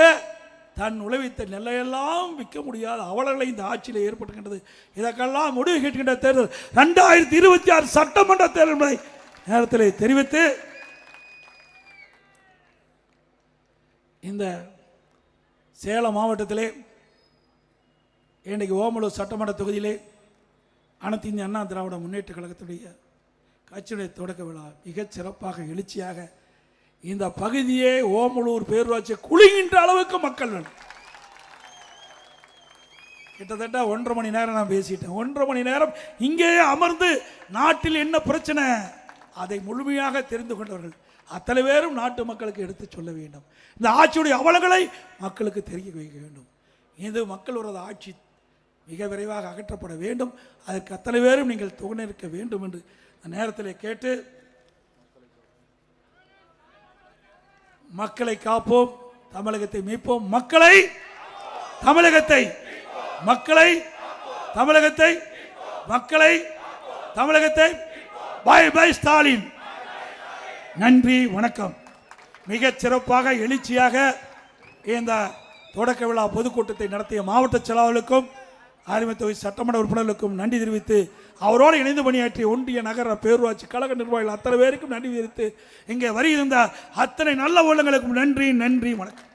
தன் உழைத்த நெல்லையெல்லாம் விற்க முடியாத அவலங்களை இந்த ஆட்சியில் ஏற்பட்டுகின்றது. இதற்கெல்லாம் முடிவு கேட்கின்ற தேர்தல் 2026 சட்டமன்ற தேர்தல் என்பதை நேரத்தில் தெரிவித்து இந்த சேலம் மாவட்டத்திலே இன்றைக்கு ஓமலூர் சட்டமன்ற தொகுதியிலே அனைத்து இந்திய அண்ணா திராவிட முன்னேற்ற கழகத்துடைய கட்சியுடைய தொடக்க விழா மிகச் சிறப்பாக எழுச்சியாக இந்த பகுதியே ஓமலூர் பேரூராட்சி குளிக்கின்ற அளவுக்கு மக்கள் வேணும். கிட்டத்தட்ட 1.5 மணி நேரம் நான் பேசிட்டேன். 1.5 மணி நேரம் இங்கேயே அமர்ந்து நாட்டில் என்ன பிரச்சனை அதை முழுமையாக தெரிந்து கொண்டவர்கள் அத்தனை பேரும் நாட்டு மக்களுக்கு எடுத்து சொல்ல வேண்டும். இந்த ஆட்சியுடைய அவலங்களை மக்களுக்கு தெரிய வைக்க வேண்டும். இது மக்களோட ஆட்சி மிக விரைவாக அகற்றப்பட வேண்டும். அதற்கு அத்தனை பேரும் நீங்கள் துணை வேண்டும் என்று நேரத்தில் கேட்டு, மக்களை காப்போம், தமிழகத்தை மீட்போம், மக்களை தமிழகத்தை மக்களை தமிழகத்தை மக்களை தமிழகத்தை பை பை ஸ்டாலின். நன்றி, வணக்கம். மிகச் சிறப்பாக எழுச்சியாக இந்த தொடக்க விழா பொதுக்கூட்டத்தை நடத்திய மாவட்ட செயலாளர்களுக்கும் ஆரிமத்தொகை சட்டமன்ற உறுப்பினர்களுக்கும் நன்றி தெரிவித்து, அவரோடு இணைந்து பணியாற்றிய ஒன்றிய நகர பேரூராட்சி கழக நிர்வாகிகள் அத்தனை பேருக்கும் நன்றி தெரிவித்து, இங்கே வருகின்ற அத்தனை நல்ல உள்ளங்களுக்கும் நன்றி, வணக்கம்.